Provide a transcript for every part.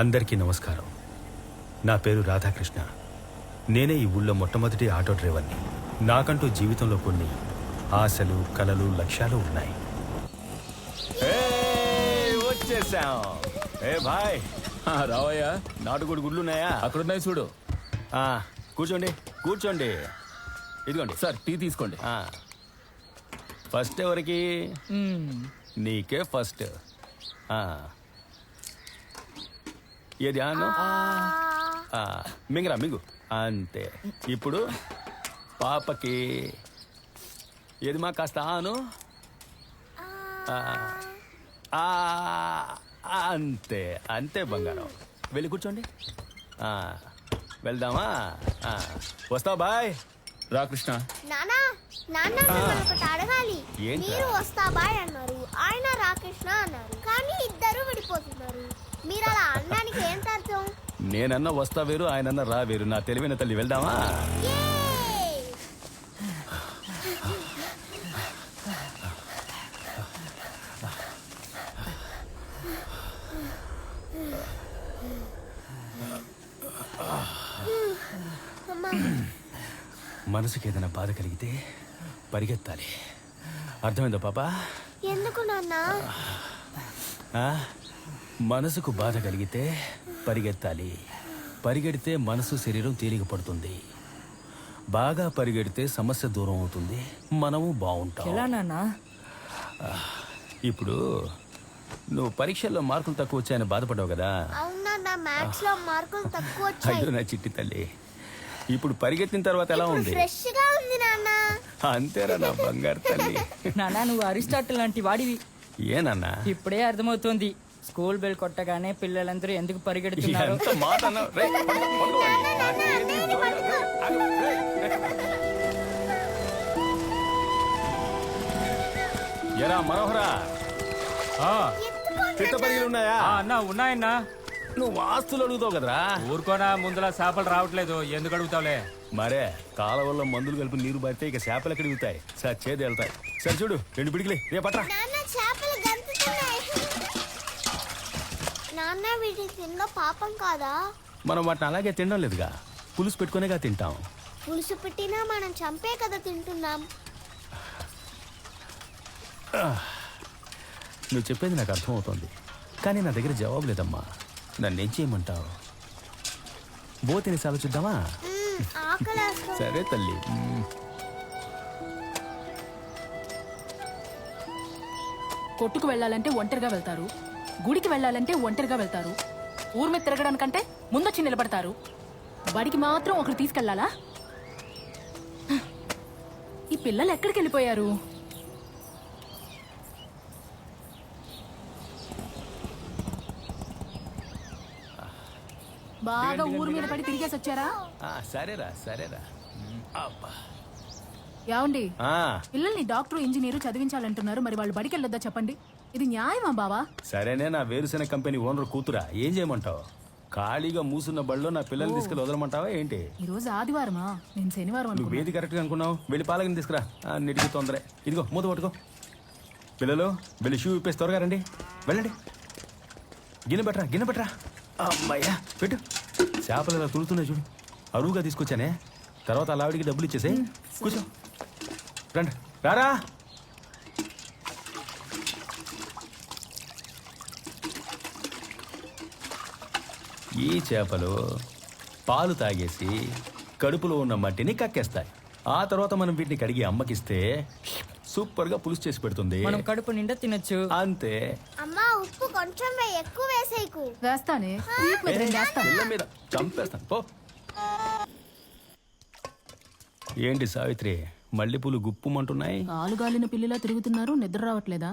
అందరికీ నమస్కారం. నా పేరు రాధాకృష్ణ. నేనే ఈ ఊళ్ళో మొట్టమొదటి ఆటో డ్రైవర్ని. నాకంటూ జీవితంలో కొన్ని ఆశలు, కలలు, లక్ష్యాలు ఉన్నాయి. వచ్చేసాం. భాయ్ రావయ్యా. నాటుకోడి గుడ్లున్నాయా? అక్కడున్నాయి చూడు. కూర్చోండి కూర్చోండి. ఇదిగోండి సార్, టీ తీసుకోండి. ఫస్ట్ ఎవరికి? నీకే ఫస్ట్. ఏది ఆను? మింగరా మింగు. అంతే. ఇప్పుడు పాపకి ఏది మా కాస్త ఆను. అంతే అంతే బంగారం. వెళ్ళి కూర్చోండి. వెళ్దామా? వస్తావు బాయ్? రా కృష్ణ. అడగాలి. మీరు వస్తా బాయ్ అన్నారు, ఆయన రాకృష్ణ అన్నారు, కానీ ఇద్దరు విడిపోతున్నారు. మీరు అలా అనడానికి ఏం అర్థం? నేనన్నా వస్తా వేరు, ఆయనన్నా రా వేరు. నా తెలివైన తల్లి. వెళ్దామా? మనసుకి ఏదైనా బాధ కలిగితే పరిగెత్తాలి. అర్థమైందా పాపా? ఎందుకు నాన్న? మనసుకు బాధ కలిగితే పరిగెత్తాలి. పరిగెడితే మనసు శరీరం తేలిక పడుతుంది. బాగా పరిగెడితే సమస్య దూరం అవుతుంది, మనము బాగుంటాం. ఎలా నాన్న? ఇప్పుడు నువ్వు పరీక్షల్లో మార్కులు తక్కువ వచ్చాయని బాధపడ్డావు కదా? అవునా, మ్యాథ్స్ లో మార్కులు తక్కువ వచ్చాయి. అయ్యో నా చిట్టి తల్లి, ఇప్పుడు పరిగెత్తిన తర్వాత ఎలా ఉంది? ఫ్రెష్ గా ఉంది నాన్న. అంతేరా నా బంగారు తల్లి. నాన్న, నువ్వు అరిస్టాటిల్ లాంటి వాడివి. ఏనన్నా? ఇప్పుడే అర్థమవుతుంది స్కూల్ బెల్ కొట్టగానే పిల్లలందరూ ఎందుకు పరిగెడుతున్నారు. ఎంత మాట అన్నావు? రేయ్, పడుకోవాలి. ఎరా మనోహరా, పిట్ట పరిగెలు ఉన్నాయా? అన్నా ఉన్నాయన్నా. నువ్వు ఆస్తులు అడుగుతావు కదరా? ఊరుకోనా, ముందులా చేపలు రావట్లేదు. ఎందుకు అడుగుతావులే? మరే కాలవల్లో మందులు కలిపి నీరు పడితే ఇక చేపలు ఎక్కడ దిగుతాయి? సార్ చేతి వెళ్తాయి. సరే చూడు, 2 పిడికిలే. రే పట్రా. నాన్న, చేపలు గంతుతున్నాయి. నాన్న, వీటిని తినడం పాపం కాదా? మనం వాటిని అలాగే తినడం లేదుగా, పులుసు పెట్టుకునేగా తింటాం. పులుసు పెట్టినా మనం చంపే కదా తింటున్నాం. నువ్వు చెప్పేది నాకు అర్థమవుతోంది, కానీ నా దగ్గర జవాబు లేదమ్మా. నన్నేం చేయమంటావు? బోతిని ఆలోచిద్దామా? సరే తల్లి. కొట్టుకు వెళ్ళాలంటే ఒంటరిగా వెళ్తారు, గుడికి వెళ్ళాలంటే ఒంటరిగా వెళ్తారు, ఊరి మీద తిరగడానికంటే ముందొచ్చి నిలబడతారు. బడికి మాత్రం ఒకరు తీసుకెళ్లాలా? ఈ పిల్లలు ఎక్కడికి వెళ్ళిపోయారు? బాగా ఊరి మీద పడి తిరిగేసి వచ్చారా? సరేరా సరేరా. యావండి, పిల్లల్ని డాక్టర్, ఇంజనీరు చదివించాలంటున్నారు, మరి వాళ్ళు బడికి వెళ్ళొద్దా చెప్పండి? ఇది న్యాయమా బావా? సరేనే, నా వేరుశెనగ కంపెనీ ఓనర్ కూతురా, ఏం చేయమంటావు? ఖాళీగా మూసున్న బడిలో నా పిల్లల్ని తీసుకెళ్ళి వదలమంటావా ఏంటి? ఈ రోజు ఆదివారమా? నేను శనివారం. నువ్వు ఏది కరెక్ట్గా అనుకున్నావు? వెళ్ళి పాలకని తీసుకురా. అన్నిటికీ తొందరే. ఇదిగో మూత పట్టుకో. పిల్లలు వెళ్ళి షూ ఇప్పేసి త్వరగా రండి. వెళ్ళండి. గిన్నె పెట్టరా. అమ్మాయ్యా, పెట్టు. చేపలు ఇలా తులుతున్నాయి చూడు, అరువుగా తీసుకొచ్చానే. తర్వాత అలా ఆవిడికి డబ్బులు ఇచ్చేసే. కూర్చో. రండి, రారా. ఈ చేపలు పాలు తాగేసి కడుపులో ఉన్న మట్టిని కక్కేస్తాయి. ఆ తర్వాత మనం వీటిని కడిగి అమ్మకిస్తే సూపర్ గా పులుసు చేసి పెడుతుంది. మనం కడుపు నిండా తినొచ్చు. అంతే. అమ్మా, ఉప్పు కొంచెం ఎక్కువ వేసేయకు. వేస్తానే, పిల్ల మీద చంపేస్తాను పో. ఏంటి సావిత్రి, మల్లెపూలు గుప్పుమంటున్నాయి? ఆలుగాలిన పిల్లిలా తిరుగుతున్నారు, నిద్ర రావట్లేదా?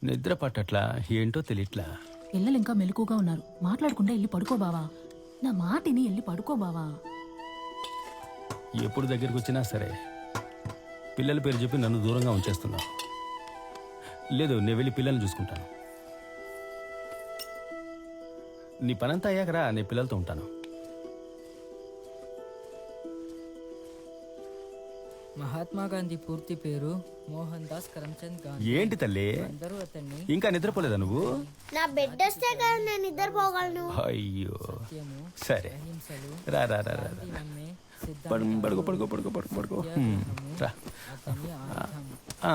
నిద్ర పట్టట్లా, ఏంటో తెలియట్లా. పిల్లలు ఇంకా మెలకుగా ఉన్నారు, మాట్లాడకుండా వెళ్ళి పడుకో బావా. నా మాటిని వెళ్ళి పడుకో బావా. ఎప్పుడు దగ్గరికి వచ్చినా సరే పిల్లల పేరు చెప్పి నన్ను దూరంగా ఉంచేస్తున్నావు. లేదు, నేను వెళ్ళి పిల్లల్ని చూసుకుంటాను. నీ పనంతా అయ్యాకరా, నేను పిల్లలతో ఉంటాను. మహాత్మా గాంధీ పూర్తి పేరు మోహన్ దాస్ కరమ్చంద్ గాంధీ. ఏంటి తల్లి అందరూ అతన్ని ఇంకా నిద్రపోలేదా నువ్వు? నా బెడ్ వస్తే కదా నేను నిద్రపోగలను. అయ్యో సత్యము, సరే అహింసలు, రా రా రా రా రా. నమ్మే పడుకో పడుకో పడుకో పడుకో పడుకో రా. అతని ఆయుధం. ఆ,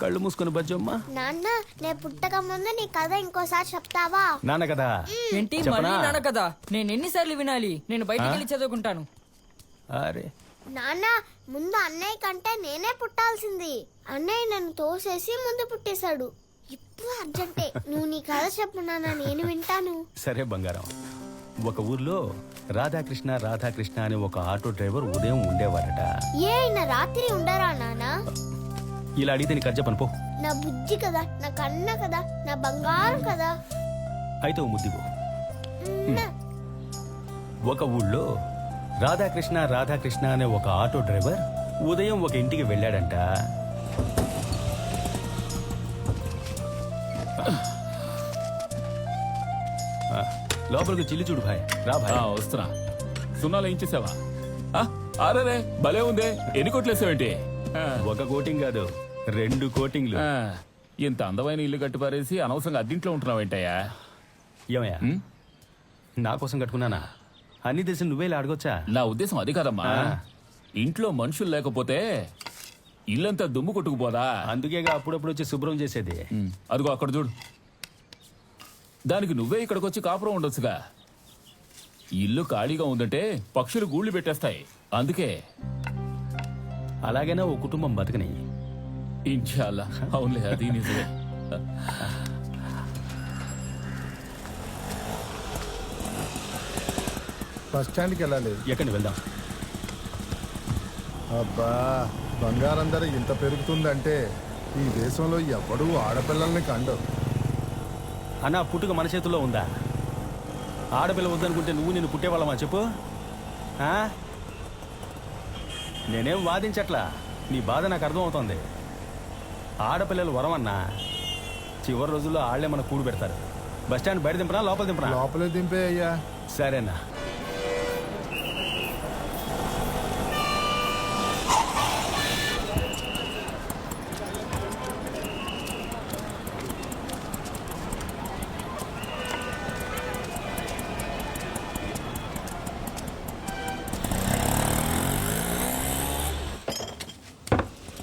కళ్ళు మూసుకొని బజ్జమ్మా. నాన్న నేను పుట్టక ముందు నీ కథ ఇంకోసారి చెప్తావా? నాన్న కదా ఏంటి చెప్పనా? మళ్ళీ నాన్న కదా? నేను ఎన్నిసార్లు వినాలి? నేను బయటికి వెళ్ళి చదువుకుంటాను. అరే నాన్న ముందు అన్నయ్య కంటే నేనే పుట్టాల్సింది. అన్నయ్య నన్ను తోసేసి ముందు పుట్టేశాడు. ఇప్పుడు అర్జెంటే నువ్వు నీ కథ చెప్పు నాన్న, నేను వింటాను. సరే బంగారం. ఒక ఊర్లో రాధాకృష్ణ రాధాకృష్ణ అనే ఒక ఆటో డ్రైవర్ ఉదయం ఉండేవారట. ఏ అయినా రాత్రి ఉండరా నాన్న? ఇలా అడిగితే నీకు చెప్పను పో. నా బుజ్జి కదా, నా కన్న కదా, నా బంగారం కదా. అయితే ఓ ముద్దిగో. ఉమ్మ. ఒక ఊళ్ళో రాధాకృష్ణ రాధాకృష్ణ అనే ఒక ఆటో డ్రైవర్ ఉదయం ఒక ఇంటికి వెళ్ళాడంట. ఆ, లోపలికి చిల్లి చూడు భాయ్. రా భాయ్. వస్తున్నా. సున్నాలు ఏం చేసావా? అరే భలే ఉందే. ఎన్ని కొట్లేసావేంటి? ఒక కోటింగ్ కాదు, 2 కోటింగ్లు. ఇంత అందమైన ఇల్లు కట్టి పారేసి అనవసరంగా అద్దింట్లో ఉంటున్నావేంటయ్యా? ఏమయ్యా, నా కోసం కట్టుకున్నానా? అన్ని తెలిసి నువ్వే ఇలా అడగొచ్చా? నా ఉద్దేశం అది కాదమ్మా. ఇంట్లో మనుషులు లేకపోతే ఇల్లంతా దుమ్ము కొట్టుకుపోదా? అందుకేగా అప్పుడప్పుడు వచ్చి శుభ్రం చేసేది. అదిగో అక్కడ చూడు. దానికి నువ్వే ఇక్కడికి వచ్చి కాపురం ఉండొచ్చుగా. ఇల్లు ఖాళీగా ఉందంటే పక్షులు గూళ్ళు పెట్టేస్తాయి. అందుకే అలాగైనా ఓ కుటుంబం బతకని. ఇన్షాల్లా. అవునులే, అది నిజమే. బస్ స్టాండ్కి వెళ్ళాలి. ఎక్కడికి వెళ్దాం? అబ్బా, బంగారం ధర ఇంత పెరుగుతుందంటే ఈ దేశంలో ఎవడూ ఆడపిల్లల్ని కండరు. అన్న పుట్టుక మన చేతుల్లో ఉందా? ఆడపిల్ల వద్దనుకుంటే నువ్వు నేను పుట్టేవాళ్ళమా చెప్పు? ఆ? నేనేం వాదించట్లా, నీ బాధ నాకు అర్థమవుతోంది. ఆడపిల్లలు వరమన్నా, చివరి రోజుల్లో ఆళ్లే మన కూడు పెడతారు. బస్ స్టాండ్ బయట దింపనా లోపల దింపనా? లోపలే దింపే అయ్యా. సరేనా.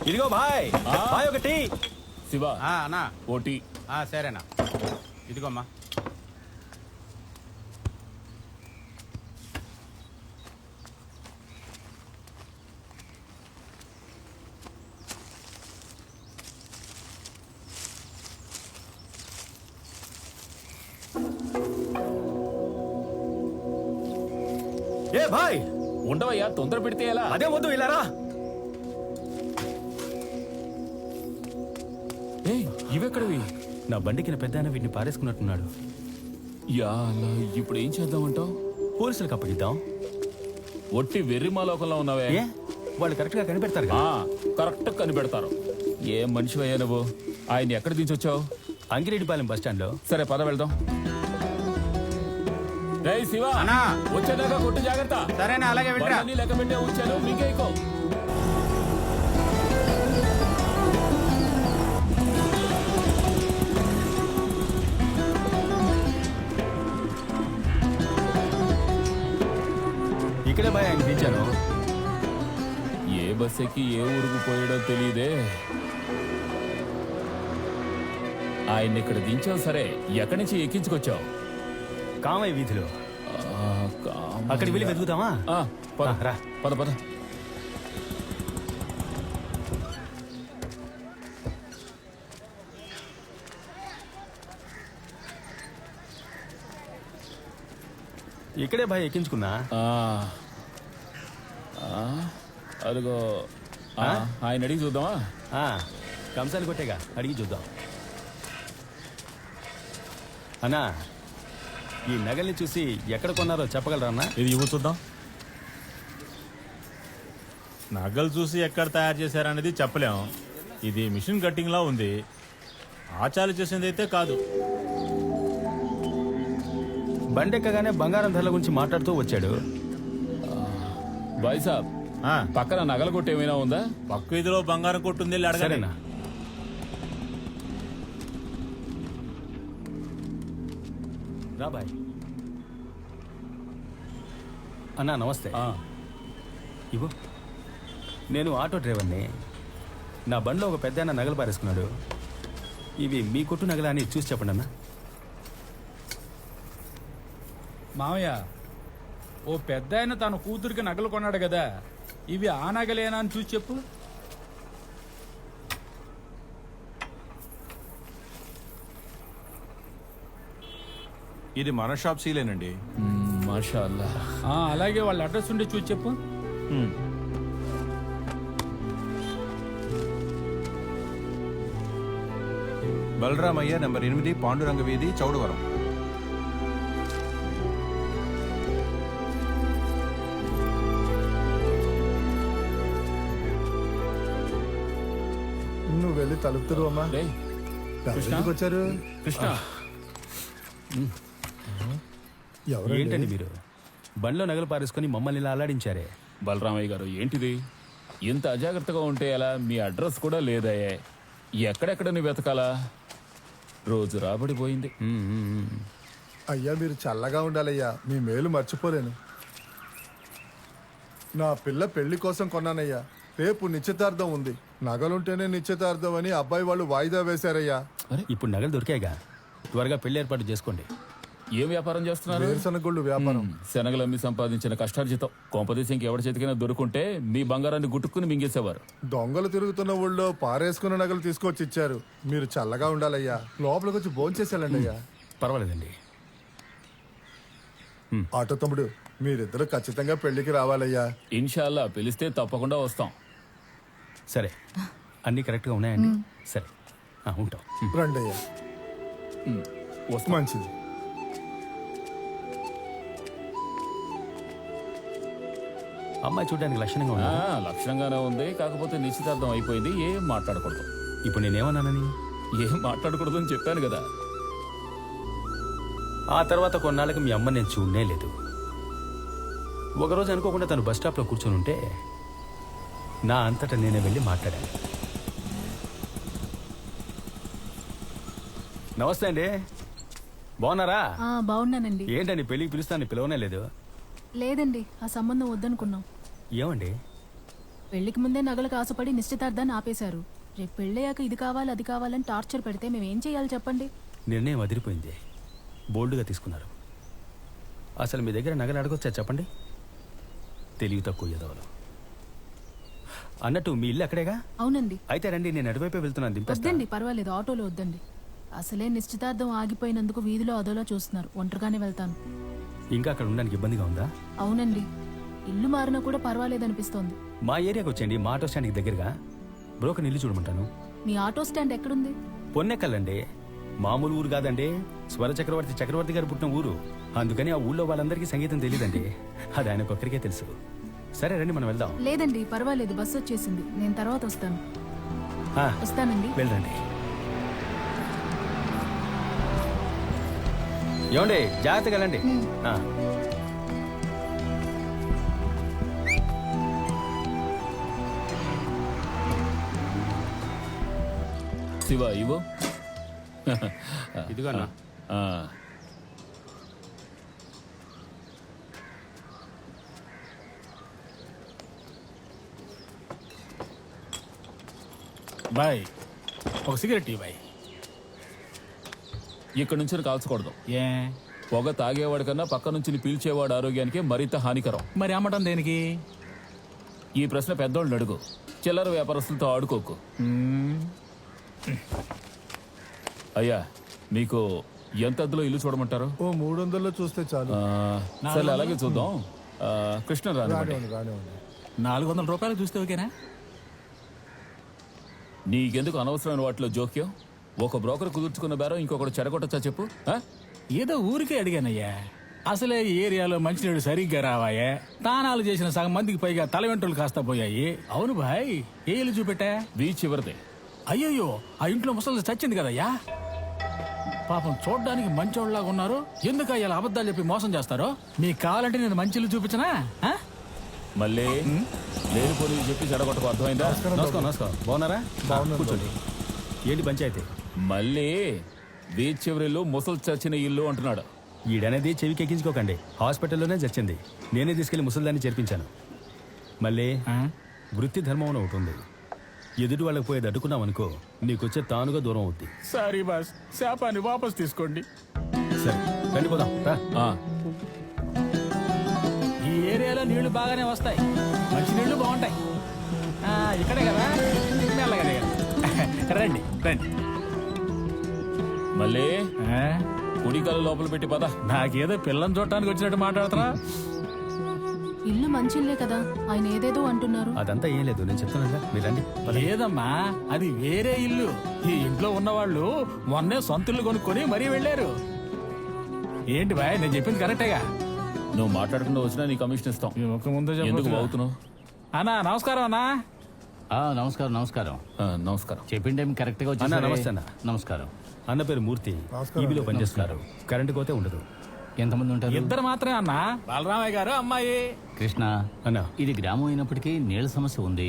ఇదిగో భాయ్, భాయ్ ఒకటి. శివ అన్నా ఓటీ. సరేనా, ఇదిగోమ్మా. ఏ భాయ్, ఉండవయ్యా, తొందర పెడితే ఎలా? అదే వద్దు, ఇలా రా. ఇవెక్కడవి? నా బండికి నా పెద్ద వీటిని పారేసుకున్నట్టున్నాడు. యా అలా, ఇప్పుడు ఏం చేద్దామంటావు? పోలీసులకు అప్పగిద్దాం. ఒట్టి వెర్రిమాలోకంలో ఉన్నావే. ఏ, వాళ్ళు కరెక్ట్ గా కనిపెడతారు. కరెక్ట్ కనిపెడతారు. ఏం మనిషివయ్యా నువ్వు? ఆయన ఎక్కడ దించొచ్చావు? అంగిరెడ్డిపాలెం బస్ స్టాండ్ లో. సరే పద వెళ్దాం. రేయ్ శివ, అన్నా వచ్చేదాకా కొట్టు జాగ్రత్త. సరేనా, అలాగే వెళ్ళరా. బండ్లన్నీ లెక్క పెట్టే ఉంచాను, మీకేకో. ఇక్కడే భయ ఆయన దించాను. ఏ బస్ ఎక్కి ఏ ఊరుకు పోయాడో తెలియదే. ఆయన ఇక్కడ దించావు సరే, ఎక్కడి నుంచి ఎక్కించుకొచ్చావు? కామయ్య వీధిలో. అక్కడికి వెళ్ళి వెతుకుతామా? పద రా. పద పద. ఇక్కడే భయ ఎక్కించుకున్నా. అదిగో ఆయన అడిగి చూద్దామా? కంసాలు కొట్టేగా, అడిగి చూద్దాం. అన్నా, ఈ నగల్ని చూసి ఎక్కడ కొన్నారో చెప్పగలరా అన్నా? ఇది ఇవ్వు చూద్దాం. నగలు చూసి ఎక్కడ తయారు చేశారనేది చెప్పలేం. ఇది మిషన్ కట్టింగ్ లా ఉంది. ఆచార్య చేసింది అయితే కాదు. బండెక్కగానే బంగారం ధరల గురించి మాట్లాడుతూ వచ్చాడు. భాయ్ సాబ్, ఆ, పక్కన నగల కొట్టు ఏమైనా ఉందా? పక్క వీధిలో బంగారం కొట్టుంది, వెళ్ళి అడగండి. సరేనా రా బాయ్. అన్నా నమస్తే. ఇవ్వు. నేను ఆటో డ్రైవర్ని. నా బండిలో ఒక పెద్ద ఆయన నగలు పారేసుకున్నాడు. ఇవి మీ కొట్టు నగలా అని చూసి చెప్పండి అన్న. మామయ్య, ఓ పెద్ద ఆయన తన కూతురికి నగలు కొన్నాడు కదా, ఇవి ఆ నగలేనా అని చూసి చెప్పు. ఇది మన షాప్ సీలేనండి. మాషా అల్లా. అలాగే వాళ్ళ అడ్రస్ ఉండి చూసి చెప్పు. బలరామయ్య నంబర్ 8, పాండురంగ వీధి, చౌడవరం. నువ్వు వెళ్ళి తలుపుతురు అమ్మా. రేయ్, ఎందుకు వచ్చారు? కృష్ణ, ఎవరు ఏంటండి మీరు బండిలో నగలు పారేసుకొని మమ్మల్ని ఇలా అల్లాడించారే? బలరామయ్య గారు ఏంటిది? ఇంత అజాగ్రత్తగా ఉంటే ఎలా? మీ అడ్రస్ కూడా లేదయ్యే. ఎక్కడెక్కడ నువ్వు వెతకాలా? రోజు రాబడిపోయింది. అయ్యా మీరు చల్లగా ఉండాలయ్యా, మీ మేలు మర్చిపోలేను. నా పిల్ల పెళ్లి కోసం కొన్నానయ్యా. రేపు నిశ్చితార్థం ఉంది. నగలుంటేనే నిశ్చితార్థం అని అబ్బాయి వాళ్ళు వాయిదా వేశారయ్యా. ఇప్పుడు నగలు దొరికాయిగా, త్వరగా పెళ్లి ఏర్పాటు చేసుకోండి. ఏం వ్యాపారం చేస్తున్నారు? వేరుశనగొళ్ళు వ్యాపారం. శనగలమ్మి సంపాదించిన కష్టార్జితం కొంపదేశంకి ఎవరి చేతికైనా దొరుకుంటే మీ బంగారాన్ని గుట్టుకుని మింగేసేవారు. దొంగలు తిరుగుతున్న ఊళ్ళో పారేసుకున్న నగలు తీసుకొచ్చి ఇచ్చారు. మీరు చల్లగా ఉండాలయ్యా. లోపలికి వచ్చి భోంచేసేయాలండి అయ్యా. పర్వాలేదండి. ఆటో తమ్ముడు, మీరిద్దరు ఖచ్చితంగా పెళ్లికి రావాలయ్యా. ఇన్షాల్లా పిలిస్తే తప్పకుండా వస్తాం. సరే, అన్నీ కరెక్ట్గా ఉన్నాయండి. సరే, ఉంటాం. రండి అయ్యా. వస్తాం. మంచిది. అమ్మాయి చూడడానికి లక్షణంగా ఉన్నా. లక్షణంగానే ఉంది, కాకపోతే నిశ్చితార్థం అయిపోయింది. ఏం మాట్లాడకూడదు. ఇప్పుడు నేనేమన్నానని? ఏం మాట్లాడకూడదు అని చెప్పాను కదా. ఆ తర్వాత కొన్నాళ్ళకి మీ అమ్మ నేను చూడనే లేదు. ఒకరోజు అనుకోకుండా తను బస్ స్టాప్లో కూర్చొని ఉంటే నా అంతటా నేనే వెళ్ళి మాట్లాడాను. నమస్తే అండి, బాగున్నారా? బాగున్నానండి. ఏంటండి పెళ్ళికి పిలుస్తాను, పిలవనే లేదు. లేదండి, ఆ సంబంధం వద్దనుకున్నాం. ఏమండి? పెళ్లికి ముందే నగలకు ఆశపడి నిశ్చితార్థాన్ని ఆపేశారు. రేపు పెళ్ళయ్యాక ఇది కావాలి అది కావాలని టార్చర్ పెడితే మేమేం చేయాలి చెప్పండి? నిర్ణయం అదిరిపోయింది. బోల్డ్గా తీసుకున్నారు. అసలు మీ దగ్గర నగలు అడగొచ్చా చెప్పండి? తెలివి తక్కువ ఎదవలు. అన్నట్టు మీ ఇల్లు అక్కడేగా? అవునండి. అయితే రండి, నేను అటువైపే వెళ్తున్నాను. దింపేస్తా. వద్దండి, పర్వాలేదు, ఆటోలో వద్దండి. అసలే నిశ్చితార్థం ఆగిపోయినందుకు వీధిలో అదోలా చూస్తున్నారు. ఒంటరిగానే వెళ్తాను. ఇంకా అక్కడ ఉండడానికి ఇబ్బందిగా ఉందా? అవునండి, ఇల్లు మారినా కూడా పర్వాలేదనిపిస్తోంది. మా ఏరియాకి వచ్చేయండి, మా ఆటో స్టాండ్కి దగ్గరగా. బ్రోకర్ ఇల్లు చూడమంటాను. మీ ఆటో స్టాండ్ ఎక్కడుంది? పొన్నెక్కలండి. మామూలు ఊరు కాదండి, స్వర చక్రవర్తి గారు పుట్టిన ఊరు. అందుకని ఆ ఊళ్ళో వాళ్ళందరికీ సంగీతం తెలియదండి. అది ఆయనకొక్కరికే తెలుసు. సరే రండి, మనం వెళ్దాం. లేదండి, పర్వాలేదు, బస్సు వచ్చేసింది. నేను తర్వాత వస్తాను. వస్తానండి. వెళ్ళండి. ఏమండి, జాగ్రత్తగా వెళ్ళండి. శివ ఇవో. ఇదిగో అన్న. బాయ్, ఒక సిగరెట్ ఇవ్వ బాయ్. ఇక్కడ నుంచి కాల్చకూడదు. ఏ పొగ తాగేవాడి కన్నా పక్క నుంచి పీల్చేవాడు ఆరోగ్యానికి మరింత హానికరం. మరి అమ్మటం దేనికి? ఈ ప్రశ్న పెద్దోళ్ళని అడుగు. చిల్లర వ్యాపారస్తులతో ఆడుకోకు. అయ్యా, మీకు ఎంత అద్దెలో ఇల్లు చూడమంటారు? ఓ 300లో చూస్తే చాలు. సరే, అలాగే చూద్దాం. కృష్ణ రానివ్వండి. రానివ్వండి. 400 రూపాయలు చూస్తే ఓకేనా? నీకెందుకు అనవసరమైన వాటిలో జోక్యం? ఒక బ్రోకర్ కుదుర్చుకున్న బేరం ఇంకొకటి చెడగొట్టచ్చా చెప్పు? ఏదో ఊరికే అడిగానయ్యా. అసలే ఈ ఏరియాలో మంచినీళ్ళు సరిగ్గా రావాయే. తానాలు చేసిన సగం మందికి పైగా తల వెంట్రులు కాస్త పోయాయి. అవును భాయ్, ఏ ఇల్లు చూపెట్టా? బీచ్ చివరిదే. అయ్యయ్యో, ఆ ఇంట్లో ముసలి చచ్చింది కదయ్యా. పాపం చూడ్డానికి మంచోళ్ళలాగా ఉన్నారు. ఎందుకు ఇలా అబద్ధాలు చెప్పి మోసం చేస్తారో? మీకు కావాలంటే నేను మంచి ఇల్లు చూపించనా? మళ్ళీ లేని పోనీ చెప్పి చెడగొట్టకు, అర్థమైందా? నమస్కారం నమస్కారం. బాగున్నారా? కూర్చోండి. ఏంటి పంచాయతీ? మళ్ళీ బీచ్ చివరిలో ముసలు చచ్చిన ఇల్లు అంటున్నాడు. ఈడనేది చెవికి ఎక్కించుకోకండి. హాస్పిటల్లోనే చచ్చింది. నేనే తీసుకెళ్లి ముసలిదాన్ని చేర్పించాను. మళ్ళీ వృత్తి ధర్మం అని ఒకటి ఉంది. ఎదుటి వాళ్ళకి పోయేది అడ్డుకున్నాం అనుకో, నీకొచ్చే తానుగా దూరం అవుద్ది. సారీ బాస్, శాపాన్ని వాపస్ తీసుకోండి. సరే రండి పోదాం రా. ఈ ఏరియాలో నీళ్లు బాగానే వస్తాయి, మంచి నీళ్లు బాగుంటాయి. ఇక్కడే కదా, మెల్లగానే కదా. రండి రండి. మళ్ళీ కుడికాలు లోపల పెట్టి పద. నాకేదో పిల్లని చూడటానికి వచ్చినట్టు మాట్లాడుతున్నా. ఇల్లు మంచి ఇల్లే కదా, ఆయన ఏదేదో అంటున్నారు. అదంతా ఏం లేదు, నేను చెప్తాను. మీరు రండి. లేదమ్మా, అది వేరే ఇల్లు. ఈ ఇంట్లో ఉన్నవాళ్ళు మొన్నే సొంత ఇల్లు కొనుక్కొని మరీ వెళ్ళారు. ఏంటి బాయ్, నేను చెప్పింది కరెక్టేగా? నువ్వు మాట్లాడకుండా వచ్చినా నీ కమిషన్ ఇస్తాం. ఎందుకు బాగుతున్నావు? అన్నా నమస్కారం. అన్నా నమస్కారం. నమస్కారం. చెప్పిన టైం కరెక్ట్ గా అన్నా నమస్తే అన్న. నమస్కారం. అన్న పేరు మూర్తి, ఈబీలో పనిచేస్తున్నారు. కరెంటు కోతే ఉండదు. ఎంతమంది ఉంటారు? ఇద్దరు మాత్రమే అన్నా, బలరామయ్య గారు అమ్మాయి. కృష్ణ అన్నా, ఇది గ్రామం అయినప్పటికీ నీళ్ళ సమస్య ఉంది.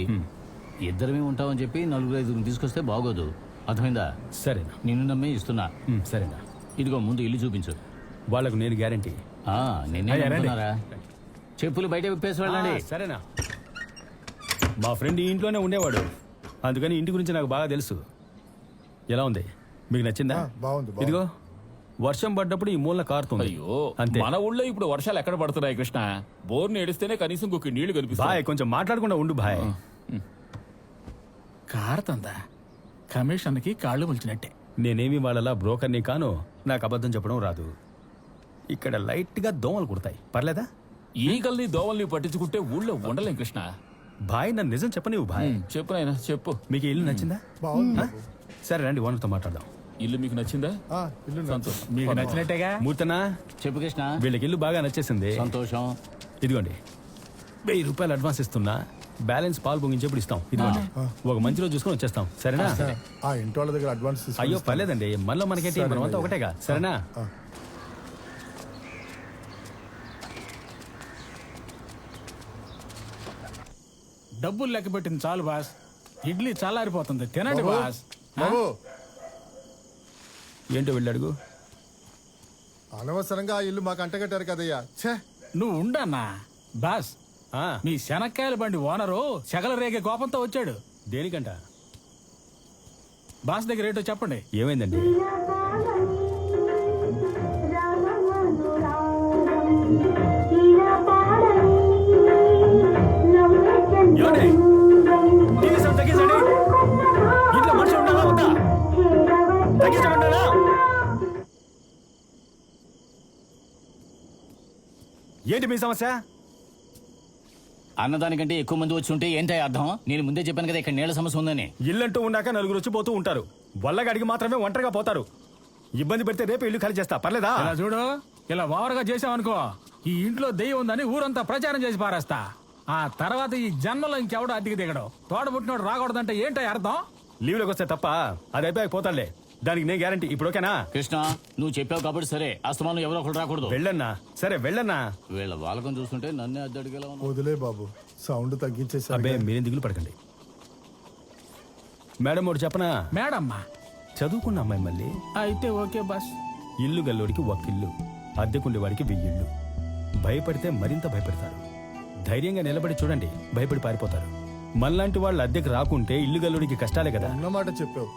ఇద్దరమే ఉంటామని చెప్పి 4-5 తీసుకొస్తే బాగోదు, అర్థమైందా? సరేనా. నిన్ను నమ్మి ఇస్తున్నా. సరేనా. ఇదిగో ముందు ఇల్లు చూపించు. వాళ్ళకు నేను గ్యారంటీ. నిన్నే నమ్ముతున్నారా? చెప్పులు బయట విప్పేసి వెళ్ళండి. సరేనా. మా ఫ్రెండ్ ఈ ఇంట్లోనే ఉండేవాడు, అందుకని ఇంటి గురించి నాకు బాగా తెలుసు. ఎలా ఉంది, మీకు నచ్చిందా? బాగుంది. ఇదిగో వర్షం పడ్డప్పుడు ఈ మూలన కారుతుంది. అయ్యో, అంతే. మన ఊళ్ళో ఇప్పుడు వర్షాలు ఎక్కడ పడుతున్నాయి కృష్ణ? బోర్ని ఏడిస్తేనే కనీసం కుక్కి నీళ్లు కనిపిస్తాయి. బాయ్ కొంచెం మాట్లాడకుండా ఉండు బాయ్. కారుతుందా? కమిషన్కి కాళ్ళు ములిచినట్టే. నేనేమి వాళ్ళలా బ్రోకర్ని కాను, నాకు అబద్ధం చెప్పడం రాదు. ఇక్కడ లైట్ గా దోమలు కుడతాయి, పర్లేదా? ఈగల్ని దోవల్ని పట్టించుకుంటే ఊళ్ళో ఉండలేం కృష్ణ. బాయ్ నన్ను నిజం చెప్పనివ్వు బాయ్. చెప్పు నాయనా చెప్పు. మీకు ఇల్లు నచ్చిందా? బాగుంది. సరే రండి, ఓనర్తో మాట్లాడదాం. ఇల్లు మీకు నచ్చిందా? ఇల్లు సంతోషం. మీకు నచ్చినట్టేగా? మూర్తనా, చెప్పు కృష్ణ. వీళ్ళకి ఇల్లు బాగా నచ్చేసింది. సంతోషం. ఇదిగోండి 1000 రూపాయలు అడ్వాన్స్ ఇస్తున్నా, బ్యాలెన్స్ పాలు పొంగించేప్పుడు ఇస్తాం. ఇదిగోండి, ఒక మంచి రోజు చూసుకొని వచ్చేస్తాం. సరేనా? ఆ ఇంటి వాళ్ళ దగ్గర అడ్వాన్స్ తీసుకొని అయ్యో పర్లేదండి, మనలో మనకేంటి, మనమంతా ఒకటేగా. సరేనా? డబ్బులు లెక్క పెట్టింది చాలు బాస్, ఇడ్లీ చల్లారిపోతుంది, తినండి బాస్. బాబు, ఏంటో వెళ్ళాడుగు. అనవసరంగా ఆ ఇల్లు మాకు అంటగట్టారు కదయ్యా. ఛే, నువ్వు ఉండన్నా బాస్. ఆ, మీ శనక్కాయల బండి ఓనరు చెగల రేగే కోపంతో వచ్చాడు. దేనికంట? బాస్ దగ్గర ఏంటో చెప్పండి. ఏమైందండి? ఏమండి? టీవీ సౌండ్ తగ్గించండి. ఇంట్లో మనుషులు ఉండాలా వద్దా? తగ్గించమంటారా? ఏంటి మీ సమస్య? అన్నదానికంటే ఎక్కువ మంది వచ్చి ఉంటే ఏంటో అర్థం? నేను ముందే చెప్పాను కదా ఇక్కడ నీళ్ళ సమస్య ఉందని. ఇల్లంటూ ఉన్నాక నలుగురు వచ్చి పోతూ ఉంటారు. వల్లగడికి మాత్రమే ఒంటరిగా పోతారు. ఇబ్బంది పెడితే రేపు ఇల్లు ఖాళీ చేస్తా, పర్లేదా? ఇలా చూడు, ఇలా ఓవర్గా చేసావనుకో, ఈ ఇంట్లో దెయ్యం ఉందని ఊరంతా ప్రచారం చేసి పారేస్తా. ఆ తర్వాత ఈ జన్మలో ఇంకెవడో అద్దెకి దిగడు. తోడబుట్టినోడు రాకూడదంటే ఏంటో అర్థం? లీవ్లోకి వస్తే తప్ప, అది అయిపోయాక పోతాడులే. దానికి నేను గ్యారంటీ. ఇప్పుడు ఓకేనా? కృష్ణ, నువ్వు చెప్పావు కాబట్టి సరే, అస్తమానం ఎవరో ఒకరు రాకూడదు. వెళ్ళన్నా. సరే వెళ్ళన్నా. వీళ్ళ వాళ్ళకం చూస్తుంటే నన్నే అద్దడిగేలా ఉన్నా. వదిలే బాబు, సౌండ్ తగ్గించేసారు. అబ్బే మీరేం దిగులు పడకండి. మేడం ఒకటి చెప్పనా? మేడమ్మా చదువుకున్న అమ్మాయి మళ్ళీ. అయితే ఓకే బాస్. ఇల్లు గల్లోడికి ఒక ఇల్లు, అద్దెకుండే వాడికి 1000 ఇళ్ళు. భయపడితే మరింత భయపెడతారు. ధైర్యంగా నిలబడి చూడండి, భయపడి పారిపోతారు. మనలాంటి వాళ్ళు అద్దెకి రాకుంటే ఇల్లు గల్లోడికి కష్టాలే కదా. అన్నమాట చెప్పావు.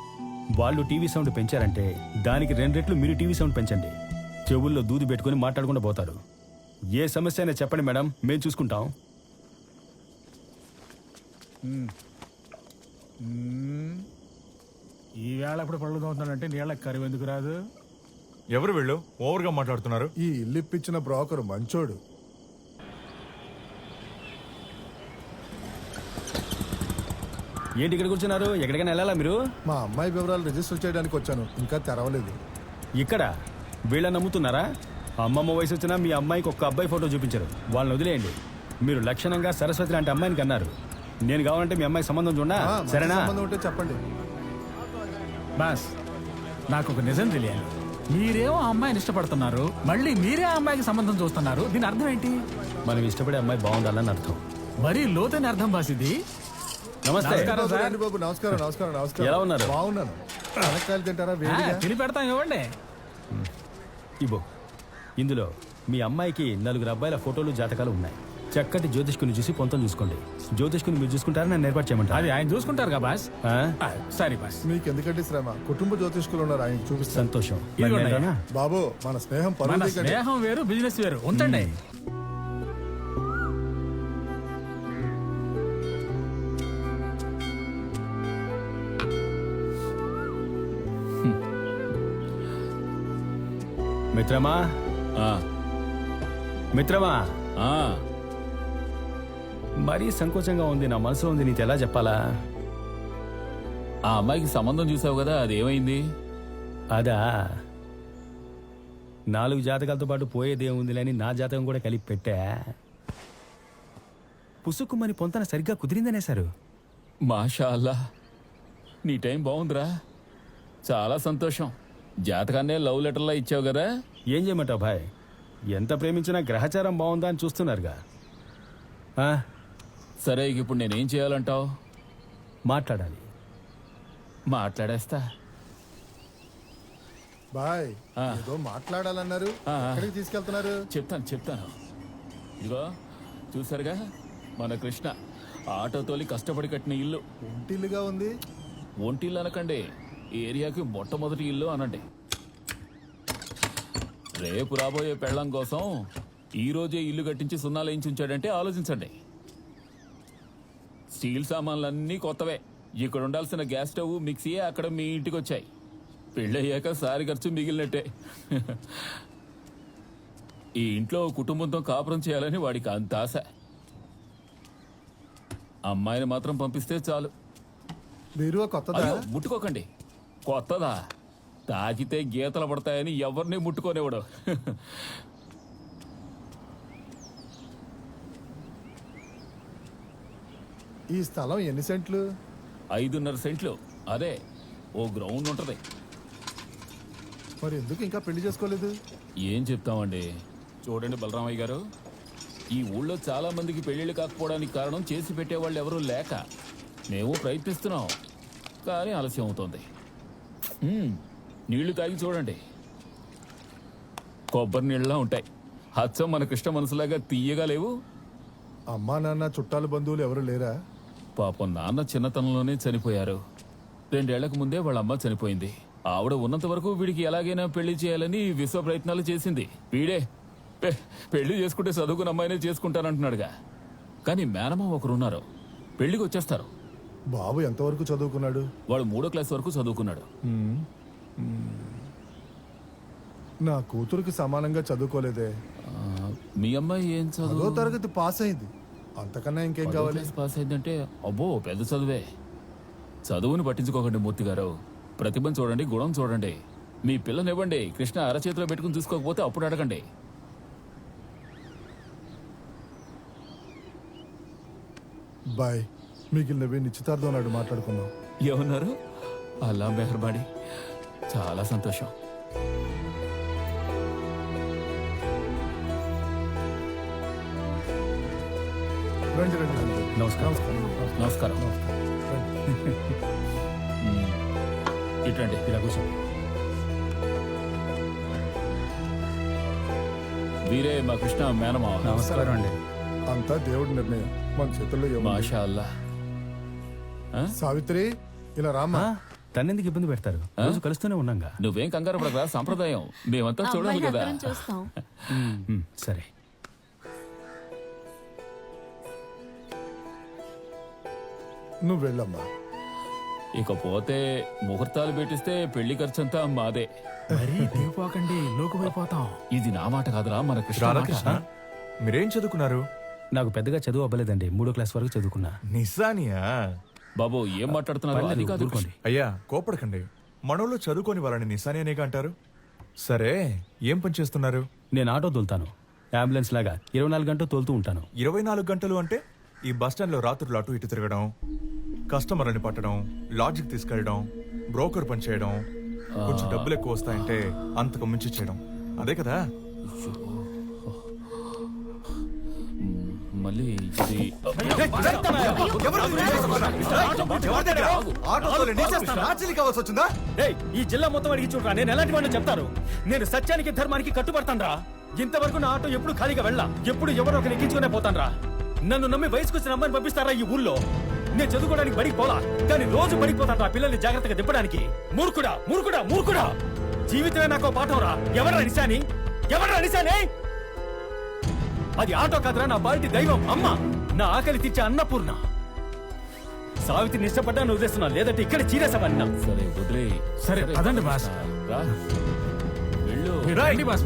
వాళ్ళు టీవీ సౌండ్ పెంచారంటే దానికి 2 రెట్లు మీరు టీవీ సౌండ్ పెంచండి. చెవుల్లో దూది పెట్టుకుని మాట్లాడకుండా పోతారు. ఏ సమస్య అయినా చెప్పండి మేడం, మేము చూసుకుంటాం. ఈ వేళ ఇప్పుడు పళ్ళు తోముతానంటే నీళ్ళకి కరువు ఎందుకు రాదు? ఎవరు వీళ్ళు ఓవర్గా మాట్లాడుతున్నారు? ఈ ఇల్లు ఇప్పించిన బ్రోకర్ మంచోడు. ఏంటి ఇక్కడ కూర్చున్నారు? ఎక్కడికైనా వెళ్ళాలా మీరు? మా అమ్మాయి వివరాలు రిజిస్టర్ చేయడానికి వచ్చాను, ఇంకా తెరవలేదు. ఇక్కడ వీళ్ళని నమ్ముతున్నారా? అమ్మమ్మ వయసు వచ్చినా మీ అమ్మాయికి ఒక్క అబ్బాయి ఫోటో చూపించారు. వాళ్ళని వదిలేయండి. మీరు లక్షణంగా సరస్వతి లాంటి అమ్మాయిని కన్నారు. నేను కావాలంటే మీ అమ్మాయి సంబంధం చూడా? సరేనా? సంబంధం ఉంటే చెప్పండి. బాస్, నాకు ఒక నిజం తెలియాలి. మీరేమో ఆ అమ్మాయిని ఇష్టపడుతున్నారు, మళ్ళీ మీరే ఆ అమ్మాయికి సంబంధం చూస్తున్నారు. దీని అర్థం ఏంటి? మనం ఇష్టపడే అమ్మాయి బాగుండాలని అర్థం. మరీ లోతైన అర్థం బాసిది. నమస్తే. నమస్కారం సార్. రండి బాబు, నమస్కారం నమస్కారం నమస్కారం. ఎలా ఉన్నారు? బాగున్నాను. శనక్కాయలు తింటారా? వేడిగా? తిని పెడతాం ఇవ్వండి. ఇబో ఇందులో మీ అమ్మాయికి 4 అబ్బాయిల ఫోటోలు జాతకాలు ఉన్నాయి. చక్కటి జ్యోతిష్కుని చూసి పొంతం చూసుకోండి. జ్యోతిష్కుని మీరు చూసుకుంటారని నన్ను ఏర్పాటు చేయమంటారు. అది ఆయన చూసుకుంటారు కదా బాస్. సరే బాస్. మీకు ఎందుకంటే శ్రమ, కుటుంబ జ్యోతిష్కులు ఉన్నారు, ఆయన చూపిస్తాను. సంతోషం. ఇదిగోండి. మరి నేనేనా? బాబు మన స్నేహం మన పరువు కంటే స్నేహం వేరు, బిజినెస్ వేరు. ఉంచండి. మిత్రమా ఆ, మిత్రమా ఆ, మరీ సంకోచంగా ఉంది. నా మనసులో ఉంది, నీకు ఎలా చెప్పాలా? ఆ అమ్మాయికి సంబంధం చూసావు కదా, అది ఏమైంది? అదా 4 జాతకాలతో పాటు పోయేదేముందిలే అని నా జాతకం కూడా కలిపి పెట్టా. పుసుక్కుమని పొంతన సరిగ్గా కుదిరిందనేశారు. మాషా అల్లా, నీ టైం బాగుందిరా. చాలా సంతోషం. జాతకాన్నే లవ్ లెటర్లా ఇచ్చావు కదా. ఏం చేయమంటావు భాయ్? ఎంత ప్రేమించినా గ్రహచారం బాగుందా అని చూస్తున్నారుగా. ఆ, సరే, ఇక ఇప్పుడు నేనేం చేయాలంటావు? మాట్లాడాలి. మాట్లాడేస్తా. బాయ్ ఆ. ఏదో మాట్లాడాలన్నారు. ఆ. ఎక్కడికి తీసుకెళ్తున్నారు? చెప్తాను. ఇదిగో చూసారుగా, మన కృష్ణ ఆటో తోలి కష్టపడి కట్టిన ఇల్లు. ఒంటిల్లుగా ఉంది. ఒంటిల్లు అనకండి, ఏరియాకి మొట్టమొదటి ఇల్లు అనండి. రేపు రాబోయే పెళ్ళం కోసం ఈ రోజే ఇల్లు కట్టించి సున్నాలు వేయించి ఉంచాడంటే ఆలోచించండి. స్టీల్ సామాన్లన్నీ కొత్తవే. ఇక్కడ ఉండాల్సిన గ్యాస్ స్టవ్, మిక్సీయే అక్కడ మీ ఇంటికి వచ్చాయి. పెళ్ళయ్యాక సారి ఖర్చు మిగిలినట్టే. ఈ ఇంట్లో కుటుంబంతో కాపురం చేయాలని వాడికి అంత ఆశ. అమ్మాయిని మాత్రం పంపిస్తే చాలు. బీరువా కొత్తదా? అయ్యో, ముట్టుకోకండి. కొత్తదా? తాకితే గీతలు పడతాయని ఎవరిని ముట్టుకోనివ్వడు. ఈ స్థలం ఎన్ని సెంట్లు? 5.5 సెంట్లు. అదే ఓ గ్రౌండ్ ఉంటది. మరి ఎందుకు ఇంకా పెళ్లి చేసుకోలేదు? ఏం చెప్తామండి. చూడండి బలరామయ్య గారు, ఈ ఊళ్ళో చాలా మందికి పెళ్లిళ్ళు కాకపోవడానికి కారణం చేసి పెట్టేవాళ్ళు ఎవరూ లేక. మేము ప్రయత్నిస్తున్నాం, కానీ ఆలస్యం అవుతోంది. నీళ్లు తాగి చూడండి, కొబ్బరి నీళ్ళలా ఉంటాయి. అచ్చం మన కృష్ణ మనసులాగా తీయగా లేవు. అమ్మా నాన్న చుట్టాలు బంధువులు ఎవరు లేరా? పాపం నాన్న చిన్నతనంలోనే చనిపోయారు. 2 ఏళ్లకు ముందే వాళ్ళ అమ్మ చనిపోయింది. ఆవిడ ఉన్నంత వరకు వీడికి ఎలాగైనా పెళ్లి చేయాలని విశ్వ ప్రయత్నాలు చేసింది. వీడే పెళ్లి చేసుకుంటే చదువుకున్న అమ్మాయినే చేసుకుంటానంటున్నాడుగా. కానీ మేనమ్మ ఒకరున్నారు, పెళ్లికి వచ్చేస్తారు. బాబు ఎంతవరకు చదువుకున్నాడు? వాడు 3వ క్లాస్ వరకు చదువుకున్నాడు. నా కూతురికి సమానంగా చదువుకోలేదే. మీ అమ్మాయి ఏం 10వ చదువు? తరగతి పాస్ అయింది. అంతకన్నా ఇంకేం 10వ కావాలి? క్లాస్ పాస్ అయిందంటే అబ్బో పెద్ద చదువే. చదువుని పట్టించుకోకండి మూర్తి గారు. ప్రతిభను చూడండి, గుణం చూడండి. మీ పిల్లనివ్వండి, కృష్ణ అరచేతిలో పెట్టుకుని చూసుకోకపోతే అప్పుడు అడగండి. బాయ్, మిగిలినవి నిశ్చితార్థం నాడు మాట్లాడుకుందాం. ఏమన్నారు? అల్లా మెహర్బాడి. చాలా సంతోషం. రండి రండి రండి. నమస్కారం. నమస్కారం. ఇటండి. ఇలా కూర్చో. వీరే మా కృష్ణ మేనమా. నమస్కారం అండి. అంతా దేవుడి నిర్ణయం, మన చేతుల్లో ఏముంది? మాషా అల్లా. సావిత్రి, ఇలా రామ్మా. తన్నెందుకు ఇబ్బంది పెడతారు? రోజు కలుస్తూనే ఉన్నాగా. నువ్వేం కంగారు పడరా, సంప్రదాయం మేమంతా చూడాలి కదా. సరే. నువ్వు వెళ్ళమ్మా. ఇకపోతే ముహూర్తాలు పెట్టిస్తే పెళ్లి ఖర్చంతా మాదే. మరీ దిగిపోకండి, లోకుపోయిపోతాం. ఇది నా మాట కాదురా, మన కృష్ణ మాట. రాధాకృష్ణ, మీరేం చదువుకున్నారు? నాకు పెద్దగా చదువు అవ్వలేదండి. 3వ క్లాస్ వరకు చదువుకున్నా. నిజానియా? బాబు ఏం మాట్లాడుతున్నారు? అది కాదు. అయ్యా కోపడకండి, మనోళ్ళు చదువుకొని వాళ్ళని నిశాని అనేగా అంటారు. సరే, ఏం పని చేస్తున్నారు? నేను ఆటో తోలుతాను. అంబులెన్స్ లాగా 24 గంటలు తోలుతూ ఉంటాను. 24 గంటలు అంటే ఈ బస్టాండ్లో రాత్రులు అటు ఇటు తిరగడం, కస్టమర్ని పట్టడం, లాడ్జికి తీసుకెళ్ళడం, బ్రోకర్ పని చేయడం, కొంచెం డబ్బులు ఎక్కువ వస్తాయంటే అంతకు మించి చేయడం, అదే కదా? మళ్ళీ ఇది ఏయ్, ఈ జిల్లా మొత్తం అడిగి చూడరా, నేను ఎలాంటి వాడిని చెప్తారు. నేను సత్యానికి ధర్మానికి కట్టుబడతాను రా. ఇంతవరకు నా ఆటో ఎప్పుడు ఖాళీగా వెళ్ళా, ఎప్పుడు ఎవరో ఒకరు ఎక్కించుకునే పోతాను రా. నన్ను నమ్మి వయసుకు వచ్చిన అమ్మాయిని పంపిస్తారా ఈ ఊళ్ళో? నేను చదువుకోవడానికి బడికి పోలా, కానీ రోజు బడికి పోతాను రా పిల్లల్ని జాగ్రత్తగా దింపడానికి. మూర్ఖుడా మూర్ఖుడా మూర్ఖుడా, జీవితమే నాకు పాఠం రా. ఎవరా నిశాని? ఎవరా నిశాని? అది ఆటో కాదురా, నా బాల్టి దైవం అమ్మ, నా ఆకలి తీర్చే అన్నపూర్ణ. సావిత్రిని ఇష్టపడ్డాను వదిలేస్తున్నా, లేదంటే ఇక్కడ చీరేసామన్నా. సరే వదిలే. సరే పదండి బాస్. రా. వెళ్ళు. రండి బాస్.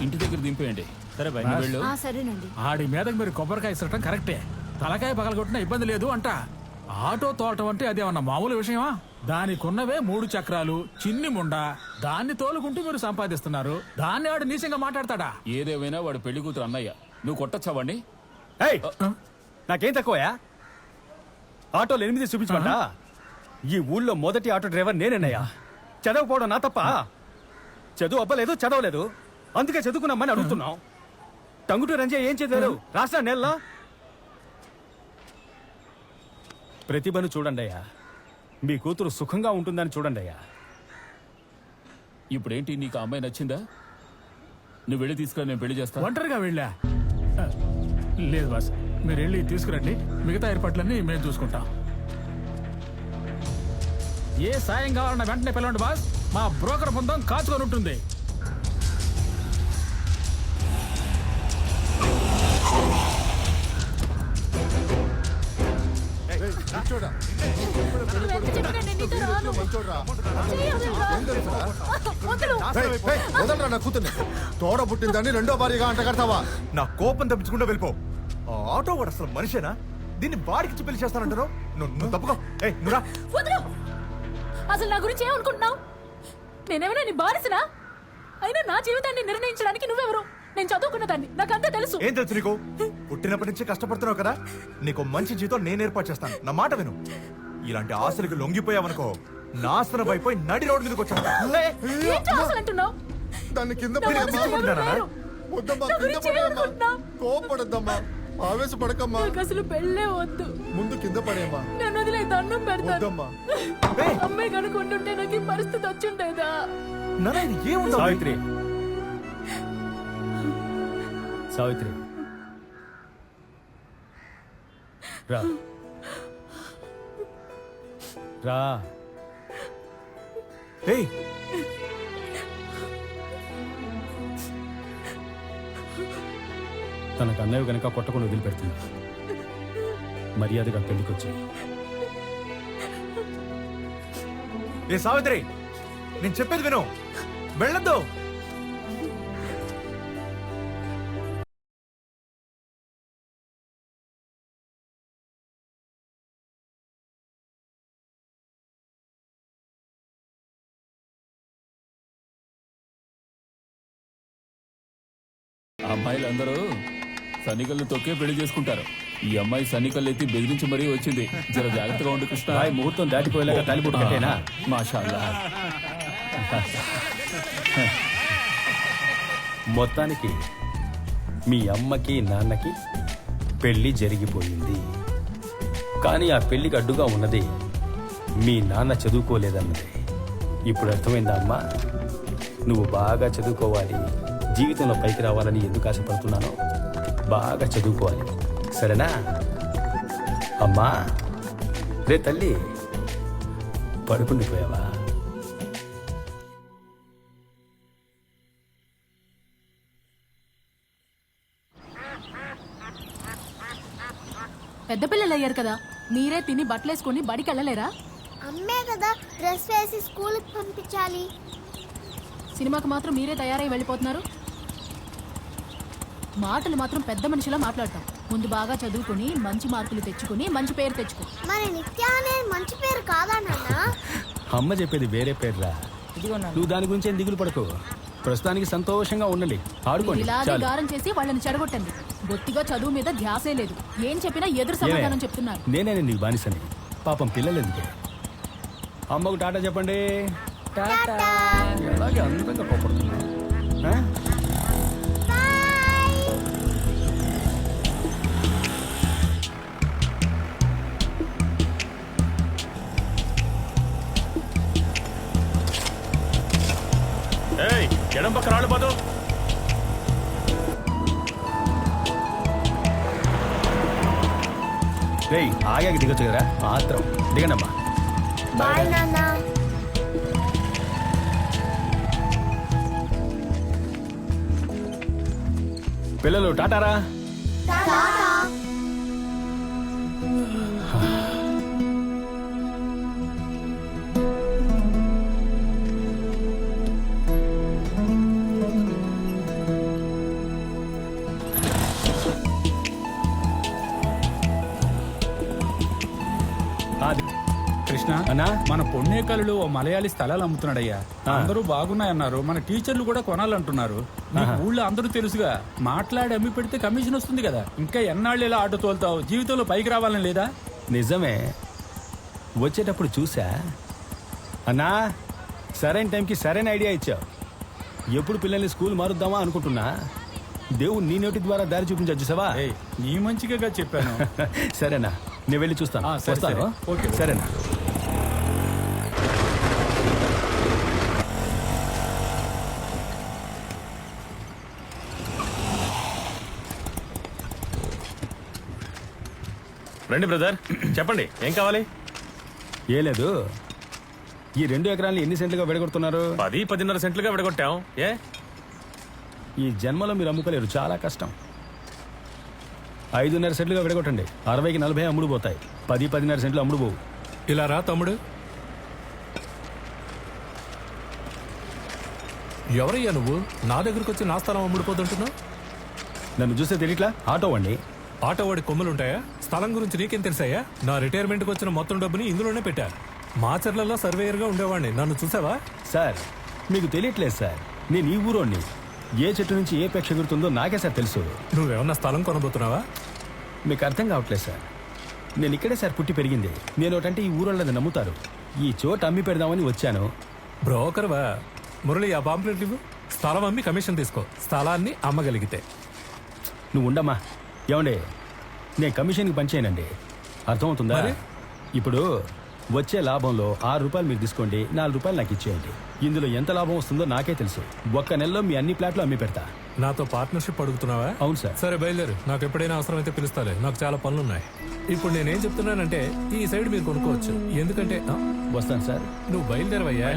ఇంటి దగ్గర దింపేయండి. సరే బాయ్. నువ్వు వెళ్ళు. సరేనండి. ఆడి మీదకి మీరు కొబ్బరికాయ ఇస్తటం కరెక్టే. తలకాయ పగలగొట్టినా ఇబ్బంది లేదు అంట. ఆటో తోటం అంటే అదేమన్నా మామూలు విషయమా? దానికున్నవే 3 చక్రాలు, చిన్ని ముండ. దాన్ని తోలుకుంటూ మీరు సంపాదిస్తున్నారు. దాన్ని ఆడు నీచంగా మాట్లాడతాడా? ఏదేమైనా వాడు పెళ్లి కూతురు అన్నయ్య, నువ్వు కొట్టచ్చా వాడిని? ఏయ్, నాకేం తక్కువయా? ఆటోలు 8 చూపించమంట. ఈ ఊళ్ళో మొదటి ఆటో డ్రైవర్ నేనేనయ్యా. చదవకపోవడం నా తప్ప? చదువు అవ్వలేదు, చదవలేదు, అందుకే చదువుకున్నామని అడుగుతున్నాం. టంగుటూ రంజే ఏం చదివారు? రాష్ట్ర నెలలో ప్రతిభను చూడండి అయ్యా. మీ కూతురు సుఖంగా ఉంటుందని చూడండి అయ్యా. ఇప్పుడేంటి, నీకు ఆ అమ్మాయి నచ్చిందా? నువ్వు వెళ్ళి తీసుకురా, నేను పెళ్లి చేస్తా. ఒంటరిగా వెళ్ళా? లేదు బాస్, మీరు వెళ్ళి తీసుకురండి. మిగతా ఏర్పాట్లన్నీ మేము చూసుకుంటాం. ఏ సాయం కావాలన్నా వెంటనే పిలవండి బాస్. మా బ్రోకర్ బృందం కాచుకొని ఉంటుంది. వదలరా నా కూతుర్ని. తోడ పుట్టిందని రెండో భార్యగా అంట కడతావా? నా కోపం తప్పించుకుంటూ వెళ్ళిపో. ఆ ఆటో వాడు అసలు మనిషేనా? దీన్ని బాడికి పెళ్లి చేస్తానంటారు. నువ్వు తప్పుకో. ఏయ్, నువ్వురా. వదలు. అసలు నా గురించి ఏమనుకుంటున్నావు? నేనేమైనా నీ బానిసనా? అయినా నా జీవితాన్ని నిర్ణయించడానికి నువ్వెవరు? నేను చదువుకున్న దాన్ని, నాకంతా తెలుసు. ఏం తెలుసు నీకు? పుట్టినప్పటి నుంచి కష్టపడుతున్నావు కదా, నీకు మంచి జీతం నేను ఏర్పాటు చేస్తాను. నా మాట విను. ఇలాంటి ఆశలకు లొంగిపోయావనుకో, నాశనం అయిపోయి నడి రోడ్డు మీదకి వచ్చాను. ఏంటి అసలు అంటున్నావు? దాన్ని కింద నా మనసులో ఎవరు లేరు. వద్దమ్మా, నా కింద గురించి పడేయమ్మా. ఏమనుకుంటున్నావు? కోపడద్దమ్మా, ఆవేశపడకమ్మా. నాకు అసలు పెళ్ళే వద్దు. ముందు కింద పడేయమ్మా. నన్ను వదిలే, దండం పెడతాను. వద్దమ్మా. అమ్మాయి కనుకుంటుంటే నాకు ఈ పరిస్థితి వచ్చిండేదా? సావిత్రి, సావిత్రి రా రా. ఏయ్, తనకు అన్నయ్య కనుక కొట్టకుండా వదిలిపెడుతుంది. మర్యాదగా పెళ్లికొచ్చి. ఏ సావిత్రి, నేను చెప్పేది విను. వెళ్ళొద్దు. అమ్మాయిలందరూ సన్నికల్ని తొక్కే పెళ్లి చేసుకుంటారు. ఈ అమ్మాయి సన్నికల్లు ఎత్తి బెదిరించి మరీ వచ్చింది. జర జాగ్రత్తగా ఉండు కృష్ణ. ముహూర్తం దాటిపోయేలాగా తాలిబొట్టు కట్టేనా? మాషాల్లా. మొత్తానికి మీ అమ్మకి నాన్నకి పెళ్లి జరిగిపోయింది. కానీ ఆ పెళ్లికి అడ్డుగా ఉన్నది మీ నాన్న చదువుకోలేదన్నదే. ఇప్పుడు అర్థమైందా అమ్మా? నువ్వు బాగా చదువుకోవాలి, జీవితంలో పైకి రావాలని ఎందుకు ఆశపడుతున్నానో. బాగా చదువుకోవాలి, సరేనా అమ్మా? రే తల్లి, పడుకుండిపోయావా? పెద్ద పిల్లలు అయ్యారు కదా, మీరే తిని బట్టలేసుకుని బడికి వెళ్ళలేరా? అమ్మే కదా డ్రెస్ వేసి స్కూల్కి పంపించాలి. సినిమాకి మాత్రం మీరే తయారై వెళ్ళిపోతున్నారు. మాటలు మాత్రం పెద్ద మనిషిలా మాట్లాడతాం. ముందు బాగా చదువుకుని మంచి మార్కులు తెచ్చుకుని మంచి పేరు తెచ్చుకో. మరి నిత్య అనేది మంచి పేరు కాదా నాన్న? అమ్మ చెప్పేది వేరే పేర్రా. నువ్వు దాని గురించి ఏం దిగులు పడకు. ప్రస్తుతానికి సంతోషంగా ఉండండి, ఆడుకోండి ఇలాగే చాలు. గారం చేసి వాళ్ళని చెడగొట్టండి. బొత్తిగా చదువు మీద ధ్యాసే లేదు. ఏం చెప్పినా ఎదురు సమాధానం చెప్తున్నారు. నేనే నీకు బానిసని. పాపం పిల్లలు ఎందుకు? అమ్మకు టాటా చెప్పండి. ఎలాగే అందంగా కోపడుతున్నా. ఎడం పక్క రాళ్ళు పోదు. రేయ్ ఆగాకి దిగొచ్చు కదా, మాత్రం దిగండమ్మా. బాయ్ నాన్న. పిల్లలు టాటారా. కృష్ణ అన్నా, మన పొన్నేకల్లులో ఓ మలయాళీ స్థలాలు అమ్ముతున్నాడయ్యా. అందరూ బాగున్నాయన్నారు. మన టీచర్లు కూడా కొనాలంటున్నారు. నీకు ఊళ్ళో అందరూ తెలుసుగా. మాట్లాడి అమ్మి పెడితే కమిషన్ వస్తుంది కదా. ఇంకా ఎన్నాళ్ళు ఇలా ఆటో తోలుతావు? జీవితంలో పైకి రావాలని లేదా? నిజమే, వచ్చేటప్పుడు చూసా. అన్నా, సరైన టైంకి సరైన ఐడియా ఇచ్చావు. ఎప్పుడు పిల్లల్ని స్కూల్ మారుద్దామా అనుకుంటున్నా. దేవుడు నీ నోటి ద్వారా దారి చూపించచ్చు సవా. నీ మంచిగా చెప్పాను. సరేనా, నేను వెళ్ళి చూస్తాను. వస్తాను. ఓకే, సరేనా. రండి బ్రదర్, చెప్పండి ఏం కావాలి? ఏ లేదు, ఈ 2 ఎకరాలు ఎన్ని సెంట్లుగా విడగొడుతున్నారు? 10-10.5 సెంట్లుగా విడగొట్టాం. ఏ ఈ జన్మలో మీరు అమ్ముకోలేరు, చాలా కష్టం. 5.5 సెంట్లుగా విడగొట్టండి. 60కి 40 అమ్ముడు పోతాయి. 10-10.5 సెంట్లు అమ్ముడు పోవు. ఇలా రా తమ్ముడు. ఎవరయ్యా నువ్వు? నా దగ్గరకు వచ్చి నా స్థలం అమ్ముడుపోతుంటున్నావు? నన్ను చూస్తే తెలియట్లా? ఆటో అండి. ఆటో వాడి కొమ్ములుంటాయా? స్థలం గురించి నీకేం తెలుసాయా? నా రిటైర్మెంట్కి వచ్చిన మొత్తం డబ్బుని ఇందులోనే పెట్టా. మాచర్లలో సర్వేయర్గా ఉండేవాడిని. నన్ను చూసావా? సార్, మీకు తెలియట్లేదు సార్, నేను ఈ ఊరోని. ఏ చెట్టు నుంచి ఏ పెక్ష ఎగురుతుందో నాకే సార్ తెలుసు. నువ్వేమన్నా స్థలం కొనబోతున్నావా? మీకు అర్థం కావట్లేదు సార్. నేను ఇక్కడే సార్ పుట్టి పెరిగింది. నేను ఒకటంటే ఈ ఊరోళ్ళది నమ్ముతారు. ఈ చోట అమ్మి పెడదామని వచ్చాను. బ్రోకర్వా? మురళి, ఆ పాంప్లెట్ ఇవ్వు. స్థలం అమ్మి కమిషన్ తీసుకో, స్థలాన్ని అమ్మగలిగితే. నువ్వు ఉండమ్మా. ఏమండి, నేను కమిషన్కి పనిచేయనండి, అర్థమవుతుందా? ఇప్పుడు వచ్చే లాభంలో 6 రూపాయలు మీరు తీసుకోండి, 4 రూపాయలు నాకు ఇచ్చేయండి. ఇందులో ఎంత లాభం వస్తుందో నాకే తెలుసు. ఒక్క నెలలో మీ అన్ని ప్లాట్లు అమ్మి పెడతా. నాతో పార్ట్నర్షిప్ అడుగుతున్నావా? అవును సార్. సరే బయలుదేరు, నాకు ఎప్పుడైనా అవసరం అయితే పిలుస్తాలే. నాకు చాలా పనులున్నాయి. ఇప్పుడు నేనేం చెప్తున్నానంటే ఈ సైడ్ మీరు కొనుక్కోవచ్చు. ఎందుకంటే వస్తాను సార్. నువ్వు బయలుదేరవయ్యా.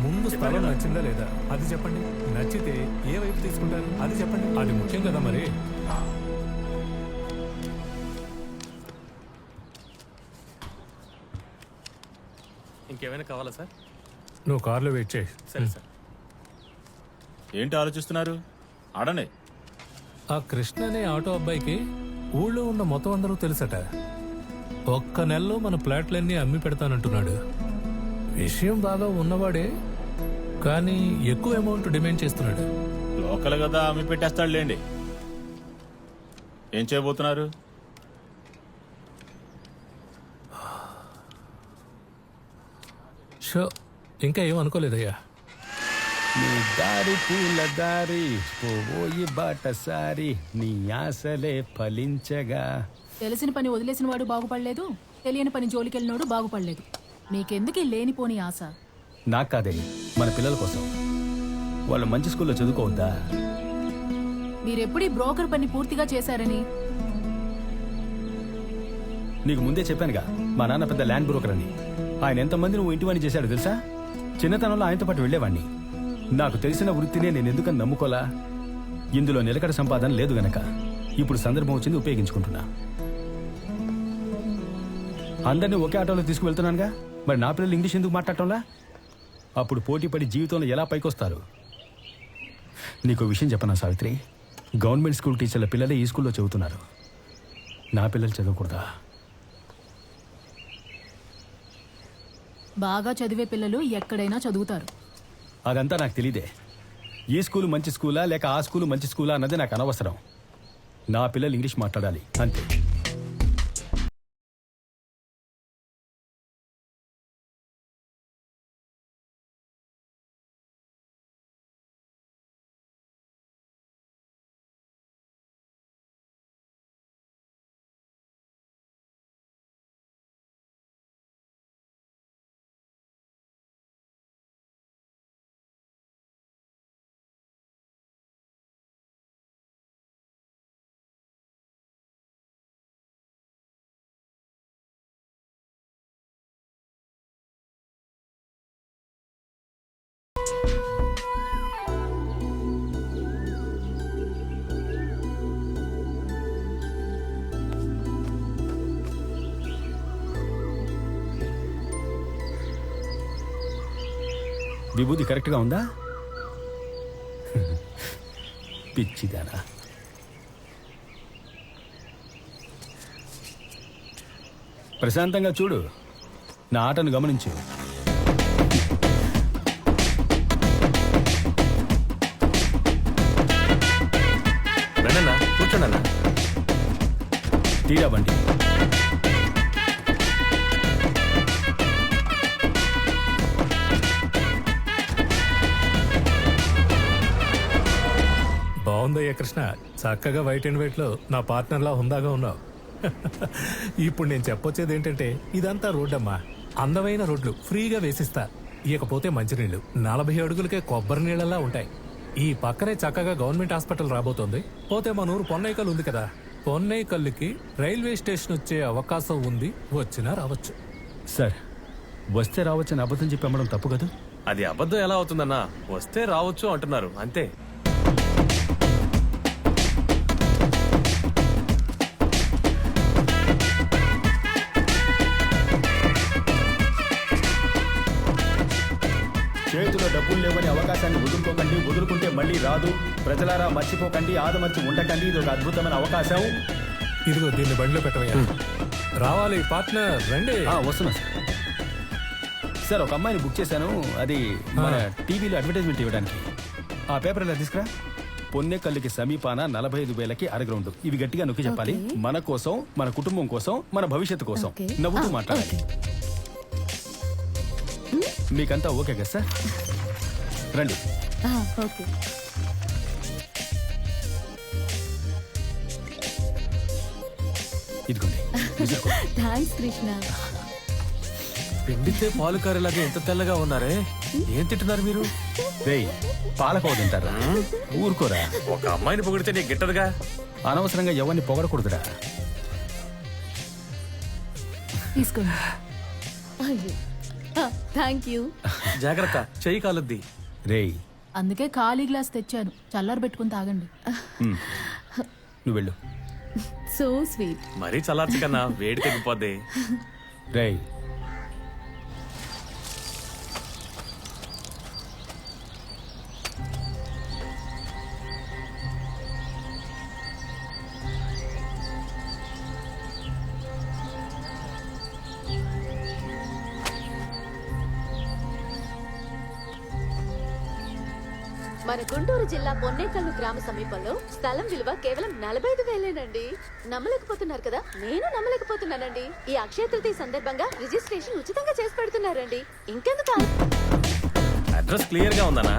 ముందు స్థలం నచ్చిందా లేదా అది చెప్పండి. నచ్చితే ఏ వైపు తీసుకుంటారు అది చెప్పండి. అది ముఖ్యం కదా మరి. ఇంకేమైనా కావాలా సార్? నువ్వు కార్లో వెయిట్ చేయి. సరే సార్. ఏంటి ఆలోచిస్తున్నారు? ఆడండి. ఆ కృష్ణ అనే ఆటో అబ్బాయికి ఊళ్ళో ఉన్న మొత్తం అందరూ తెలుసట. ఒక్క నెలలో మన ప్లాట్లన్నీ అమ్మి పెడతానంటున్నాడు. విషయం బాగా ఉన్నవాడే, కానీ ఎక్కువ అమౌంట్ డిమాండ్ చేస్తున్నాడు. లోకల్ కదా, అమ్మి పెట్టేస్తాడు లేండి. ఏం చేయబోతున్నారు? షో, ఇంకా ఏం అనుకోలేదయ్యా. నీ దారి పూల దారి పోయి బాటసారి నీ ఆశలే ఫలించగా. తెలిసిన పని వదిలేసిన వాడు బాగుపడలేదు, తెలియని పని జోలికెళ్ళినోడు బాగుపడలేదు. మీకెందుకు ఈ లేనిపోని ఆశ? నాకు కాదే, మన పిల్లల కోసం. వాళ్ళు మంచి స్కూల్లో చదువుకోవద్దా? మీరెప్పుడు ఈ బ్రోకర్ పని పూర్తిగా చేశారని? నీకు ముందే చెప్పానుగా, మా నాన్న పెద్ద ల్యాండ్ బ్రోకర్ అని. ఆయన ఎంతమంది నువ్వు ఇంటివాణి చేశాడు తెలుసా? చిన్నతనంలో ఆయనతో పాటు వెళ్లేవాణ్ణి. నాకు తెలిసిన వృత్తినే నేను ఎందుకని నమ్ముకోలా? ఇందులో నిలకడ సంపాదన లేదు గనక ఇప్పుడు సందర్భం వచ్చింది, ఉపయోగించుకుంటున్నా. అందరినీ ఒకే ఆటోలో తీసుకువెళ్తున్నానుగా, మరి నా పిల్లలు ఇంగ్లీష్ ఎందుకు మాట్లాడటంలా? అప్పుడు పోటీ పడి జీవితంలో ఎలా పైకొస్తారు? నీకు విషయం చెప్పనా సావిత్రి, గవర్నమెంట్ స్కూల్ టీచర్ల పిల్లలే ఈ స్కూల్లో చదువుతున్నారు. నా పిల్లలు చదవకూడదా? బాగా చదివే పిల్లలు ఎక్కడైనా చదువుతారు. అదంతా నాకు తెలీదే. ఈ స్కూలు మంచి స్కూలా లేక ఆ స్కూలు మంచి స్కూలా అన్నది నాకు అనవసరం. నా పిల్లలు ఇంగ్లీష్ మాట్లాడాలి అంతే. విభూతి కరెక్ట్గా ఉందా? పిచ్చిదానా. ప్రశాంతంగా చూడు, నా ఆటను గమనించు. కూర్చోండి. తీరా బండి. బాగుందయ్యా కృష్ణ, చక్కగా వైట్ అండ్ వైట్ లో నా పార్ట్నర్ లా హుందాగా ఉన్నావు. ఇప్పుడు నేను చెప్పొచ్చేది ఏంటంటే ఇదంతా రోడ్డమ్మా, అందమైన రోడ్లు ఫ్రీగా వేసిస్తా. ఇకపోతే మంచినీళ్లు 40 అడుగులకే కొబ్బరి నీళ్ళలా ఉంటాయి. ఈ పక్కనే చక్కగా గవర్నమెంట్ హాస్పిటల్ రాబోతోంది. పోతే మన ఊరు పొన్నైకల్ ఉంది కదా, పొన్నైకల్లుకి రైల్వే స్టేషన్ వచ్చే అవకాశం ఉంది. వచ్చినా రావచ్చు. సార్, వస్తే రావచ్చని అబద్ధం చెప్పి అమ్మడం తప్పు కదా? అది అబద్ధం ఎలా అవుతుందన్నా? వస్తే రావచ్చు అంటున్నారు అంతే. చేతిలో డబ్బులు లేవని అవకాశాన్ని వదులుకోకండి. వదులుకుంటే మళ్ళీ రాదు. ప్రజలారా మర్చిపోకండి, ఆదమర్చి ఉండకండి. ఇది ఒక అద్భుతమైన అవకాశం. ఇదిగో దీన్ని బండిలో పెట్టవయ్యా. రావాలి పార్ట్నర్, రండి. వస్తున్నా సార్. సార్, ఒక అమ్మాయిని బుక్ చేశాను. అది మన టీవీలో అడ్వర్టైజ్మెంట్ ఇవ్వడానికి. ఆ పేపర్ ఇలా తీసుకురా. పొన్నెకల్లుకి సమీపాన 45,000కి అరగ్రౌండ్. ఇవి గట్టిగా నొక్కి చెప్పాలి. మన కోసం, మన కుటుంబం కోసం, మన భవిష్యత్తు కోసం. నవ్వుతూ మాట్లాడాలి. మీకంతా ఓకే కదా సార్? రండి. ఇదిగోండి. థాంక్స్ కృష్ణ. పిండితే పాలు కారేలాగా ఎంత తెల్లగా ఉన్నారే, ఏం తింటున్నారు మీరు? రేయ్, పాలకోవ తింటారా? ఊరుకోరా. ఒక అమ్మాయిని పొగిడితే నీకు గిట్టదుగా. అనవసరంగా ఎవరిని పొగడకూడదురా. తీసుకోండి. Thank you. జాగ్రత్త, చెయ్యి కాలుద్ది. రేయ్, అందుకే ఖాళీ గ్లాస్ తెచ్చాను, చల్లారు పెట్టుకుని తాగండి. నువ్వు వెళ్ళు. So sweet. మరీ చల్లార్చి కన్నా వేడి తగ్గిపోద్ది. రేయ్, మన గుంటూరు జిల్లా పొన్నేకల్లు గ్రామ సమీపంలో స్థలం విలువ కేవలం 45,000 నమ్మలేకపోతున్నారు కదా? నేను నమ్మలేకపోతున్నానండి. ఈ అక్షయ తృతీయ సందర్భంగా రిజిస్ట్రేషన్ ఉచితంగా చేసి పెడుతున్నారండి. ఇంకెందుకు? అడ్రస్ క్లియర్ గా ఉందనా?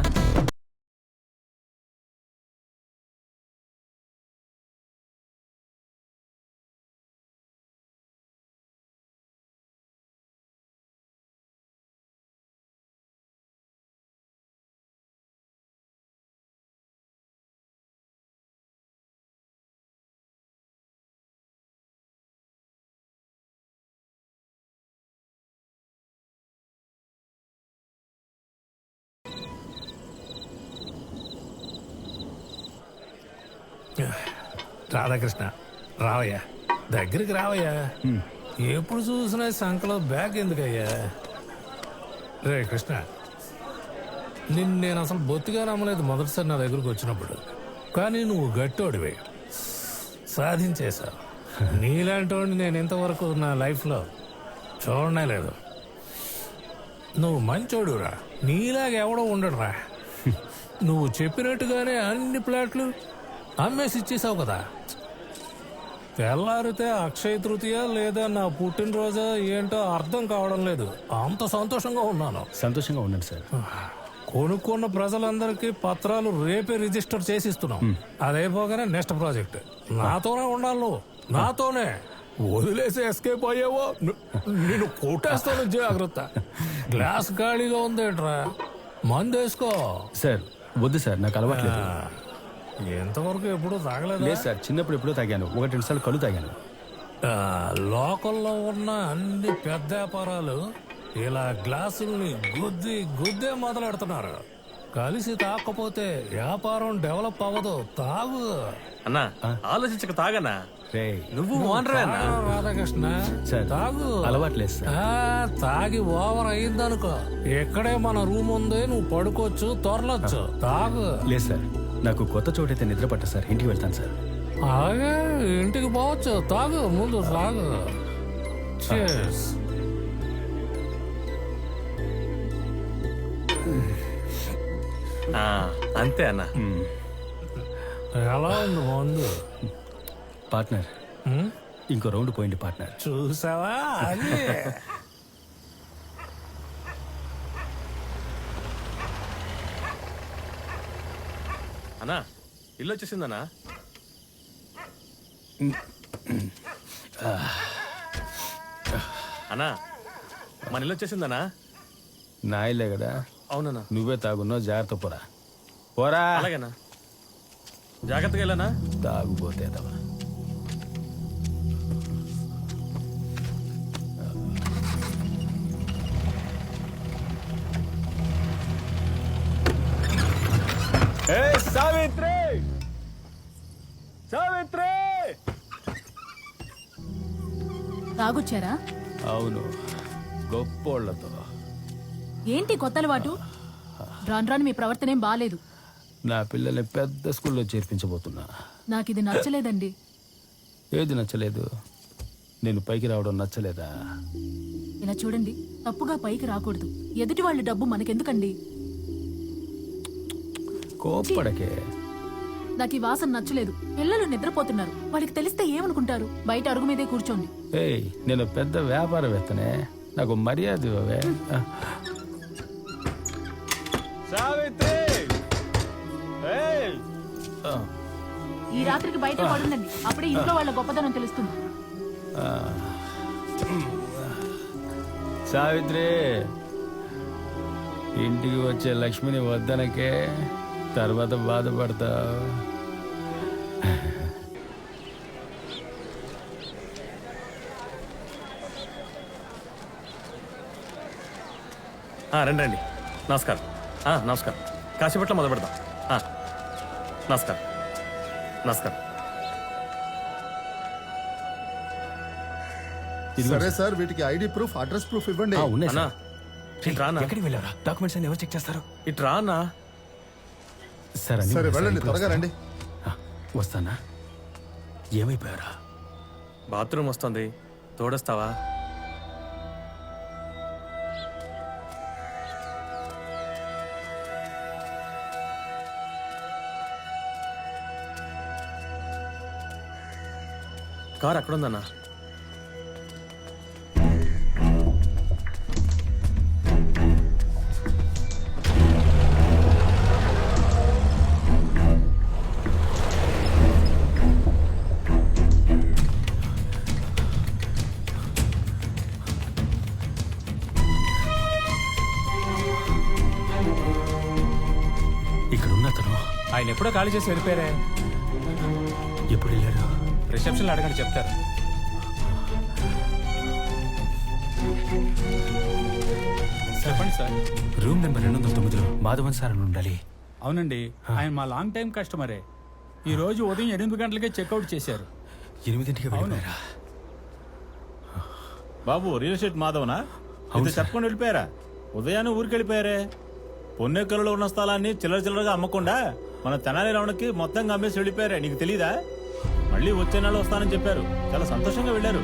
రాధాకృష్ణ, రావయ్యా, దగ్గరికి రావయ్యా. ఎప్పుడు చూసినా సంకలో బ్యాగ్ ఎందుకయ్యా? రే కృష్ణ, నేను అసలు బొత్తిగా నమ్మలేదు మొదటిసారి నా దగ్గరకు వచ్చినప్పుడు. కానీ నువ్వు గట్టోడివే, సాధించేశావు. నీలాంటి వాడిని నేను ఇంతవరకు నా లైఫ్లో చూడనే లేదు. నువ్వు మంచోడురా, నీలాగా ఎవడో ఉండడురా. నువ్వు చెప్పినట్టుగానే అన్ని ప్లాట్లు అమ్మేసి ఇచ్చేసావు కదా. తెల్లారితే అక్షయ తృతీయ లేదా నా పుట్టినరోజు ఏంటో అర్థం కావడం లేదు. అంత సంతోషంగా ఉన్నాను. సంతోషంగా ఉండండి సార్. కొనుక్కున్న ప్రజలందరికీ పత్రాలు రేపే రిజిస్టర్ చేసిస్తున్నాం. అదైపోగానే నెక్స్ట్ ప్రాజెక్ట్ నాతోనే ఉండాలి. నువ్వు నాతోనే వదిలేసి ఎస్కేప్ అయ్యావో నేను కొట్టేస్తాను. జాగ్రత్త. గ్లాస్ ఖాళీగా ఉందేట్రా, మందేసుకో. సార్ వద్దు సార్, నాకు అలవాట్లేదు. ఎంతవరకు ఎప్పుడు తాగలేదు? లేదు సార్, చిన్నప్పుడు ఎప్పుడూ తాగాను, 1-2 సార్లు కళ్ళు తాగాను. లోకల్లో ఉన్న అన్ని పెద్ద వ్యాపారాలు ఇలా గ్లాసుల్ని గుద్ది గుద్దే మొదలెడుతున్నారు. కలిసి తాకపోతే వ్యాపారం డెవలప్ అవ్వదు. తాగు అన్నా, ఆలోచించక తాగనా. నువ్వు రాధాకృష్ణ తాగు. అలవాట్లేదు సార్. తాగి ఓవర్ అయిందనుకో, ఇక్కడే మన రూమ్ ఉంది, నువ్వు పడుకోవచ్చు, తొరలొచ్చు. తాగు. లేదు సార్, నాకు కొత్త చోటైతే నిద్ర పట్ట సార్. ఇంటికి వెళ్తాను సార్. అలాగే ఇంటికి పోవచ్చు. తాగు, ముందు తాగు. Cheers. అంతే అన్నా. ఎలా ఉంది మందు? పార్ట్నర్, ఇంకో రౌండ్ పోయింది పార్ట్నర్. చూసావా? అది అన్నా, ఇల్లు వచ్చేసిందన్నా. అన్నా, మన ఇల్లు వచ్చేసిందనా? నా ఇల్లే కదా. అవునన్నా. నువ్వే తాగున్నావు, జాగ్రత్త పోరా. పోరా. అలాగేనా, జాగ్రత్తగా వెళ్ళనా. తాగుపోతే తవా. సావిత్రి, సావిత్రి. తాగొచ్చారా? అవును, గొప్పోళ్లతో. ఏంటి కొత్త అలవాటు? రాను రాను మీ ప్రవర్తన ఏం బాలేదు. నా పిల్లల్ని పెద్ద స్కూల్లో చేర్పించబోతున్నా. నాకు ఇది నచ్చలేదండి. ఏది నచ్చలేదు? నేను పైకి రావడం నచ్చలేదా? ఇలా చూడండి, తప్పుగా పైకి రాకూడదు. ఎదుటి వాళ్ళ డబ్బు మనకెందుకండి? కోప్పడకే. నాకు ఈ వాసన నచ్చలేదు. పిల్లలు నిద్రపోతున్నారు, వాళ్ళకి తెలిస్తే ఏమనుకుంటారు? బయట అరుగు మీదే కూర్చోండి. ఏయ్, నేను పెద్ద వ్యాపారవేత్తనే, నాకు మర్యాద ఇవ్వవే. సావిత్రి, ఈ రాత్రికి బయట పడుండండి, అప్పుడే ఇంట్లో వాళ్ళ గొప్పతనం తెలుస్తుంది. సావిత్రి, ఇంటికి వచ్చే లక్ష్మిని వద్దనకే, తర్వాత బాధపడతావు. రండి రండి. నమస్కారం. నమస్కారం. కాసేపట్లో మొదలు పెడదాం. నమస్కారం. నమస్కారం. సరే సార్, వీటికి ఐడి ప్రూఫ్, అడ్రస్ ప్రూఫ్ ఇవ్వండి. అన్నా, ఎక్కడికి వెళ్ళారా? డాక్యుమెంట్స్ అన్ని ఎవరు చెక్ చేస్తారు? ఇటు రా అన్నా. సరే వెళ్ళండి, త్వరగా రండి. వస్తానా? ఏమైపోయారా? బాత్రూమ్ వస్తుంది, తోడొస్తావా? కార్ అక్కడుందన్నా. ఇక్కడున్న అతను ఆయన ఎప్పుడో ఖాళీ చేసి వెళ్ళిపోయారే. ఎప్పుడు వెళ్ళాడు? రిసెప్షన్లో అడగండి, చెప్తారు. చెప్పండి సార్. రూమ్ నెంబర్ 209లో మాధవన్ సార్ అని ఉండాలి. అవునండి, ఆయన మా లాంగ్ టైం కస్టమరే. ఈ రోజు ఉదయం 8 గంటలకే చెక్అవుట్ చేశారు. 8ంటికి వెళ్ళిపోయారా? బాబు, రియల్ ఎస్టేట్ మాధవనా? ఇది చెప్పకుండా వెళ్ళిపోయారా? ఉదయాన్నే ఊరికి వెళ్ళిపోయారే. పొన్నెక్కలలో ఉన్న స్థలాన్ని చిల్లరగా అమ్మకుండా మన తెనాలి రౌండ్కి మొత్తంగా అమ్మేసి వెళ్ళిపోయారే. నీకు తెలీదా? మళ్ళీ వచ్చే నెల వస్తానని చెప్పారు. చాలా సంతోషంగా వెళ్ళారు.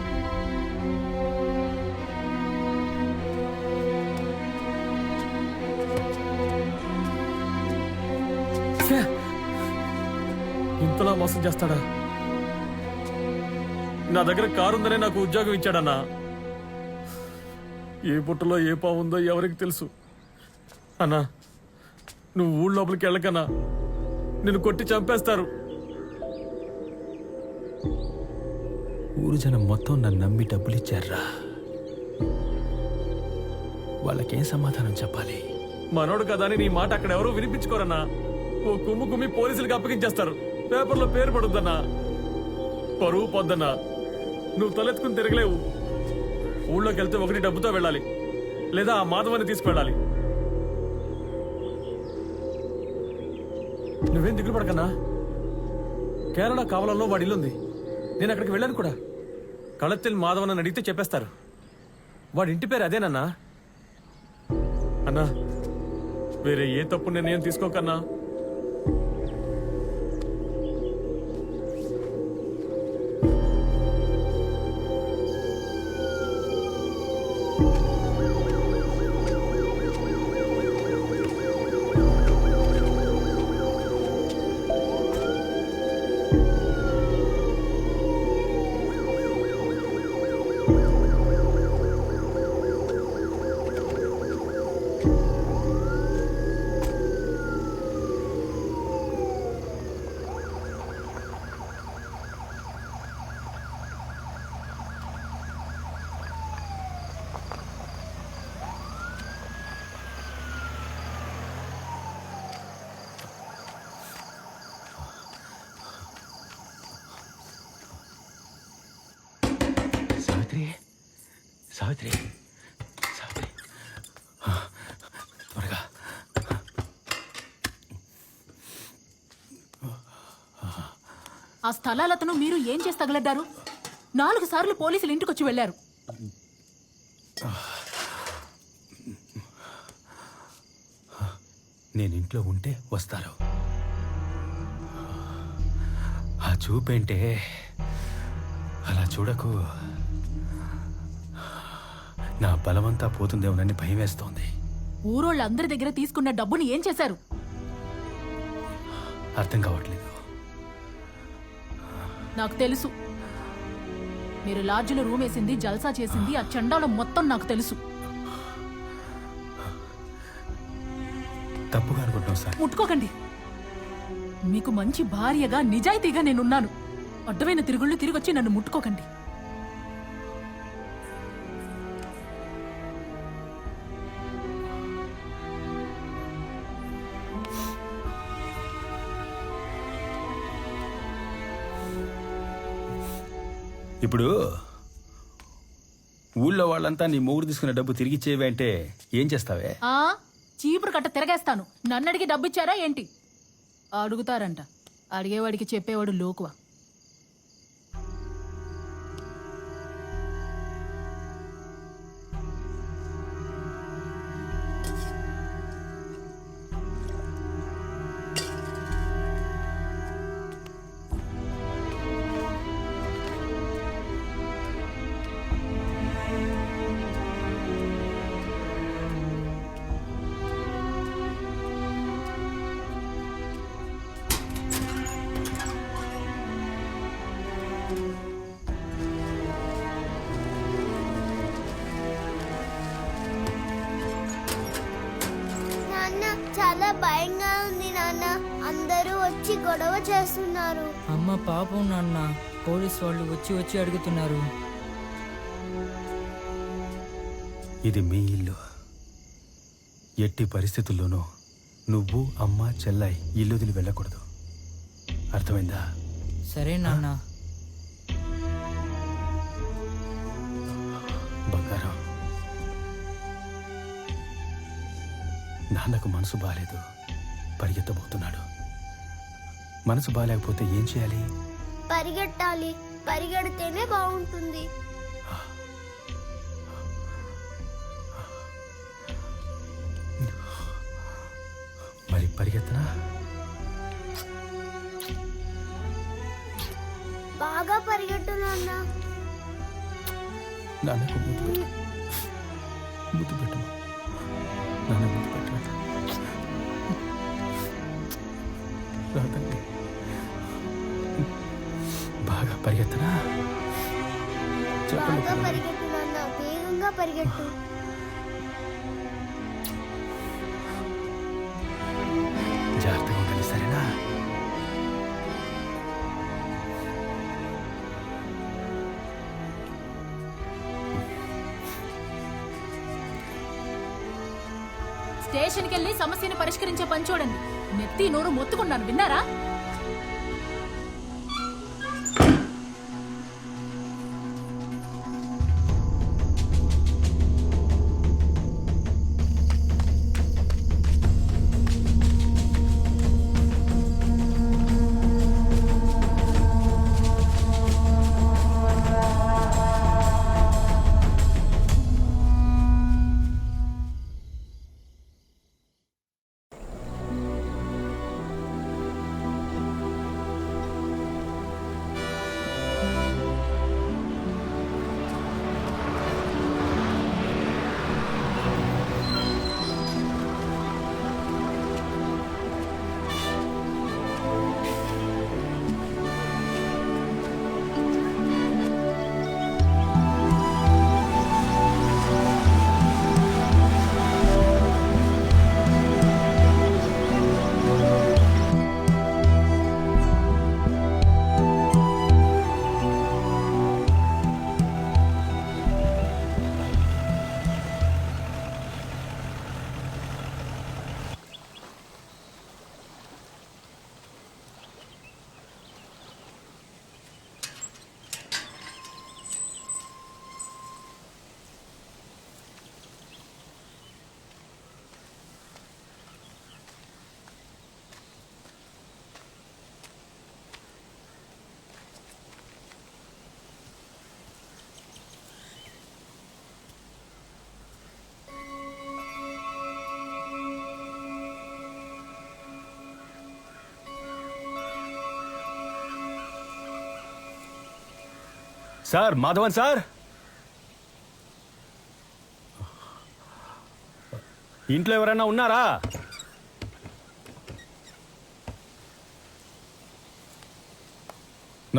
ఇంతలా మోసం చేస్తాడా? నా దగ్గర కారు ఉందనే నాకు ఉద్యోగం ఇచ్చాడన్నా. ఏ పుట్టలో ఏ పావు ఉందో ఎవరికి తెలుసు. అన్నా నువ్వు ఊళ్ళో లోపలికి వెళ్ళకన్నా, నిన్ను కొట్టి చంపేస్తారు. ఊరు జనం మొత్తం నన్ను నమ్మి డబ్బులు ఇచ్చారా? వాళ్ళకేం సమాధానం చెప్పాలి? మనోడు కదా అని నీ మాట అక్కడ ఎవరూ వినిపించుకోరన్నా. ఓ కుమ్ము కుమ్మి పోలీసులకు అప్పగించేస్తారు. పేపర్లో పేరు పడుద్దన్నా, పరువు పొద్దన్నా. నువ్వు తలెత్తుకుని తిరగలేవు. ఊళ్ళోకి వెళ్తే ఒకటి డబ్బుతో వెళ్ళాలి, లేదా ఆ మాధవాన్ని తీసుకువెళ్ళాలి. నువ్వేం దిగులు పడకన్నా. కేరళ కావలంలో వాడి ఇల్లుంది. నేను అక్కడికి వెళ్ళాను కూడా. కళత్తిల్ మాధవన్ అని అడిగితే చెప్పేస్తారు. వాడి ఇంటి పేరు అదేనన్నా. అన్నా వేరే ఏ తప్పు నిర్ణయం తీసుకోకన్నా. సావిత్రి, సావిత్రి, సావిత్రి, త్వరగా. ఆ స్థలాలతను మీరు ఏం చేసి తగలడ్డారు? 4 సార్లు పోలీసులు ఇంటికొచ్చి వెళ్లారు. నేను ఇంట్లో ఉంటే వస్తారు. ఆ చూపేంటే అలా చూడకు. నా బలమంతా పోతుందేమోనని భయం వేస్తోంది. ఊరోళ్ళందరి దగ్గర తీసుకున్న డబ్బుని ఏం చేశారు? అర్థం కావట్లేదు. నాకు తెలుసు. మీరు లాడ్జిలో రూమ్ వేసింది, జల్సా చేసింది, ఆ చండాలం మొత్తం నాకు తెలుసు. తప్పుగా అనుకుంటున్నావు సార్. ముట్టుకోకండి. మీకు మంచి భార్యగా నిజాయితీగా నేనున్నాను. అడ్డమైన తిరుగుళ్ళు తిరిగొచ్చి నన్ను ముట్టుకోకండి. ఇప్పుడు ఊళ్ళో వాళ్ళంతా నీ మొగుడు తీసుకున్న డబ్బు తిరిగి ఇచ్చేవి అంటే ఏం చేస్తావే? చీపురు కట్ట తిరగేస్తాను. నన్ను అడిగి డబ్బు ఇచ్చారా ఏంటి? అడుగుతారంట. అడిగేవాడికి చెప్పేవాడు లోకువా. చాలా భయంగా ఉంది నాన్న. అందరూ వచ్చి గొడవ చేస్తున్నారు. అమ్మ పాపం నాన్న, పోలీస్ వాళ్ళు వచ్చి అడుగుతున్నారు. ఇది మీ ఇల్లు. ఎట్టి పరిస్థితుల్లోనూ నువ్వు, అమ్మ, చెల్లాయి ఇల్లు వదిలి వెళ్ళకూడదు. అర్థమైందా? సరే నాన్న. బంగారం, నాన్నకు మనసు బాలేదు, పరిగెత్తబోతున్నాడు. మనసు బాలేకపోతే ఏం చేయాలి? పరిగెట్టాలి. పరిగెడితేనే బాగుంటుంది. మరి పరిగెత్తనా? బాగా పరిగెట్టు నాన్న. నాన్నకు ముద్దు పెట్టు. ముద్దు పెట్టు. నాన్న ముద్దు పెట్టు. బాగా పరిగెత్తనా? బాగా పరిగెట్టు నాన్న, వేగంగా పరిగెట్టు. జాగ్రత్తగా ఉండాలి, సరేనా? స్టేషన్కి వెళ్ళి సమస్యను పరిష్కరించే పని చూడండి. నెత్తి నోరు మొత్తుకున్నాను, విన్నారా? సార్, మాధవన్ సార్, ఇంట్లో ఎవరైనా ఉన్నారా?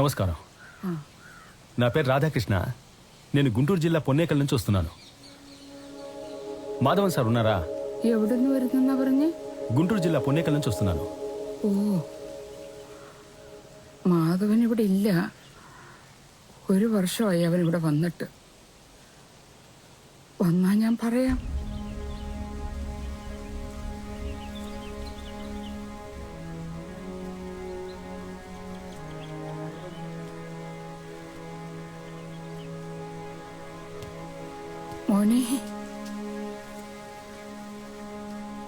నమస్కారం. నా పేరు రాధాకృష్ణ. నేను గుంటూరు జిల్లా పొన్నేకల్ నుంచి వస్తున్నాను. മാധവൻ സാർ ఉన్నారా? എവിടുന്ന് വരുന്നെന്നാ പറഞ്ഞേ? ഗുണ്ടൂർ ജില്ല പൊന്നേക്കൽ నుంచి వస్తున్నాను. ഓ, മാധവൻ ഇവിടെ ഇല്ല. 1 വർഷമായി അവൻ ഇവിടെ വന്നിട്ട്. വന്നാ ഞാൻ പറയാം. മോനെ,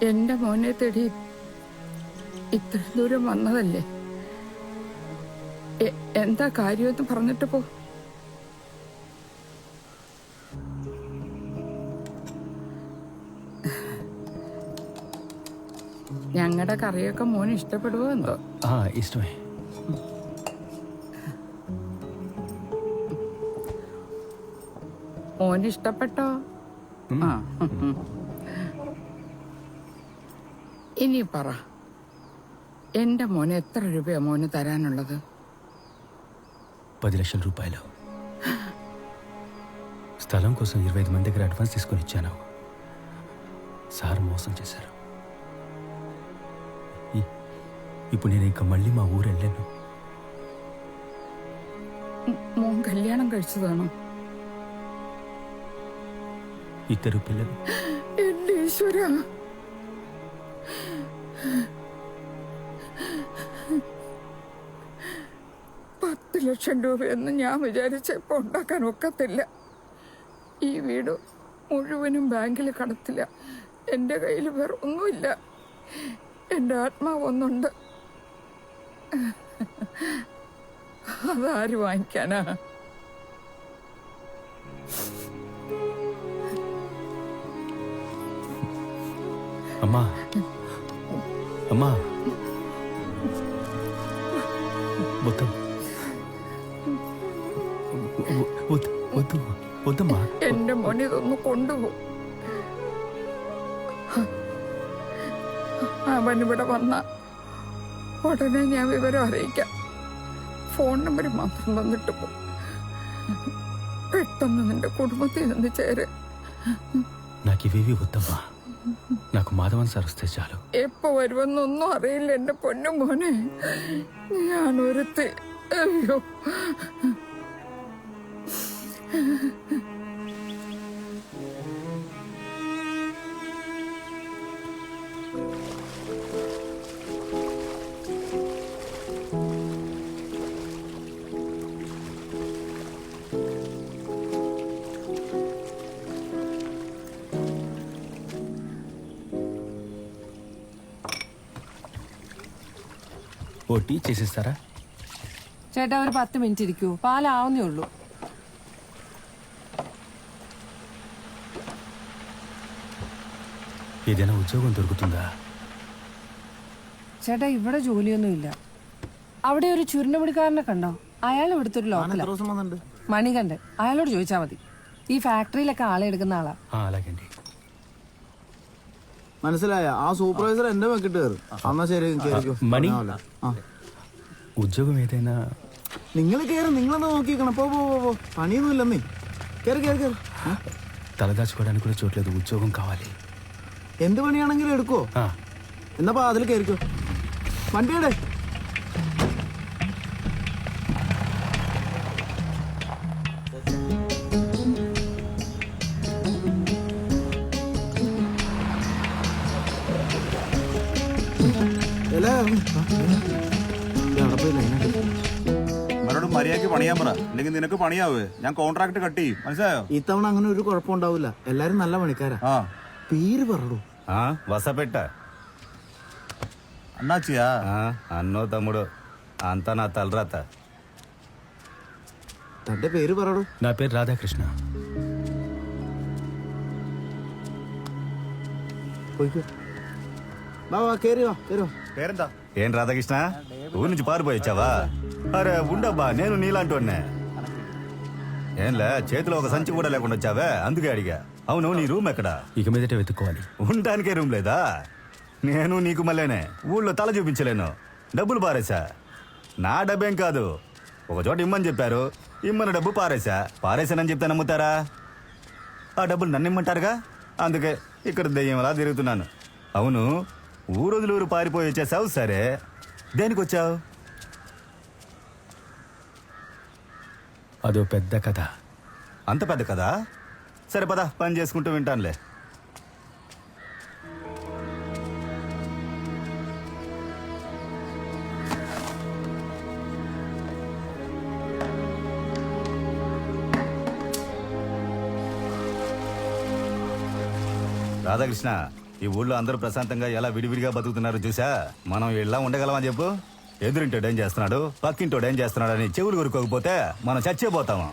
എന്റെ മോനെ തേടി ഇത്ര ദൂരം വന്നതല്ലേ? എന്താ കാര്യമെന്ന് പറഞ്ഞിട്ട് പോ. ഞങ്ങളുടെ കറിയൊക്കെ മോന് ഇഷ്ടപ്പെടുവോ എന്തോ? ആ, ഇഷ്ടമേ. മോന് ഇഷ്ടപ്പെട്ടോ? ആ, ഇനി പറ, എന്റെ മോന് എത്ര രൂപയാ മോന് തരാനുള്ളത്? 10 లక్షల రూపాయలు. స్థలం కోసం 25 మంది దగ్గర అడ్వాన్స్ తీసుకొని ఇచ్చాను. సార్ మోసం చేశారు. ఇప్పుడు నేను ఇంకా మళ్ళీ మా ఊరు వెళ్ళాను. മോൻ കല്യാണം കഴിച്ചതാണോ? 2 పిల్లలు. എന്റെ ഈശ്വരാ, $10 ലക്ഷം രൂപയൊന്നും ഞാൻ വിചാരിച്ചപ്പോ ഉണ്ടാക്കാൻ ഒക്കത്തില്ല. ഈ വീട് മുഴുവനും ബാങ്കിൽ കടത്തില്ല. എൻ്റെ കയ്യിൽ വേറെ ഒന്നുമില്ല. എൻ്റെ ആത്മാവൊന്നുണ്ട്. അതാര് വാങ്ങിക്കാനാ? అమ్మా, అమ్మా, వద్దు వద్దు వద్దమ్మా. എന്റെ മോനെ ഇതൊന്ന് കൊണ്ടുപോകും. അവനിവിടെ വന്ന ഉടനെ ഞാൻ വിവരം അറിയിക്കാം. ഫോൺ നമ്പർ മാത്രം തന്നിട്ട് പോ. പെട്ടെന്ന് നിന്റെ കുടുംബത്തിൽ നിന്ന് ചേര്. నాకు ఇవేవి వద్దమ్మా. నాకు మాధవన్ సార్ వస్తే చాలు. എപ്പോ വരുമെന്നൊന്നും അറിയില്ല എന്റെ പൊന്നു മോനെ. ഞാനൊരുത്തി. അയ്യോ, ఓ టీ చేసిస్తారా? ചേട്ടാ ഒരു 10 മിനിറ്റ് ഇരിക്കൂ, പാലാവുന്നേ ഉള്ളൂ. ఏదైనా ఉద్యోగం దొరుకుతుందా? ചേട്ടാ ഇവിടെ ജോലിയൊന്നുമില്ല. അവിടെ ഒരു ചുരുണ്ടുപിടിക്കാരനെ കണ്ടോ? അയാൾ ഇവിടുത്തെ ഒരു ലോക്കലാണ്, മണികണ്ഠൻ. അയാളോട് ചോദിച്ചാൽ മതി. ഈ ഫാക്ടറിയിലൊക്കെ ആളെ എടുക്കുന്ന ആളാ. అలాగండి. മനസ്സിലായ? ആ സൂപ്പർവൈസർ എന്റെ വെക്കിട്ട് കയറും. എന്നാ ശരി, മണി, ഉദ്യോഗം ഏതైనా നിങ്ങൾ കയറും. നിങ്ങളെന്താ നോക്കിക്കണം? പോ പോ പോ, പണിയൊന്നും ഇല്ലെന്നേ. കയറി കയറി കയറി. తలదాచుకోవడానికి కూడా చోట్లేదు. ఉద్యోగం కావాలి. എന്ത് പണിയാണെങ്കിലും എടുക്കോ? എന്നപ്പാ അതിൽ കയറിക്കോ. വണ്ടിയുടെ മര്യാദക്ക് പണിയാൻ പറ, അല്ലെങ്കിൽ നിനക്ക് പണിയാവേ. ഞാൻ കോൺട്രാക്ട് കട്ട് ചെയ്യും, മനസ്സിലായോ? ഇത്തവണ അങ്ങനെ ഒരു കുഴപ്പമുണ്ടാവില്ല. എല്ലാരും നല്ല പണിക്കാരാ. പേര് പറടൂ. వసపెట్ట అన్నాచియా? అన్నో తమ్ముడు, అంతా నా తలరాత. തന്റെ പേര് പറടൂ. నా పేరు రాధాకృష్ణ. പോയിക്കോ. വാ വാ, കേറി വാ, കേറി വാ. పేరెంత? ఏం రాధాకృష్ణ, ఊరి నుంచి పారిపోయొచ్చావా? అరే ఉండబ్బా, నేను నీలాంటోన్నే. ఏంలే, చేతిలో ఒక సంచి కూడా లేకుండా వచ్చావే, అందుకే అడిగా. అవును, నీ రూమ్ ఎక్కడా? ఇక మీదట వెతుక్కోవాలి. ఉండటానికే రూమ్ లేదా? నేను నీకు మళ్ళీనే ఊళ్ళో తల చూపించలేను. డబ్బులు పారేశా. నా డబ్బేం కాదు, ఒక చోట ఇమ్మని చెప్పారు, ఇమ్మని డబ్బు పారేశానని చెప్తే నమ్ముతారా? ఆ డబ్బులు నన్ను ఇమ్మంటారుగా, అందుకే ఇక్కడ దెయ్యంలా తిరుగుతున్నాను. అవును, ఊరొదులూరు పారిపోయి వచ్చేసావు, సరే దేనికి వచ్చావు? అదో పెద్ద కథ. అంత పెద్ద కదా? సరే పద, పని చేసుకుంటూ వింటానులే. రాధాకృష్ణ, ఈ ఊళ్ళో అందరూ ప్రశాంతంగా ఎలా విడివిడిగా బతుకుతున్నారు చూసా? మనం ఇలా ఉండగలమని చెప్పు. ఎదురింటోడు ఏం చేస్తున్నాడు, పక్కింటోడు ఏం చేస్తున్నాడు అని చెవులు కొరుకోకపోతే మనం చచ్చిపోతాము.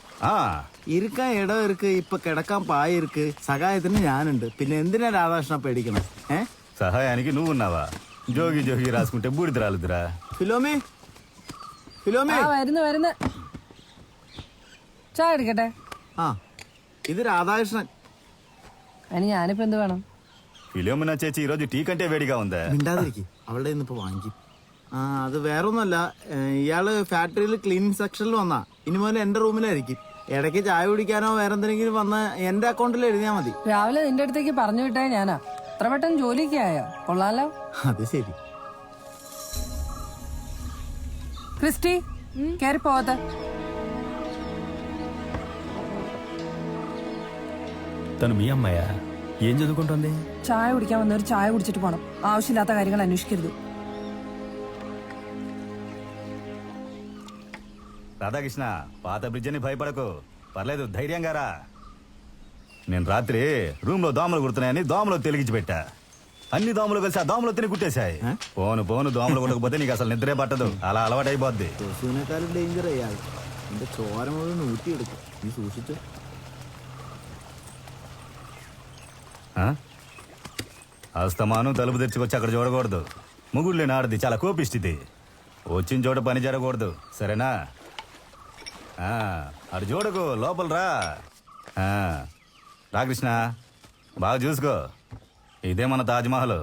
ഇരിക്കാൻ ഇടം ഇருக்கு, ഇപ്പൊ കിടക്കാൻ പായ ഇருக்கு, സഹായത്തിന് ഞാനുണ്ട്. പിന്നെ എന്തിനാ രാധാകൃഷ്ണ പേടിക്കണം? సహాయానికి నువ్వు ఉన్నావా? జోగి జోగి రాసుకుంటే బూడిద రాలుదురా. ഫിലോമി, ഫിലോമി. വരുന്നു. ചായ എടുക്കട്ടെ? ഇത് രാധാകൃഷ്ണൻ. അതിന് ഞാനിപ്പോ എന്ത് വേണം? ఫిలోమినా చేచి ఈరోజు టీ కంటే వేడిగా ఉందా? മിണ്ടാതിരിക്കും, അവളുടെ ഇന്നിപ്പോ വാങ്ങിക്കും. അത് വേറൊന്നുമല്ല, ഇയാള് ഫാക്ടറിയിൽ ക്ലീനിങ് സെക്ഷനിൽ വന്നാ. ഇനി മുതൽ എന്റെ റൂമിലായിരിക്കും. ഇടയ്ക്ക് ചായ കുടിക്കാനോ വേറെന്തെങ്കിലും വന്ന് എന്റെ അക്കൗണ്ടിൽ എഴുതിയാ മതി. രാവിലെ നിന്റെ അടുത്തേക്ക് പറഞ്ഞു വിട്ടേ ഞാനാ. അത്ര പെട്ടെന്ന് ജോലിക്ക് ആയോ? കൊള്ളാലോ. അത് ശരി. ക്രിസ്റ്റി, കയറി പോവാത്ത. తను మీ అమ్మాయా? ఏం చదువుకుంటుంది? ചായ കുടിക്കാൻ വന്നവർ ചായ കുടിച്ചിട്ട് പോണം. ആവശ്യമില്ലാത്ത കാര്യങ്ങൾ അന്വേഷിക്കരുത്. రాధాకృష్ణ, పాత బ్రిడ్జ్ అని భయపడకు, పర్లేదు, ధైర్యంగా రా. నేను రాత్రి రూమ్ లో దోమలు కుడుతున్నాయని దోమలో తెలిగించి పెట్టా. అన్ని దోమలు కలిసి ఆ దోమలో తిని కుట్టేశాయి. పోను దోమలు కొట్టకపోతే నీకు అసలు నిద్రే పట్టదు, అలా అలవాటైపోద్ది. കൊസുവിനേക്കാളും ഡേഞ്ചർ അയാൾ. എന്റെ ചോര മുഴുവൻ ഊറ്റിയെടുക്കും. നീ സൂക്ഷിച്ചു. అస్తమానం తలుపు తెచ్చుకొచ్చి అక్కడ చూడకూడదు. ముగుళ్ళని ఆడది చాలా కోపిస్తుంది. వచ్చిన చోట పని జరగకూడదు, సరేనా? అటు చూడకు, లోపల రా. రాకృష్ణ, బాగా చూసుకో. ఇదే మన తాజ్మహల్.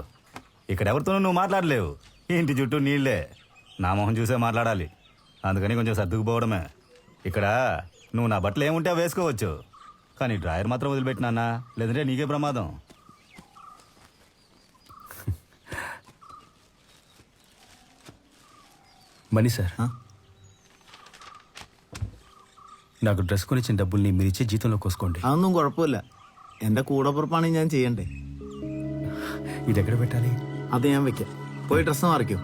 ఇక్కడ ఎవరితోనూ నువ్వు మాట్లాడలేవు. ఇంటి చుట్టూ నీళ్లే. నా మొహం చూసే మాట్లాడాలి, అందుకని కొంచెం సర్దుకుపోవడమే. ఇక్కడ నువ్వు నా బట్టలు ఏముంటే అవి వేసుకోవచ్చు, కానీ డ్రాయర్ మాత్రం వదిలిపెట్టినా, లేదంటే నీకే ప్రమాదం. మనీ సార్, నాకు డ్రెస్ కొనిచ్చిన డబ్బుల్ని మీరు ఇచ్చే జీతంలో కోసుకోండి. അതൊന്നും കുഴപ്പമില്ല, എന്റെ കൂടപ്പുറപ്പാണെങ്കിൽ ഞാൻ ചെയ്യണ്ടേ. ఇది ఎక్కడ పెట్టాలి? അത് ഞാൻ വെക്കാം. പോയി ഡ്രസ്സ് മാറിക്കോ.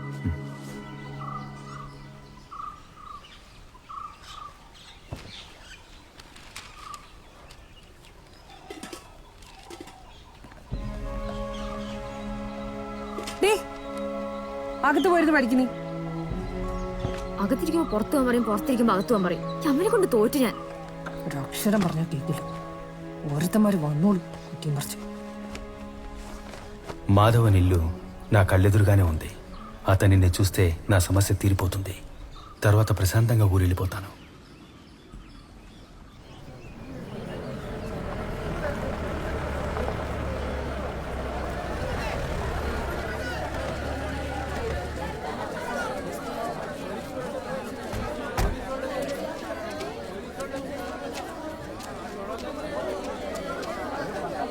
അകത്ത് പോയിരുന്നു പഠിക്കുന്നേ. അകത്തിരിക്കുമ്പോ പുറത്തു പോകാൻ പറയും, പുറത്തിരിക്കുമ്പോ അകത്തു പോകാൻ പറയും. അമ്മനെ കൊണ്ട് തോറ്റു ഞാൻ. ഒരു അക്ഷരം പറഞ്ഞാൽ കേൾക്കില്ല. ഓരോരുത്തന്മാര് വന്നോളൂ കുറ്റിയും പറിച്ചു. మాధవన్ ఇల్లు నా కళ్ళెదురుగానే ఉంది. అతనిని చూస్తే నా సమస్య తీరిపోతుంది. తర్వాత ప్రశాంతంగా ఊరెళ్ళిపోతాను.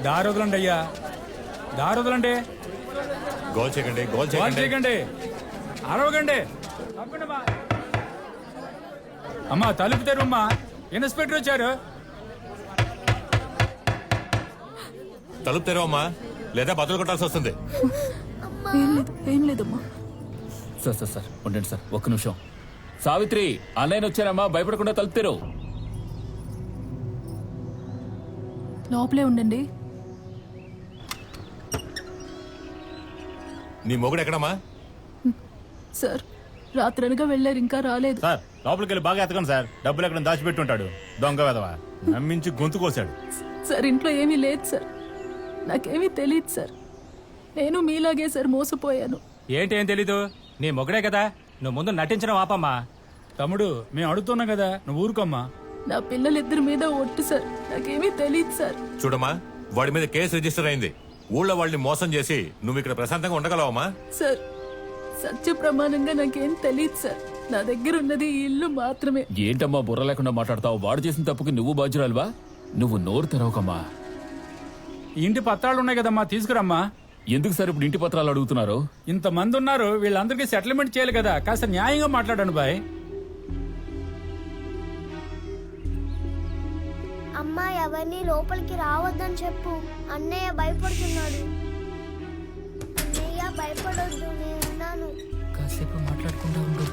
దారొదలండి అయ్యా, దారొదలండి. గోల్ చేయకండి, గోల్ గోల్ చేయకండి, అరవకండి. అమ్మా తలుపు తెరువమ్మా, ఇన్స్పెక్టర్ వచ్చారు. తలుపు తెరవమ్మా, లేదా బదులు కొట్టాల్సి వస్తుంది. ఏం లేదమ్మా. సార్ సార్ సార్ ఉండండి సార్, ఒక్క నిమిషం. సావిత్రి, అన్నయ్య వచ్చారమ్మా, భయపడకుండా తలుపు తెరు. లోపలే ఉండండి. నీ మొగుడు ఎక్కడమ్మా? సార్ రాత్రనగా వెళ్ళారు, ఇంకా రాలేదు. సార్ లోపలికి వెళ్ళి బాగా ఎతకండి సార్, డబ్బులు ఎక్కడ దాచిపెట్టి ఉంటాడు దొంగ వెధవా. నమ్మించి గొంతు కోసాడు. సార్ ఇంట్లో ఏమీ లేదు సార్, నాకేమీ తెలియదు సార్. నేను మీలాగే సార్ మోసపోయాను. ఏంటి ఏం తెలీదు, నీ మొగడే కదా, నువ్వు ముందు నటించడం ఆపమ్మా. తమ్ముడు మేము అడుగుతున్నాం కదా, నువ్వు ఊరుకోమ్మా. నా పిల్లలిద్దరి మీద ఒట్టు సార్, నాకేమీ తెలియదు సార్. చూడమ్మా, వాడి మీద కేసు రిజిస్టర్ అయింది. ఊళ్ళో వాళ్ళని మోసం చేసి నువ్వు ఇక్కడ ప్రశాంతంగా ఉండగలవమ్మా? సార్ సత్య ప్రమాణంగా నాకేం తెలియదు సార్, నా దగ్గర ఉన్నది ఈ ఇల్లు మాత్రమే. ఏంటమ్మా బుర్ర లేకుండా మాట్లాడతావు? వాడు చేసిన తప్పుకి నువ్వు బాధ్యురాలువా? నువ్వు నోరు తెరవకమ్మా. ఇంటి పత్రాలు ఉన్నాయి కదమ్మా, తీసుకురమ్మా. ఎందుకు సార్ ఇప్పుడు ఇంటి పత్రాలు అడుగుతున్నారు? ఇంతమంది ఉన్నారు, వీళ్ళందరికీ సెటిల్మెంట్ చేయాలి కదా, కాస్త న్యాయంగా మాట్లాడండి బాయ్. అమ్మా ఎవరిని లోపలికి రావద్దని చెప్పు, అన్నయ్య భయపడుతున్నాడు. అన్నయ్య భయపడొద్దు, నేనున్నాను. కాసేపు మాట్లాడకుండా ఉండు.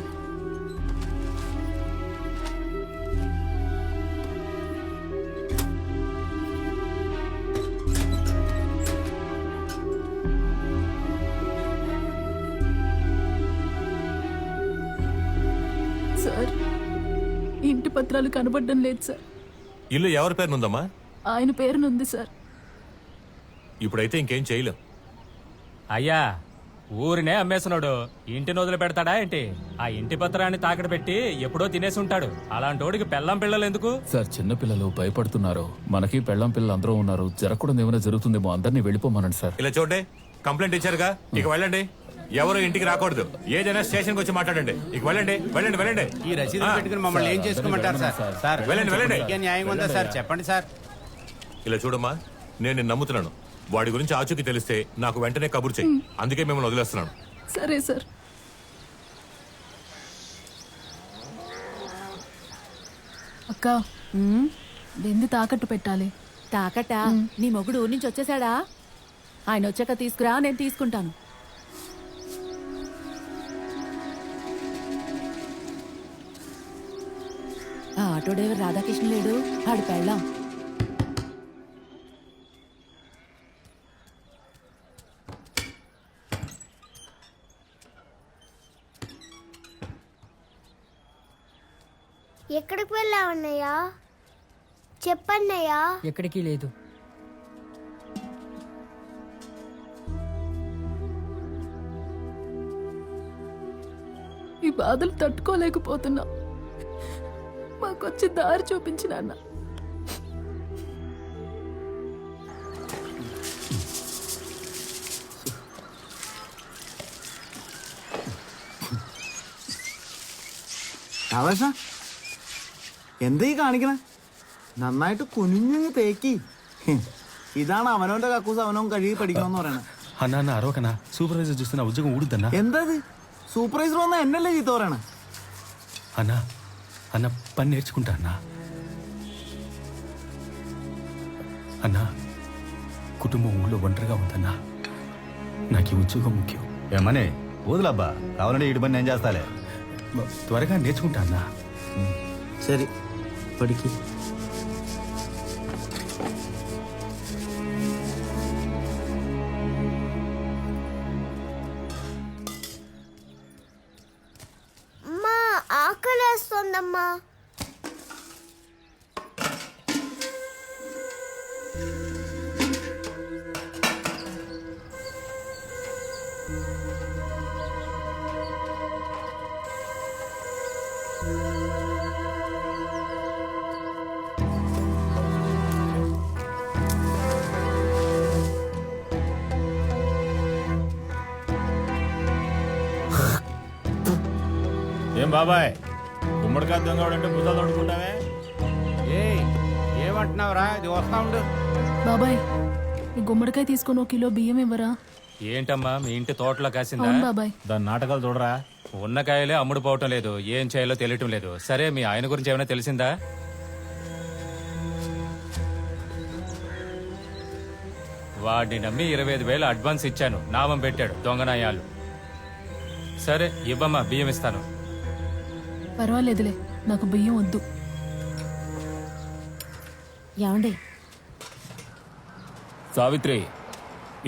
సార్ ఇంటి పత్రాలు కనబడడం లేదు సార్. ఇల్లు ఎవరి పేరునుందమ్మా? ఆయన పేరునుంది సార్. ఇప్పుడైతే ఇంకేం చేయలేం. అయ్యా ఊరినే అమ్మేస్తున్నాడు, ఇంటిని వదిలి పెడతాడా ఏంటి? ఆ ఇంటి పత్రాన్ని తాకడ పెట్టి ఎప్పుడో తినేసి ఉంటాడు. అలాంటోడికి పెళ్ళం పిల్లలు ఎందుకు సార్? చిన్న పిల్లలు భయపడుతున్నారు, మనకి పెళ్ళం పిల్లలు అందరూ ఉన్నారు. జరగకూడదు ఏమైనా జరుగుతుందేమో, అందరినీ వెళ్ళిపోమనండి సార్. ఇలా చూడండి, కంప్లైంట్ ఇచ్చారుగా, ఇక వెళ్ళండి. ఎవరు ఇంటికి రాకూడదు. ఏదైనా స్టేషన్కి వచ్చి మాట్లాడండి. ఇక వెళ్ళండి, వెళ్ళండి, వెళ్ళండి. ఈ రసీదు పెట్టుకుని మమ్మల్ని ఏం చేసుకోమంటారు సార్? సార్ వెళ్ళండి, వెళ్ళండి. న్యాయం ఉందా సార్? చెప్పండి సార్. ఇలా చూడమ్మా, నేను నిన్ను నమ్ముతున్నాను. వాడి గురించి ఆచూకీ తెలిస్తే నాకు వెంటనే కబురు చెయ్యి. అందుకే మిమ్మల్ని వదిలేస్తున్నాను. సరే సార్. అక్క వెంది తాకట్టు పెట్టాలి. తాకట్టా? నీ మొగుడు ఊరి నుంచి వచ్చేసాడా? ఆయన వచ్చాక తీసుకురా, నేను తీసుకుంటాను. ఆ ఆటో డ్రైవర్ రాధాకృష్ణ లేడు, ఆడు పెళ్ళాం. ఎక్కడికి వెళ్ళావన్నయ్యా? చెప్పన్నయ్యా. ఎక్కడికి లేదు. ఈ బాధలు తట్టుకోలేకపోతున్నా, మాకొచ్చి దారి చూపించిన అన్న. രാധാകൃഷ്ണ, എന്താ ഈ കാണിക്കണേ? നന്നായിട്ട് കുനിഞ്ഞു തേക്കി. ഇതാണ് അവനവന്റെ കക്കൂസ് അവനവൻ കഴുകി പഠിക്കണമെന്ന് പറയണത്. అన్నా అన్న అరవకన్నా సూపర్వైజర్ చూస్తే నా ఉద్యోగం ఊడుద్దన్నా. എന്താ సూపర్వైజర్ వന്ന എന്നല്ലേ ചീത്ത പറയണ? అన్నా అన్న పని నేర్చుకుంటా అన్నా. అన్నా కుటుంబం ఊళ్ళో ఒంటరిగా ఉందన్నా. నాకు ఈ ఉద్యోగం ముఖ్యం. ఏమని వదులబ్బా, కావాలంటే ఇటు పని నేను చేస్తాలే. త్వరగా నేర్చుకుంటా అన్నా. సరే పడికి. అమ్మా ఆకలేస్తోందమ్మా. ఏం బాబాయ్, గుమ్మడికాయ దొంగవాడంటే బుద్ధలు తోడుకుంటావే? ఏమంటున్నావురా? ఇది వస్తా ఉండు. బాబాయ్ ఈ గుమ్మడికాయ తీసుకొని 1 కిలో బియ్యం ఇవ్వరా? ఏంటమ్మా మీ ఇంటి తోటలో కాసిందా? అవును బాబాయ్. దాని నాటకాలు చూడరా. ఉన్న కాయలే అమ్ముడు పోవటం లేదు, ఏం చేయాలో తెలియటం లేదు. సరే మీ ఆయన గురించి ఏమైనా తెలిసిందా? వాడిని నమ్మి 25,000 అడ్వాన్స్ ఇచ్చాను, నామం పెట్టాడు దొంగనాయాలు. సరే ఇవ్వమ్మా, బియ్యం ఇస్తాను. పర్వాలేదులే, నాకు బియ్యం వద్దు. ఏమండి సావిత్రి,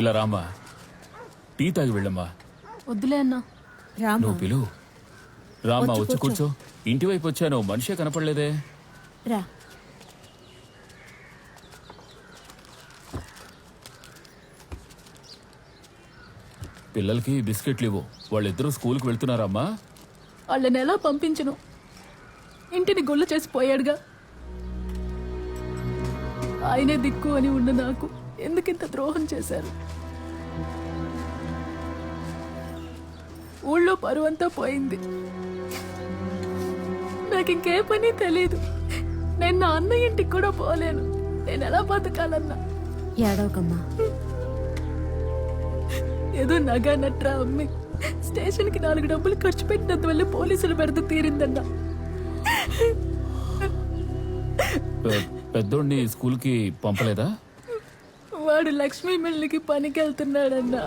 ఇలా రామ్మా, టీ తాగి వెళ్ళమ్మా. వద్దులే అన్నా. నువ్వు పిలువు. రామ్మా, వచ్చి కూర్చో. ఇంటి వైపు వచ్చాను, మనిషే కనపడలేదే. రా. పిల్లలకి బిస్కెట్లు ఇవ్వు. వాళ్ళిద్దరూ స్కూల్కి వెళ్తున్నారమ్మా. వాళ్ళని ఎలా పంపించను? ఇంటిని గొల్ల చేసి పోయాడుగా. ఆయనే దిక్కు అని ఉన్న నాకు ఎందుకింత ద్రోహం చేశారు? ఊళ్ళో పరువంతా పోయింది. నాకు ఇంకే పని తెలీదు. నేను నా అన్న ఇంటికి కూడా పోలేను. నేను ఎలా బతకాలన్నా? ఏడవకమ్మా. ఏదో నగా నట్రా అమ్మి స్టేషన్కి 4 డబ్బులు ఖర్చు పెట్టినందువల్ల పోలీసులు పెడితే తీరిందన్నా. పెద్దోడిని స్కూల్కి పంపలేదా? వాడు లక్ష్మీ మిల్లుకి పనికి వెళ్తున్నాడన్నా.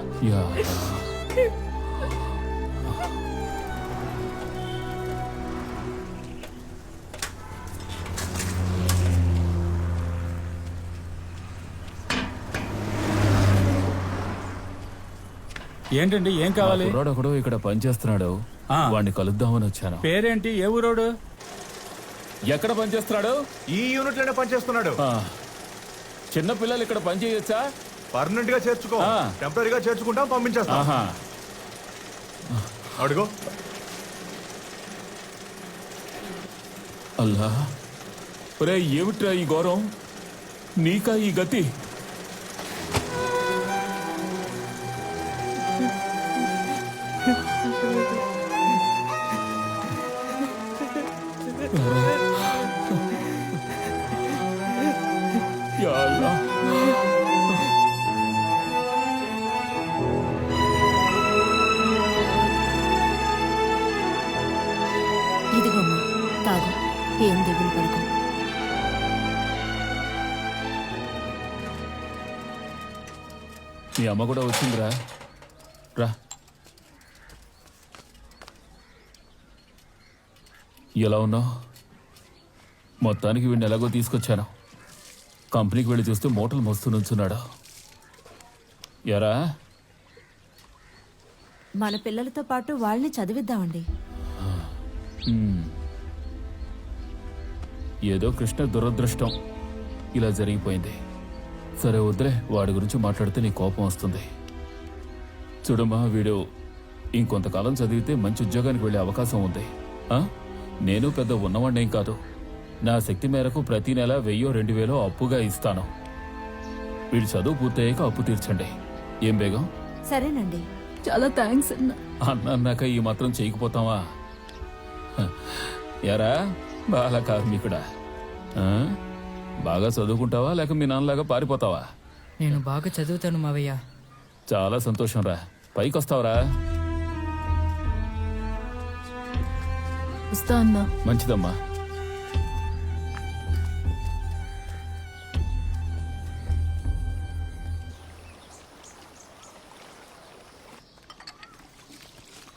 ఏంటండి, ఏం కావాలి? ఒకడు ఇక్కడ పనిచేస్తున్నాడు, వాడిని కలుద్దామని వచ్చాను. పేరేంటి? ఏ ఊరోడు? ఎక్కడ పనిచేస్తున్నాడు? ఈ యూనిట్ లోనే పనిచేస్తున్నాడు. చిన్న పిల్లలు ఇక్కడ పని చేయొచ్చా? పర్మనెంట్ గా చేర్చుకో. టెంపరీగా చేర్చుకుంటాం, పంపించేస్తాం. అడుగు. అల్లా, ఒరే ఏమిట్రా ఈ ఘోరం? నీకా ఈ గతి? ఇదిగోమ్మా, తాగు. ఏం దిగులు పడుకో. మీ అమ్మ కూడా వచ్చిందిరా. రా. ఎలా ఉన్నావు? మొత్తానికి వీడిని ఎలాగో తీసుకొచ్చాను. కంపెనీకి వెళ్ళి చూస్తే మూటలు మస్తు నుంచున్నాడు. ఎరా, మన పిల్లలతో పాటు వాళ్ళని చదివిద్దామండి. ఏదో కృష్ణ దురదృష్టం ఇలా జరిగిపోయింది. సరే వద్దులే, వాడి గురించి మాట్లాడితే నీ కోపం వస్తుంది. చూడమ్మా, వీడు ఇంకొంతకాలం చదివితే మంచి ఉద్యోగానికి వెళ్ళే అవకాశం ఉంది. నేను పెద్ద ఉన్నవాడినేం కాదు. నా శక్తి మేరకు ప్రతి నెల 1000-2000 అప్పుగా ఇస్తాను. వీడి చదువు పూర్తయ్యాక అప్పు తీర్చండి. ఏం బేగం? సరేనండి. చాలా థ్యాంక్స్ అన్నాక ఈ మాత్రం చేయకపోతావా? ఎరా బాల కార్మికుడా, బాగా చదువుకుంటావా లేక మీ నాన్నలాగా పారిపోతావా? నేను బాగా చదువుతాను మావయ్య. చాలా సంతోషం రా. పైకి వస్తావరా? వస్తా అన్నా. మంచిదమ్మా.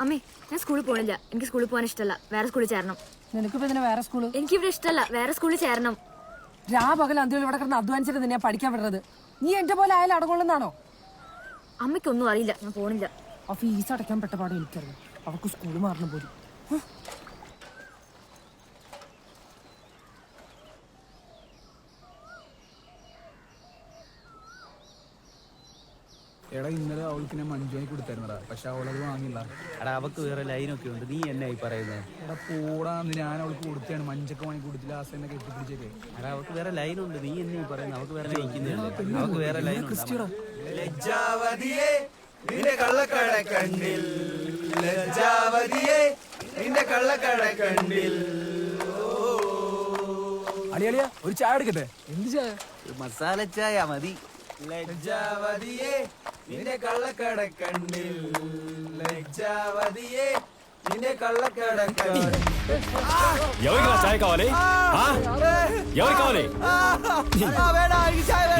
അമ്മേ ഞാൻ സ്കൂളിൽ പോണില്ല. എനിക്ക് സ്കൂളിൽ പോകാൻ ഇഷ്ടമല്ല. വേറെ സ്കൂളിൽ ചേരണം. നിനക്കിപ്പോ ഇതിന് വേറെ സ്കൂള്? എനിക്കിവിടെ ഇഷ്ടമല്ല. വേറെ സ്കൂളിൽ ചേരണം. രാപകൽ അന്ത്യത്തിൽ ഇവിടെ കിടന്ന് അധ്വാനിച്ചിട്ട് നിന്നെ പഠിക്കാൻ വിടുന്നത്. നീ എന്റെ പോലെ ആയാലും അടകൊള്ളുന്നാണോ? അമ്മയ്ക്കൊന്നും അറിയില്ല. ഞാൻ പോണില്ല. ആ ഫീസ് അടയ്ക്കാൻ പെട്ട പാടെ എനിക്കറിയാം. അവർക്ക് സ്കൂൾ മാറണം പോലും. എടാ ഇന്നലെ അവൾക്ക് ഞാൻ മഞ്ജുവായി കൊടുത്തായിരുന്നടാ. പക്ഷെ അവളത് വാങ്ങില്ല. എടാ അവക്ക് വേറെ ലൈനൊക്കെ ഉണ്ട്. നീ എന്നായി പറയുന്നത്? എടാ പോടാന്ന് ഞാൻ അവൾക്ക് കൊടുത്താണ്. മഞ്ചൊക്കെ വാങ്ങി കൊടുത്തില്ല. ആ എന്നെ കെട്ടിപ്പിടിച്ചേക്കെ. എടാ അവക്ക് വേറെ ലൈനുണ്ട്. നീ എന്നായി പറയുന്നത്? അവക്ക് വേറെ ലൈൻ അവക്ക് വേറെ ലൈൻ ലജ്ജാവതിയേ നിന്റെ കള്ളക്കട കണ്ണിൽ, ലജ്ജാവതിയേ നിന്റെ കള്ളക്കട കണ്ണിൽ. അളിയളിയ ഒരു ചായ എടുക്കട്ടെ? എന്ത് ചായ? മസാല ചായ മതി. ലജ്ജാവതിയേ നിന്റെ കള്ളക്കട കണ്ണിൽ, ലജ്ജാവതിയേ నిన్నే కళ్ళకడ ఎవరికి చాయ్ కావాలి? ఎవరికి కావాలి?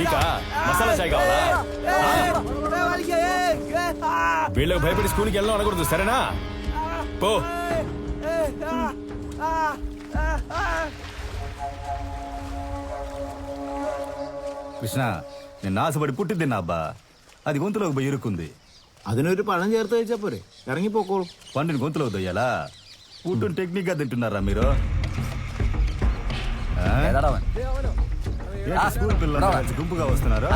నీకా మసాలా చాయ్ కావాలా? వీళ్ళకి భయపడి స్కూల్కి వెళ్ళడం అనకూడదు, సరేనా? పో. కృష్ణ, నేను ఆశపడి పుట్టి తిన్నా అబ్బా. అది గొంతులోకి పోయి ఇరుక్కుంది. അതിനൊരു പഴം ചേർത്ത് കഴിച്ചാ പോരെ? ഇറങ്ങിപ്പോക്കോളും. పండుని గొంతులోకి దొయ్యాలా? పుట్టుని టెక్నిక్ గా తింటున్నారా మీరు? స్కూల్ పిల్లలు గుంపుగా వస్తున్నారు.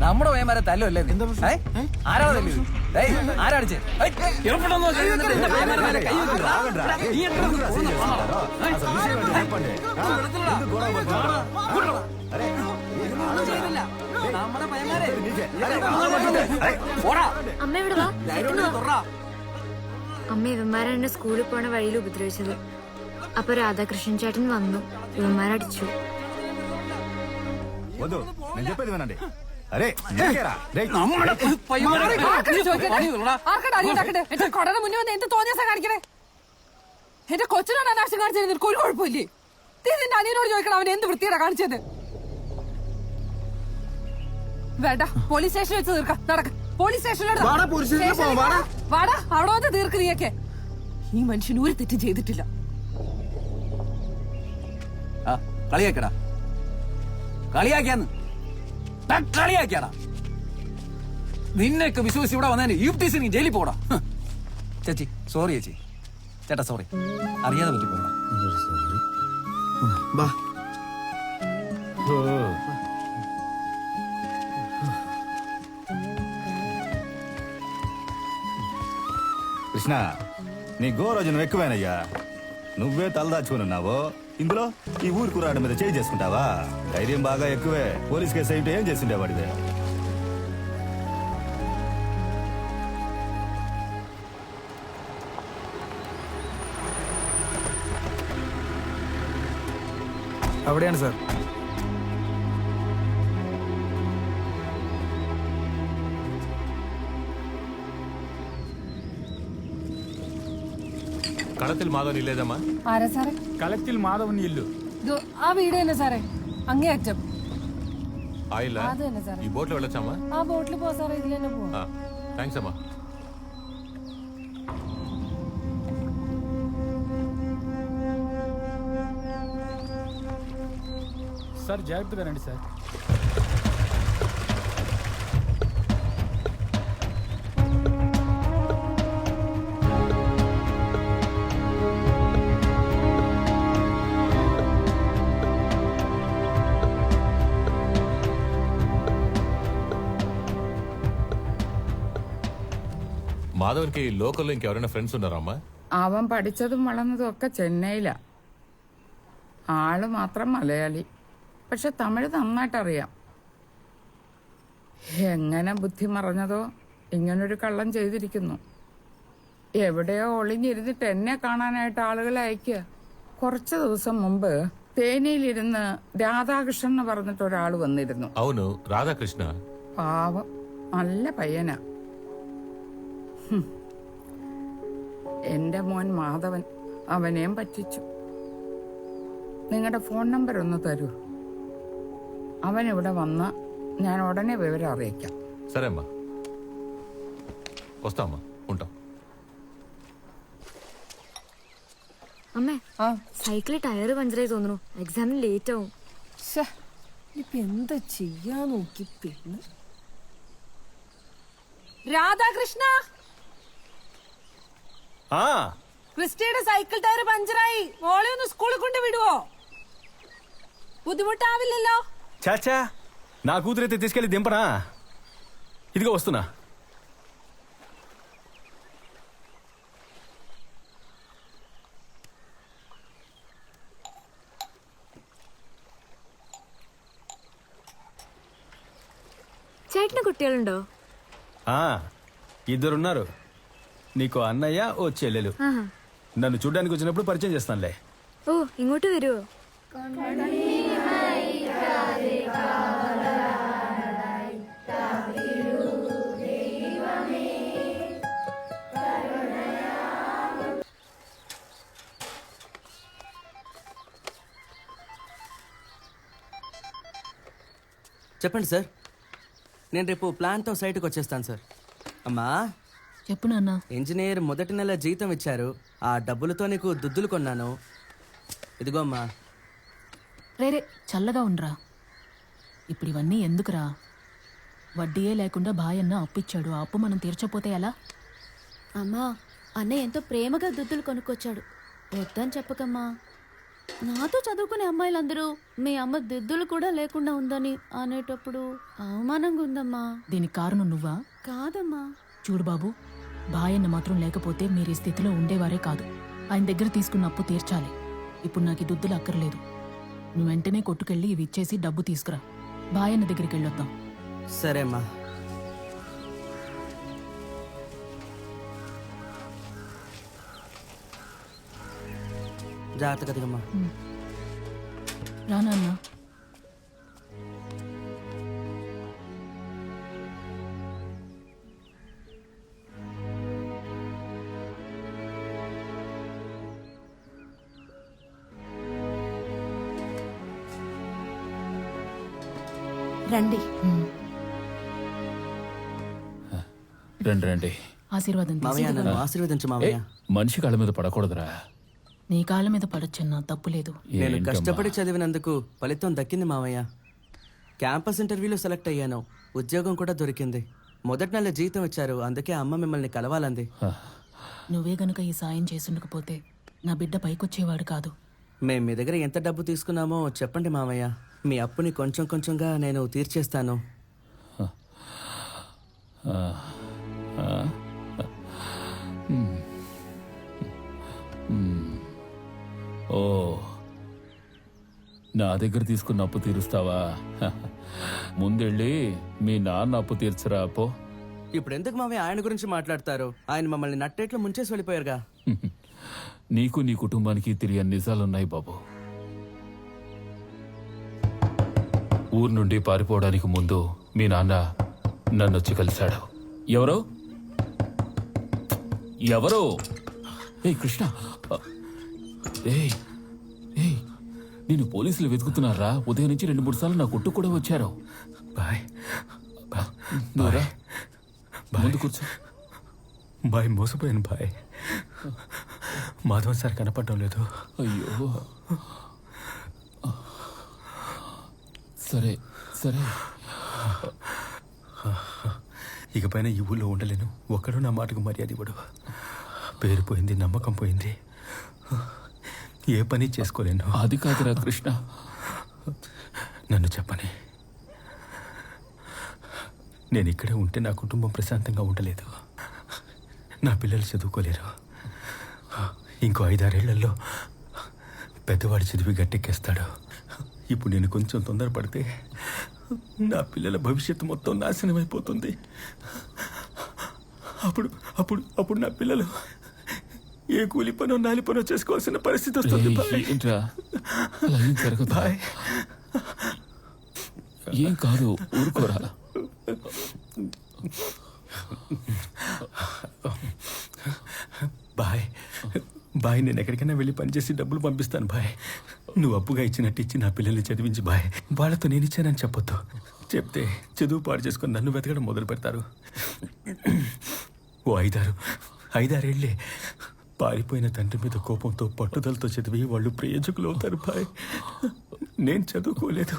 നമ്മുടെ പയ്യന്മാരെ തല്ലല്ലേ? ആരാണ് തല്ലിയത്? ആരാടിച്ചേ? അമ്മ ഇവിടെ വാ. അമ്മ ഇവന്മാരെ എന്നെ സ്കൂളിൽ പോണ വഴിയിൽ ഉപദ്രവിച്ചത്. അപ്പൊ രാധാകൃഷ്ണൻ ചേട്ടൻ വന്നു, ഇവന്മാരടിച്ചു. వద్దు, నేను చెప్పేది వినండి. అరే എന്ത് തോന്നിയാ കാണിക്കണേ? എന്റെ കൊച്ചിനാണ് അനാശം കാണിച്ചത്. നിനക്ക് ഒരു കുഴപ്പമില്ലേ? നിന്റെ അനിയനോട് ചോദിക്കണം അവൻ എന്ത് വൃത്തിയാണ് കാണിച്ചത്. വേണ്ട, പോലീസ് സ്റ്റേഷനിൽ വെച്ച് തീർക്കാം. നടക്ക, പോലീസ് സ്റ്റേഷനിലോട്ട് വാടാ. അവിടെ വന്ന് തീർക്ക് നീയൊക്കെ. ഈ മനുഷ്യൻ ഒരു തെറ്റും ചെയ്തിട്ടില്ല. കളിയാക്കടാ, കളിയാക്കിയാന്ന് കളിയാക്കിയാടാ. നിന്നെയൊക്കെ വിശ്വസിച്ച് ഇവിടെ വന്നതിന് യുപ്റ്റീസിന് ജയിലിൽ പോടാ. ചേച്ചി സോറി. ചേച്ചി ചേട്ടാ സോറി, അറിയാതെ പറ്റിപ്പോടാ. కృష్ణ, నీ గోరోజనం ఎక్కువేనయ్యా. నువ్వే తలదాచుకున్నావు. ఇందులో ఈ ఊరు కురాడు మీద చేయి చేసుకుంటావా? ధైర్యం బాగా ఎక్కువే. పోలీస్ కేసు అయితే ఏం చేసిండేవాడివే? അവിടെയാണ് സാർ. കളത്തിൽ മാധവൻ ഇല്ലേതമ്മ? ആരാ സാറേ? കളത്തിൽ മാധവൻ ഇല്ലു. ആ വീട് തന്നെ സാറേ, അങ്ങേ അറ്റം. ആയില്ല. അത് തന്നെ സാറേ. ഈ ബോട്ടിൽ വെള്ളച്ചമ്മ? ആ ബോട്ടിൽ പോ സാറേ, ഇതിൽ തന്നെ പോവാ. താങ്ക്സ് അമ്മ. సార్ జాగ్రత్తగా రండి సార్. മാധവൻക്ക് ഈ ലോക്കലിൽ ఇంకెవరైనా ఫ్రెండ్స్ ఉన్నారా అమ్మా? അവൻ പഠിച്ചതും വളർന്നതും ഒക്കെ ചെന്നൈയിലാ. ആള് മാത്രം മലയാളി, പക്ഷെ തമിഴ് നന്നായിട്ടറിയാം. എങ്ങനെ ബുദ്ധി മറഞ്ഞതോ ഇങ്ങനൊരു കള്ളം ചെയ്തിരിക്കുന്നു. എവിടെയോ ഒളിഞ്ഞിരുന്നിട്ട് എന്നെ കാണാനായിട്ട് ആളുകളെ അയക്കുക. കുറച്ച് ദിവസം മുമ്പ് തേനിയിലിരുന്ന് രാധാകൃഷ്ണൻ എന്ന് പറഞ്ഞിട്ട് ഒരാൾ വന്നിരുന്നു. అవును రాధాకృష్ణ. പാവം, നല്ല പയ്യനാ. എന്റെ മോൻ മാധവൻ അവനെയും പറ്റിച്ചു. നിങ്ങളുടെ ഫോൺ നമ്പർ ഒന്ന് തരൂ. അവൻ ഇവിടെ വന്ന് ഞാൻ ഉടനെ വിവരം അറിയിക്കാം. సరే అమ్మా, వస్తామా, ఉంటాం. അമ്മേ, സൈക്കിള് ടയറ് പഞ്ചറായി തോന്നുന്നു. എക്സാമിന് ലേറ്റ് ആവും. ഇപ്പൊ എന്താ ചെയ്യാ നോക്കി. പിന്നെ രാധാകൃഷ്ണ, ఆ, ക്രിസ്റ്റിയുടെ സൈക്കിൾ ടയർ പഞ്ചറായി. മോളെ ഒന്ന് സ്കൂളിൽ കൊണ്ട് വിടുവോ? బుద్ధిముట్టావిల్లല്ലോ. చాచా నా కూతురైతే తీసుకెళ్ళి దింపనా? ఇదిగో వస్తున్నా. ചേട്ടന് കുട്ടികളുണ്ടോ? ఇద్దరున్నారు. నీకు అన్నయ్య, ఓ చెల్లెలు. ആഹാ. నన్ను చూడ్డానికి వచ్చినప్పుడు పరిచయం చేస్తానులే. ഓ, ഇങ്ങോട്ട് വരുവോ? చెప్పండి సార్. నేను రేపు ప్లాన్తో సైట్కి వచ్చేస్తాను సార్. అమ్మా చెప్పు నాన్న. ఇంజనీర్ మొదటి నెల జీతం ఇచ్చారు. ఆ డబ్బులతో నీకు దుద్దులు కొన్నాను. ఇదిగో అమ్మా. రేరే చల్లగా ఉండరా. ఇప్పుడు ఇవన్నీ ఎందుకురా? వడ్డీయే లేకుండా బాయన్న అప్పిచ్చాడు. ఆ అప్పు మనం తీర్చపోతే ఎలా? అమ్మా, అన్నయ్య ఎంతో ప్రేమగా దుద్దులు కొనుక్కొచ్చాడు. వద్దని చెప్పకమ్మా. నాతో చదువుకునే అమ్మాయిలందరూ మీ అమ్మ దిద్దులు కూడా లేకుండా ఉందని అనేటప్పుడు అవమానంగా ఉందమ్మా. దీనికి కారణం నువ్వా? కాదమ్మా. చూడు బాబు, బాయన్న మాత్రం లేకపోతే మీరు ఈ స్థితిలో ఉండేవారే కాదు. ఆయన దగ్గర తీసుకున్న అప్పు తీర్చాలి. ఇప్పుడు నాకు ఈ దుద్దులు అక్కర్లేదు. నువ్వు వెంటనే కొట్టుకెళ్ళి ఇవి ఇచ్చేసి డబ్బు తీసుకురా. బాయన్న దగ్గరికి వెళ్ళొద్దాం. సరే అమ్మా. జాగ్రత్తగా దిగమ్మా. రా నాన్న. రండి. రండి రండి. ఆశీర్వాదం మావయ్య, తీసుకో. నన్ను ఆశీర్వదించు మావయ్య. మనిషి కాళ్ళ మీద పడకూడదురా. నీ కాళ్ళ మీద పడొచ్చన్నా తప్పులేదు. నేను ఏంటమ్మా? కష్టపడి చదివినందుకు ఫలితం దక్కింది మావయ్య. క్యాంపస్ ఇంటర్వ్యూలో సెలెక్ట్ అయ్యాను. ఉద్యోగం కూడా దొరికింది. మొదటి నెల జీతం ఇచ్చారు. అందుకే అమ్మ మిమ్మల్ని కలవాలంది. నువ్వే గనుక ఈ సాయం చేసుండకపోతే నా బిడ్డ పైకొచ్చేవాడు కాదు. మేము మీ దగ్గర ఎంత డబ్బు తీసుకున్నామో చెప్పండి మావయ్య. మీ అప్పుని కొంచెం కొంచెంగా నేను తీర్చేస్తాను. ఓ, నా దగ్గర తీసుకున్న అప్పు తీరుస్తావా? ముందెళ్ళి మీ నాన్న అప్పు తీర్చరా పో. ఇప్పుడు ఎందుకు మావయ్య ఆయన గురించి మాట్లాడతారు? ఆయన మమ్మల్ని నట్టేట్లో ముంచేసి వెళ్ళిపోయారుగా. నీకు నీ కుటుంబానికి తెలియని నిజాలున్నాయి బాబు. ఊరు నుండి పారిపోవడానికి ముందు మీ నాన్న నన్ను వచ్చి కలిశాడు. ఎవరో ఎవరో ఏ కృష్ణ, ఏయ్ ఏయ్, నేను పోలీసులు వెతుకుతున్నారా? ఉదయం నుంచి 2-3 సార్లు నా కొట్టు కూడా వచ్చారు. బాయ్ నువ్వురా, ముందు కూర్చో. బాయ్, మోసపోయాను బాయ్. మాధవన్ సార్ కనపడడం లేదు. అయ్యో, సరే సరే. ఇకపైన ఈ ఊళ్ళో ఉండలేను. ఒక్కడు నా మాటకు మర్యాద ఇవ్వడు. పేరు పోయింది, నమ్మకం పోయింది. ఏ పని చేసుకోలేను. అది కాదురా కృష్ణ. నన్ను చెప్పని. నేను ఇక్కడే ఉంటే నా కుటుంబం ప్రశాంతంగా ఉండలేదు. నా పిల్లలు చదువుకోలేరు. ఇంకో 5-6 ఏళ్లలో పెద్దవాడి చదివి గట్టెక్కేస్తాడు. ఇప్పుడు నేను కొంచెం తొందరపడితే నా పిల్లల భవిష్యత్తు మొత్తం నాశనం అయిపోతుంది. అప్పుడు అప్పుడు అప్పుడు నా పిల్లలు ఏ కూలి పనో నాలి పనో చేసుకోవాల్సిన పరిస్థితి వస్తుంది బాయ్. ఏంట్రా అలా ఏం జరగదు బాయ్ ఏం కాదు ఊరుకోరా. బాయ్ బాయ్ నేను ఎక్కడికైనా వెళ్ళి పనిచేసి డబ్బులు పంపిస్తాను బాయ్. నువ్వు అప్పుగా ఇచ్చినట్టు ఇచ్చి నా పిల్లల్ని చదివించి బాయ్. వాళ్ళతో నేను ఇచ్చానని చెప్పొద్దు. చెప్తే చదువు పాడు చేసుకొని నన్ను వెతకడం మొదలు పెడతారు. ఓ 5-6 ఏళ్ళే పారిపోయిన తండ్రి మీద కోపంతో పట్టుదలతో చదివి వాళ్ళు ప్రయోజకులు అవుతారు బాయ్. నేను చదువుకోలేదు,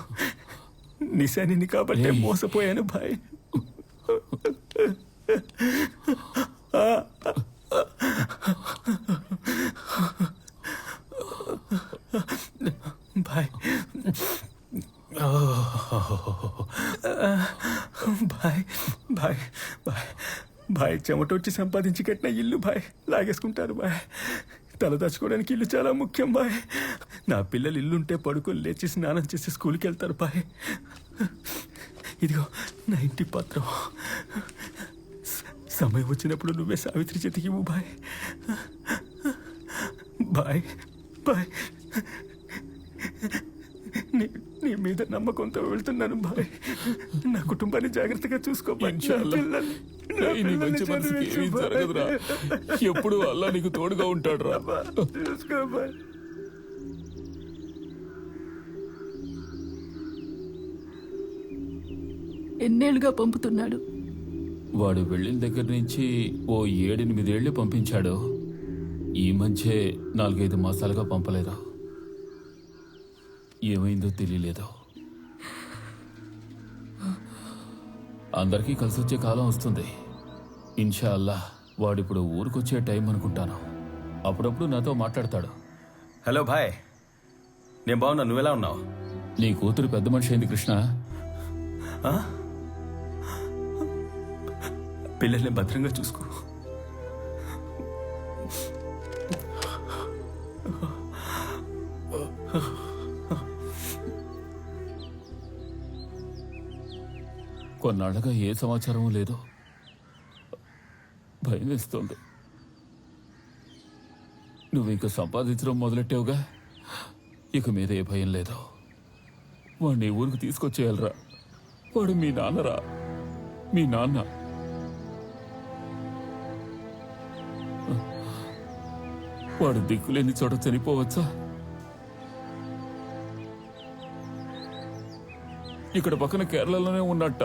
నిశానిని కాబట్టి మోసపోయాను boy. Boy boy boy boy boy చెమటొచ్చి సంపాదించి కట్టిన ఇల్లు బాయ్ లాగేసుకుంటారు బాయ్. తల దాచుకోవడానికి ఇల్లు చాలా ముఖ్యం బాయ్. నా పిల్లలు ఇల్లుంటే పడుకొని లేచి స్నానం చేసి స్కూల్కి వెళ్తారు బాయ్. ఇదిగో నా ఇంటి పత్రం. సమయం వచ్చినప్పుడు నువ్వే సావిత్రి చేతికి ఇవ్వు బాయ్. బాయ్ బాయ్ నీ మీద నమ్మకంతో వెళ్తున్నాను బాయ్. నా కుటుంబాన్ని జాగ్రత్తగా చూసుకో బాయ్. ఎప్పుడు అల్లా నీకు తోడుగా ఉంటాడు రా. చూసుకో బాయ్. ఎన్నేళ్ళుగా పంపుతున్నాడు? వాడు వెళ్ళిన దగ్గర నుంచి ఓ 7-8 ఏళ్ళు పంపించాడు. ఈ మధ్య 4-5 మాసాలుగా పంపలేదు. ఏమైందో తెలియలేదు. అందరికీ కలిసి వచ్చే కాలం వస్తుంది ఇన్షా అల్లా. వాడిప్పుడు ఊరికొచ్చే టైం అనుకుంటాను. అప్పుడప్పుడు నాతో మాట్లాడతాడు. హలో భాయ్, నేను బాగున్నా, నువ్వెలా ఉన్నావు? నీ కూతురు పెద్ద మనిషి అయింది కృష్ణ. పిల్లల్ని భద్రంగా చూసుకో. కొన్నాళ్ళగా ఏ సమాచారం లేదు. భయం వేస్తోంది. నువ్వు ఇంక సంపాదించడం మొదలెట్టావుగా, ఇక మీద ఏ భయం లేదు. వాడిని ఊరికి తీసుకొచ్చేయాలరా. వాడు మీ నాన్నరా, మీ నాన్న. వాడు దిక్కులేని చోట చనిపోవచ్చా? ఇక్కడ పక్కన కేరళలోనే ఉన్నట్ట.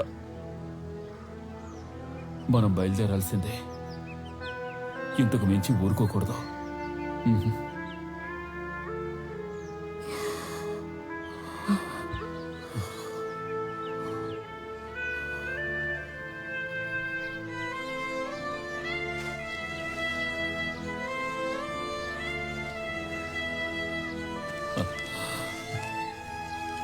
మనం బయలుదేరాల్సిందే. ఇంతకు మించి ఊరుకోకూడదు.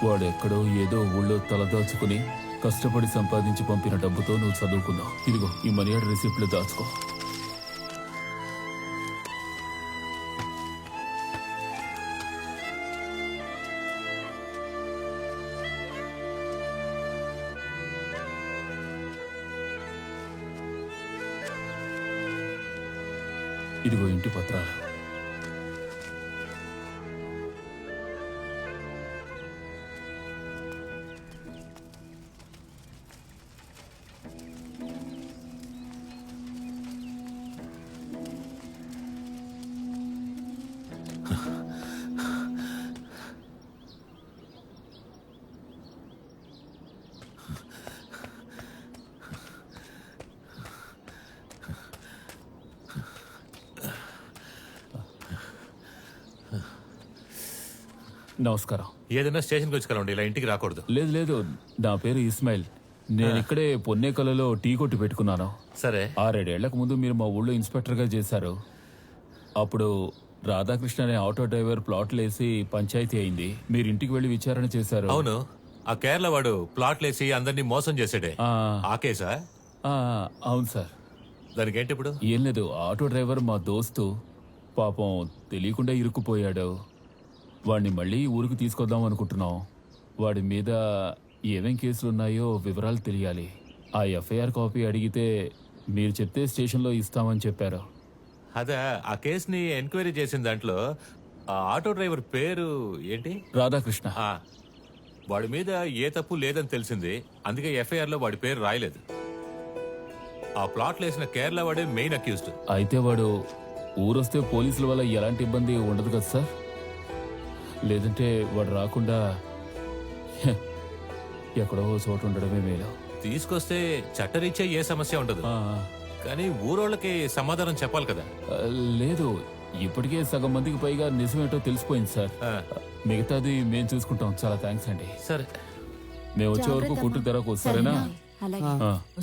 వాడెక్కడో ఏదో ఊళ్ళో తలదాచుకుని కష్టపడి సంపాదించి పంపిన డబ్బుతో నువ్వు చదువుకున్నావు. ఇదిగో ఈ మనీ ఆర్డర్ రిసిప్ట్లు దాచుకో. ఇదిగో ఇంటి పత్రాలు. నమస్కారం. ఏదైనా స్టేషన్కి వచ్చి కలండి, ఇలా ఇంటికి రాకూడదు. లేదు లేదు, నా పేరు ఇస్మాయిల్. నేను ఇక్కడే పొన్నేకలలో టీ కొట్టు పెట్టుకున్నాను. సరే. 6-7 ఏళ్లకు ముందు మీరు మా ఊళ్ళో ఇన్స్పెక్టర్గా చేశారు. అప్పుడు రాధాకృష్ణ అనే ఆటో డ్రైవర్ ప్లాట్లేసి పంచాయతీ అయింది. మీరు ఇంటికి వెళ్ళి విచారణ చేశారు. అవును, ఆ కేరళ వాడు ప్లాట్లేసి అందరినీ మోసం చేసాడే, ఆ కేసా? అవును సార్. దానికి ఏంటి ఇప్పుడు? ఏం లేదు, ఆటో డ్రైవర్ మా దోస్తు పాపం తెలియకుండా ఇరుక్కుపోయాడు. వాడిని మళ్ళీ ఊరికి తీసుకొద్దాం అనుకుంటున్నాం. వాడి మీద ఏమేం కేసులున్నాయో వివరాలు తెలియాలి. ఆ ఎఫ్ఐఆర్ కాపీ అడిగితే మీరు చెప్తే స్టేషన్లో ఇస్తామని చెప్పారు. అదే ఆ కేసుని ఎంక్వైరీ చేసిన దాంట్లో ఆ ఆటో డ్రైవర్ పేరు ఏంటి? రాధాకృష్ణ. వాడి మీద ఏ తప్పు లేదని తెలిసింది, అందుకే ఎఫ్ఐఆర్ లో వాడి పేరు రాయలేదు. ఆ ప్లాట్లు వేసిన కేరళ వాడే మెయిన్ అక్యూజ్డ్. అయితే వాడు ఊరొస్తే పోలీసుల వల్ల ఎలాంటి ఇబ్బంది ఉండదు కదా సార్? లేదంటే వాడు రాకుండా ఎక్కడో చోటు ఉండడమే మేలు. తీసుకొస్తే చట్టరీత్యా ఏ సమస్య ఉండదు, కానీ ఊరోళ్ళకి సమాధానం చెప్పాలి కదా. లేదు, ఇప్పటికే సగం మందికి పైగా నిజమేంటో తెలిసిపోయింది సార్. మిగతాది మేము చూసుకుంటాం. చాలా థ్యాంక్స్ అండి. సరే, మేము వచ్చే వరకు కుట్టు తెరకు సరేనా? అలాగే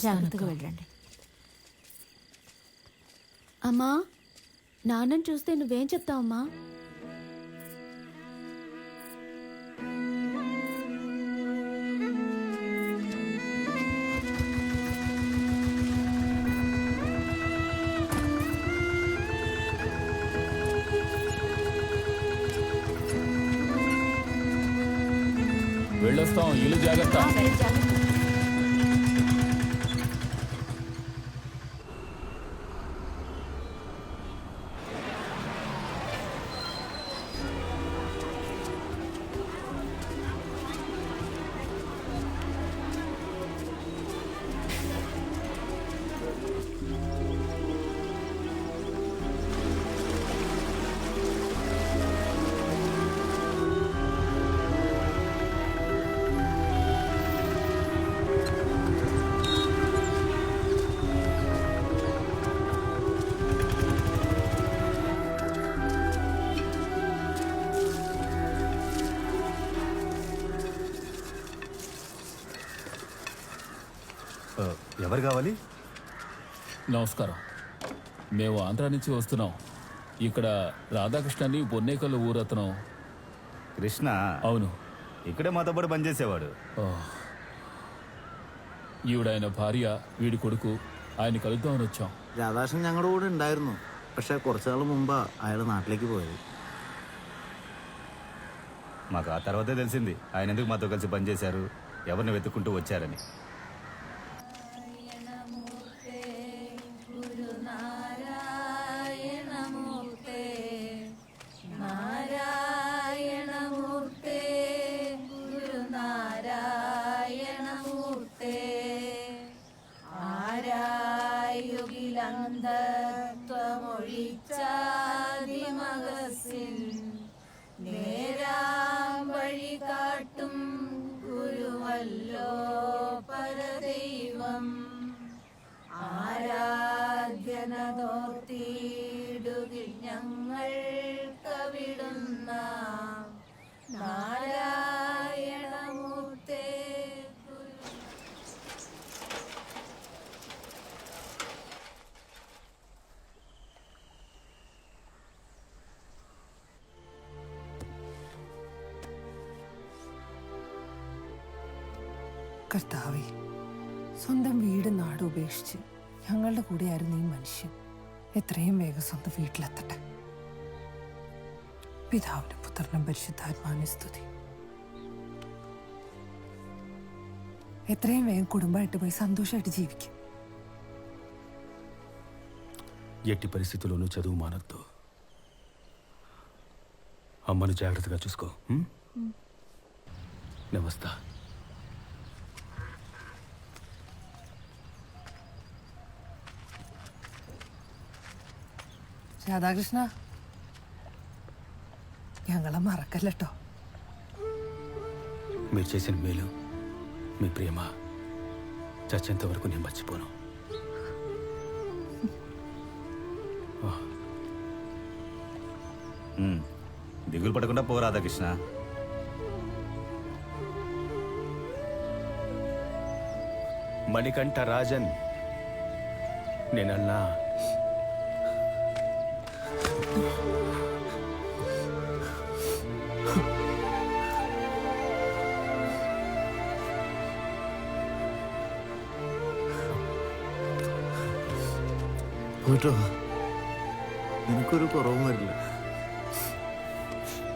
జాగ్రత్తగా వెళ్ళండి. అమ్మా, నాన్నని చూస్తే నువ్వేం చెప్తావమ్మా? వెళ్ళొస్తాం, ఇల్లు జాగ్రత్త. ఎవరు కావాలి? నమస్కారం, మేము ఆంధ్ర నుంచి వస్తున్నాం. ఇక్కడ రాధాకృష్ణని పొన్నేకల్ ఊరతను. కృష్ణ? అవును, ఇక్కడే మాతో పాటు పనిచేసేవాడు. ഈവിടായ ഭാര്യ വീട് കൊടുക്കൂ അതിന് കലുത്താൻ വെച്ചോ. രാധാകൃഷ്ണൻ ഞങ്ങളുടെ കൂടെ ഉണ്ടായിരുന്നു, പക്ഷെ കുറച്ചു നാൾ മുമ്പാ അയാൾ നാട്ടിലേക്ക് പോയത്. మాకు ఆ తర్వాతే తెలిసింది ఆయన ఎందుకు మాతో కలిసి పనిచేశారు, ఎవరిని వెతుక్కుంటూ వచ్చారని. കർത്താവേ, സ്വന്തം വീട് നാട് ഉപേക്ഷിച്ച് ഞങ്ങളുടെ കൂടെയായിരുന്നു ഈ മനുഷ്യൻ. എത്രയും വേഗം സ്വന്തം വീട്ടിലെത്തട്ടെ. പിതാവിനും പുത്രനും പരിശുദ്ധാത്മാവിനും സ്തുതി. എത്രയും വേഗം കുടുംബമായിട്ട് പോയി സന്തോഷമായിട്ട് ജീവിക്കും. ఎట్టి పరిస్థితుల్లోనూ చదువు మానొద్దు. అమ్మను జాగ్రత్తగా చూసుకో. నమస్తా. രാധാകൃഷ്ണ, ഞങ്ങളെ മറക്കല്ലോ. మీరు చేసిన మేలు, మీ ప్రేమ చచ్చేంత వరకు నేను మర్చిపోను. దిగులు పడకుండా పో రాధాకృష్ణ. మణికంఠ రాజన్, నేనన్నా പോയിട്ടോ, നിനക്കൊരു കുറവും വരില്ല.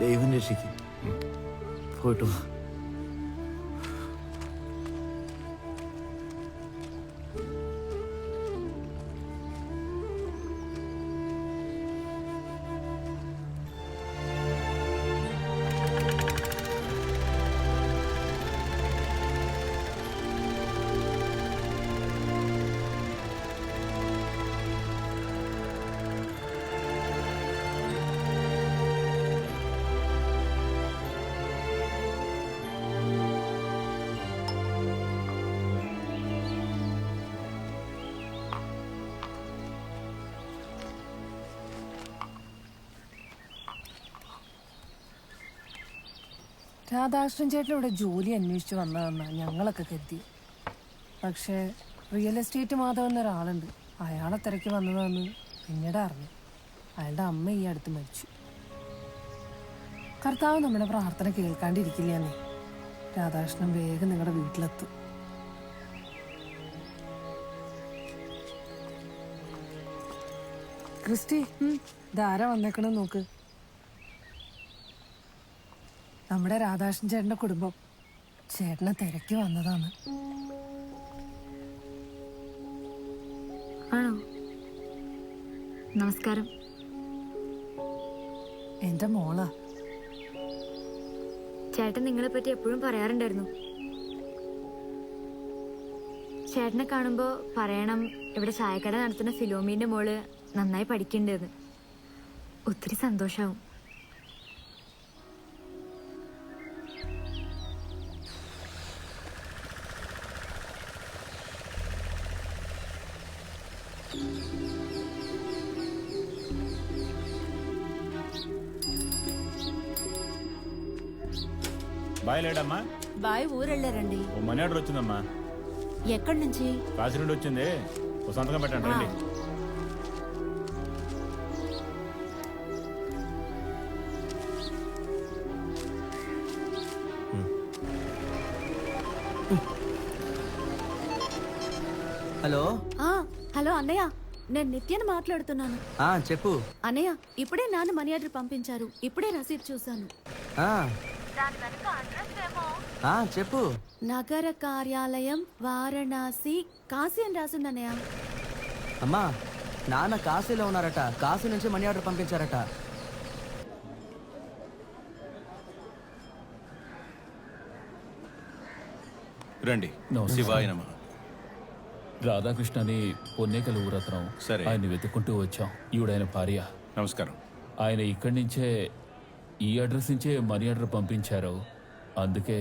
ദൈവം രക്ഷിക്കും. പോയിട്ടോ. രാധാകൃഷ്ണൻ ചേട്ടൻ ഇവിടെ ജോലി അന്വേഷിച്ച് വന്നതെന്നാ ഞങ്ങളൊക്കെ കരുതി. പക്ഷേ റിയൽ എസ്റ്റേറ്റ് മാധവൻ എന്നൊരാളുണ്ട്, അയാളെ തിരക്കി വന്നതാന്ന് പിന്നീട് അറിഞ്ഞു. അയാളുടെ അമ്മ ഈ അടുത്ത് മരിച്ചു. കർത്താവ് നമ്മുടെ പ്രാർത്ഥന കേൾക്കാണ്ടിരിക്കില്ലെന്നേ. രാധാകൃഷ്ണൻ വേഗം നിങ്ങളുടെ വീട്ടിലെത്തും. ക്രിസ്റ്റി, ധാര വന്നേക്കണം നോക്ക്. നമ്മുടെ രാധാകൃഷ്ണൻ ചേട്ടന്റെ കുടുംബം ചേട്ടനെ തിരക്കി വന്നതാണ്. ആണോ? നമസ്കാരം. എന്റെ മോളാ. ചേട്ടൻ നിങ്ങളെ പറ്റി എപ്പോഴും പറയാറുണ്ടായിരുന്നു. ചേട്ടനെ കാണുമ്പോ പറയണം, ഇവിടെ ചായക്കട നടത്തുന്ന ഫിലോമീന്റെ മോള് നന്നായി പഠിക്കണ്ടെന്ന്. ഒത്തിരി സന്തോഷാവും. బాయ్ లేడమ్మా. బాయ్ ఊరెళ్ళారండి. ఓ మనీ ఆర్డర్ వచ్చిందమ్మా. ఎక్కడి నుంచి? కాశీ నుండి వచ్చింది. ఓ సంతకం పెట్టండి రండి. హలో. హలో అన్నయ్య, నేను నిత్యని మాట్లాడుతున్నాను. చెప్పు. అన్నయ్య, ఇప్పుడే నాన్న మనీ ఆర్డర్ పంపించారు. ఇప్పుడే రసీదు చూశాను. చెప్పు. నగర కార్యాలయం వారణాసి కాశీ అని రాసిందన్నయ్య. అమ్మా, నాన్న కాశీలో ఉన్నారట. కాశీ నుంచి మనీ ఆర్డర్ పంపించారట. రండి. శివాయ నమః. రాధాకృష్ణని పొన్నేకల ఊరత్నం. సరే. ఆయన్ని వెతుక్కుంటూ వచ్చాం. ఈవిడైన భార్య. నమస్కారం. ఆయన ఇక్కడి నుంచే, ఈ అడ్రస్ నుంచే మనీ ఆర్డర్ పంపించారు. అందుకే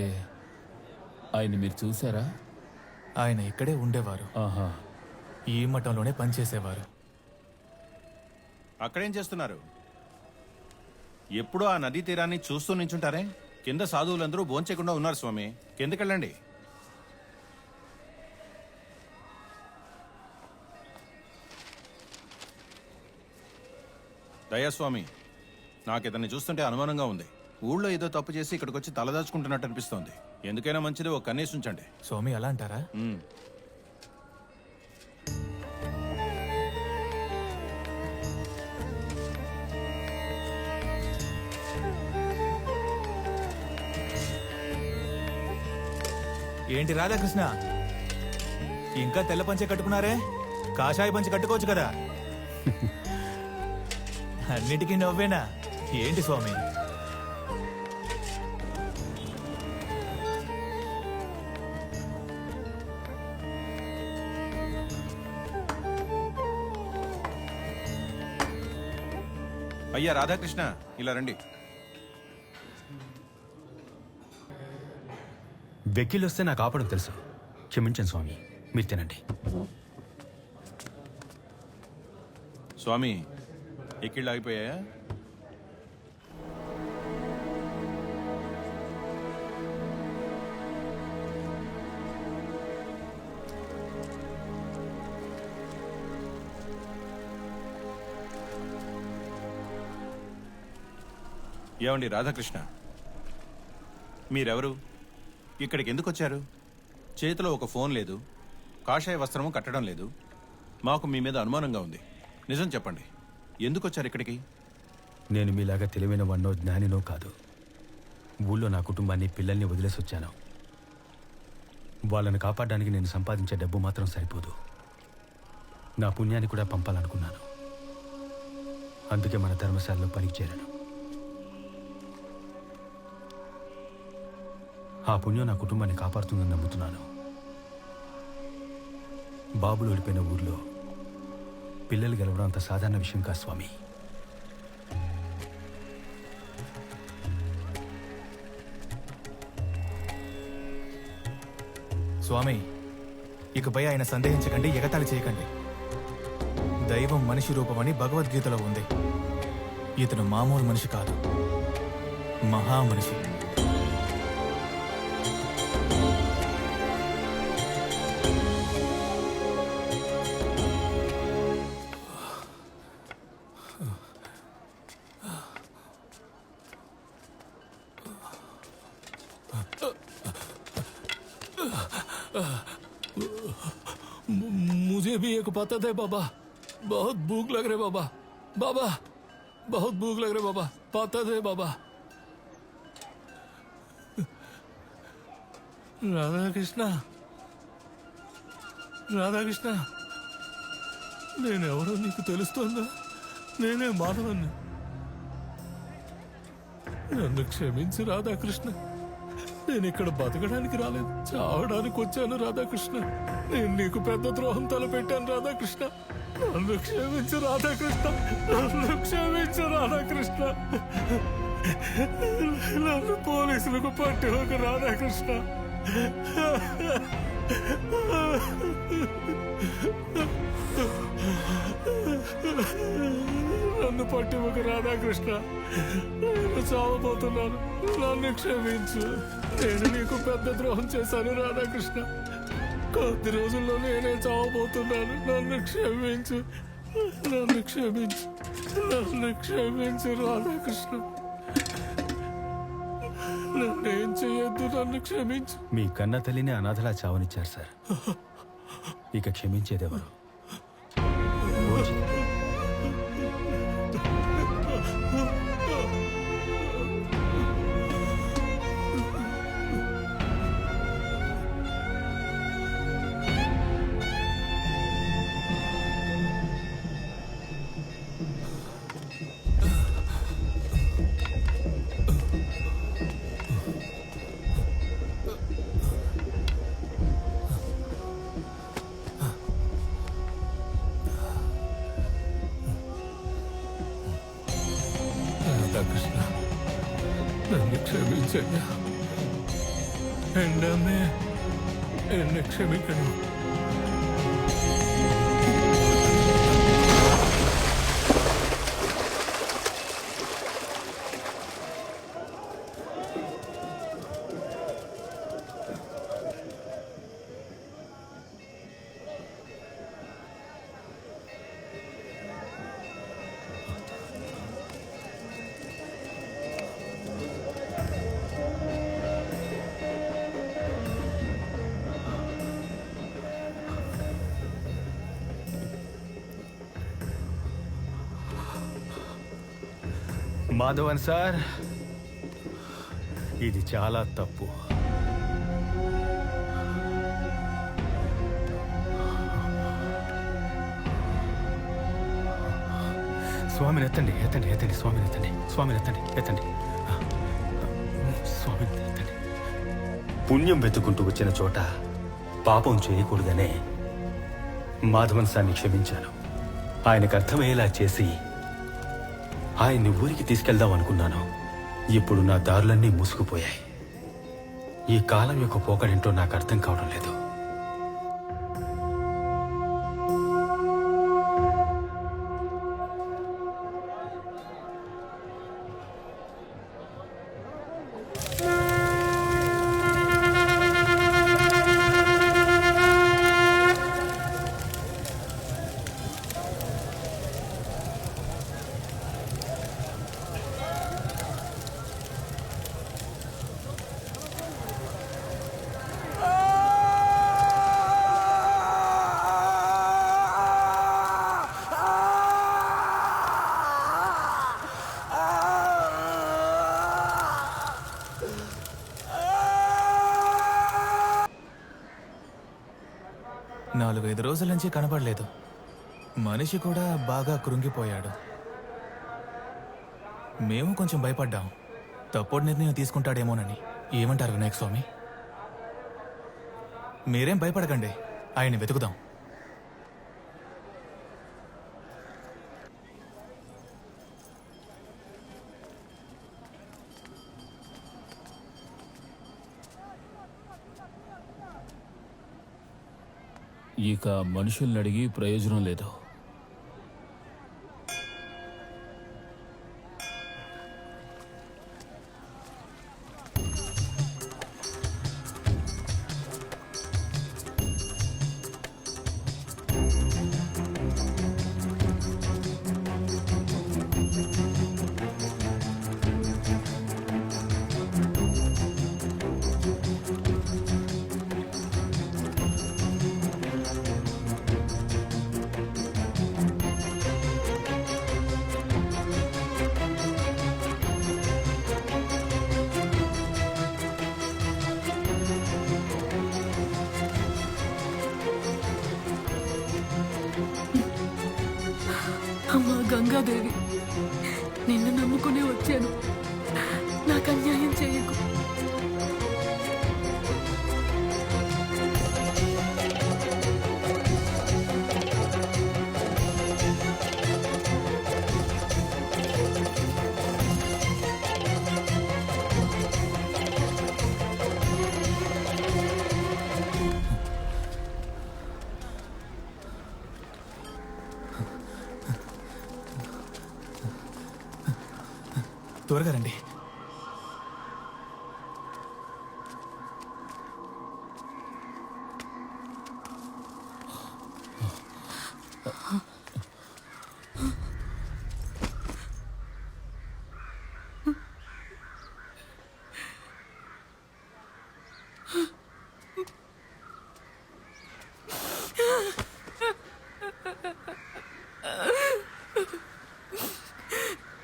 ఆయన్ని మీరు చూసారా? ఆయన ఇక్కడే ఉండేవారు. ఆహా. ఈ మఠంలోనే పనిచేసేవారు. అక్కడేం చేస్తున్నారు? ఎప్పుడూ ఆ నదీ తీరాన్ని చూస్తూ నించుంటారే? కింద సాధువులందరూ భోంచేయకుండా ఉన్నారు స్వామి. కిందకెళ్ళండి. దయాస్వామి, నాకు ఇతన్ని చూస్తుంటే అనుమానంగా ఉంది. ఊళ్ళో ఏదో తప్పు చేసి ఇక్కడికి వచ్చి తలదాచుకుంటున్నట్టు అనిపిస్తోంది. ఎందుకైనా మంచిది ఒక కన్నేసి ఉంచండి. స్వామి అలా అంటారా? ఏంటి రాధాకృష్ణ, ఇంకా తెల్ల పంచె కట్టుకున్నారే? కాషాయ పంచె కట్టుకోవచ్చు కదా. అన్నిటికీ నవ్వేనా ఏంటి స్వామి? అయ్యా రాధాకృష్ణ, ఇలా రండి. వెక్కిలు వస్తే నాకు ఆపడం తెలుసు. క్షమించండి స్వామి, మీరు తినండి. స్వామి, ఎక్కిళ్ళు ఆగిపోయాయా? ఏమండి రాధాకృష్ణ, మీరెవరు? ఇక్కడికి ఎందుకు వచ్చారు? చేతిలో ఒక ఫోన్ లేదు, కాషాయ వస్త్రము కట్టడం లేదు. మాకు మీ మీద అనుమానంగా ఉంది. నిజం చెప్పండి, ఎందుకు వచ్చారు ఇక్కడికి? నేను మీలాగా తెలివైన వాడినో జ్ఞానినో కాదు. ఊళ్ళో నా కుటుంబాన్ని, పిల్లల్ని వదిలేసి వచ్చాను. వాళ్ళని కాపాడడానికి నేను సంపాదించే డబ్బు మాత్రం సరిపోదు. నా పుణ్యాన్ని కూడా పంపాలనుకున్నాను. అందుకే మన ధర్మశాలలో పనికి చేరాను. ఆ పుణ్యం నా కుటుంబాన్ని కాపాడుతుందని నమ్ముతున్నాను. బాబులు ఓడిపోయిన ఊర్లో పిల్లలు గెలవడం అంత సాధారణ విషయం కాదు స్వామి. స్వామి, ఇకపై ఆయన సందేహించకండి, ఎగతాళి చేయకండి. దైవం మనిషి రూపమని భగవద్గీతలో ఉంది. ఇతను మామూలు మనిషి కాదు, మహామనిషి. भी एक पता दे बाबा, बहुत भूख लग रही बाबा, बाबा बहुत भूख लग रही बाबा, पता दे बाबा। राधा कृष्ण, राधा कृष्ण, నేనెవరో నీకు తెలుస్తోందా? నేనే మాధవన్ని. నన్ను క్షమించు రాధాకృష్ణ. నేను ఇక్కడ బతకడానికి రాలేదు, చావడానికి వచ్చాను రాధాకృష్ణ. నేను నీకు పెద్ద ద్రోహం తలపెట్టాను రాధాకృష్ణ. నన్ను క్షమించు రాధాకృష్ణ, నన్ను క్షమించు రాధాకృష్ణ. నన్ను పోలీసులకు పట్టి ఒక రాధాకృష్ణ. నన్ను పట్టి ఒక రాధాకృష్ణ. నేను చావబోతున్నాను, నన్ను క్షమించు. నేను నీకు పెద్ద ద్రోహం చేశాను రాధాకృష్ణ. కొద్ది రోజుల్లో నేనే చావబోతున్నాను, నన్ను క్షమించు, నన్ను క్షమించు, నన్ను క్షమించు రాధాకృష్ణ. నన్నేం చేయొద్దు, నన్ను క్షమించు. మీ కన్న తల్లిని అనాథలా చావనిచ్చారు సార్. ఇక క్షమించేదెవరు? రాధాకృష్ణ, నన్ను క్షమించయ్యా. ఎండమ్మే ఎన్ని క్షమించను. మాధవన్ సార్, ఇది చాలా తప్పు. స్వామిని ఎత్తండి, ఎత్తండి, ఎత్తండి, స్వామిని ఎత్తండి, స్వామిని ఎత్తండి, ఎత్తండి, స్వామిని ఎత్తండి. పుణ్యం వెతుకుంటూ వచ్చిన చోట పాపం చేయకూడదనే మాధవన్ సార్ని క్షమించాను. ఆయనకు అర్థమయ్యేలా చేసి ఆయన్ని ఊరికి తీసుకెళ్దాం అనుకున్నాను. ఇప్పుడు నా దారులన్నీ మూసుకుపోయాయి. ఈ కాలం యొక్క పోకడేంటో నాకు అర్థం కావడం లేదు. నాలుగైదు రోజుల నుంచి కనబడలేదు. మనిషి కూడా బాగా కృంగిపోయాడు. మేము కొంచెం భయపడ్డాం, తప్పుడు నిర్ణయం తీసుకుంటాడేమోనని. ఏమంటారు వినాయక స్వామి? మీరేం భయపడకండి, ఆయన్ని వెతుకుదాం. ఇక మనుషుల్ని అడిగి ప్రయోజనం లేదు. అమ్మా గంగాదేవి, నిన్ను నమ్ముకునే వచ్చాను. నాకు అన్యాయం చేయకు. త్వరగా రండి.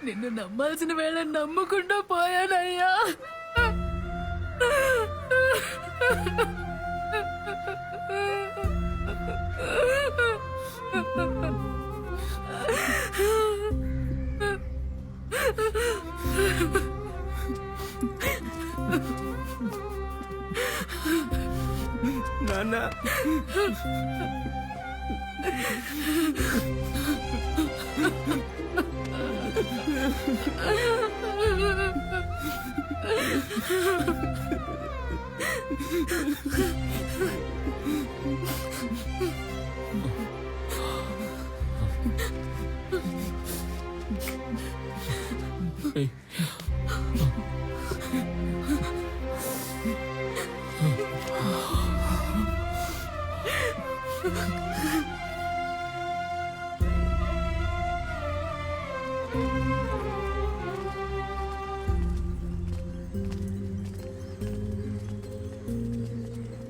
నిన్ను నమ్మాల్సిన వేళ నమ్మకుండా పోయానయ్యా. నాన్న,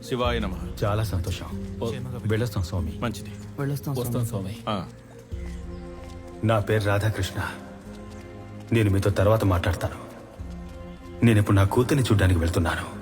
శివాయ నమ. చాలా సంతోషం. వెళ్ళొస్తాం స్వామి. మంచిది. వస్తాం స్వామి. నా పేరు రాధాకృష్ణ. నేను మీతో తర్వాత మాట్లాడతాను. నేను ఇప్పుడు నా కూతుర్ని చూడ్డానికి వెళ్తున్నాను.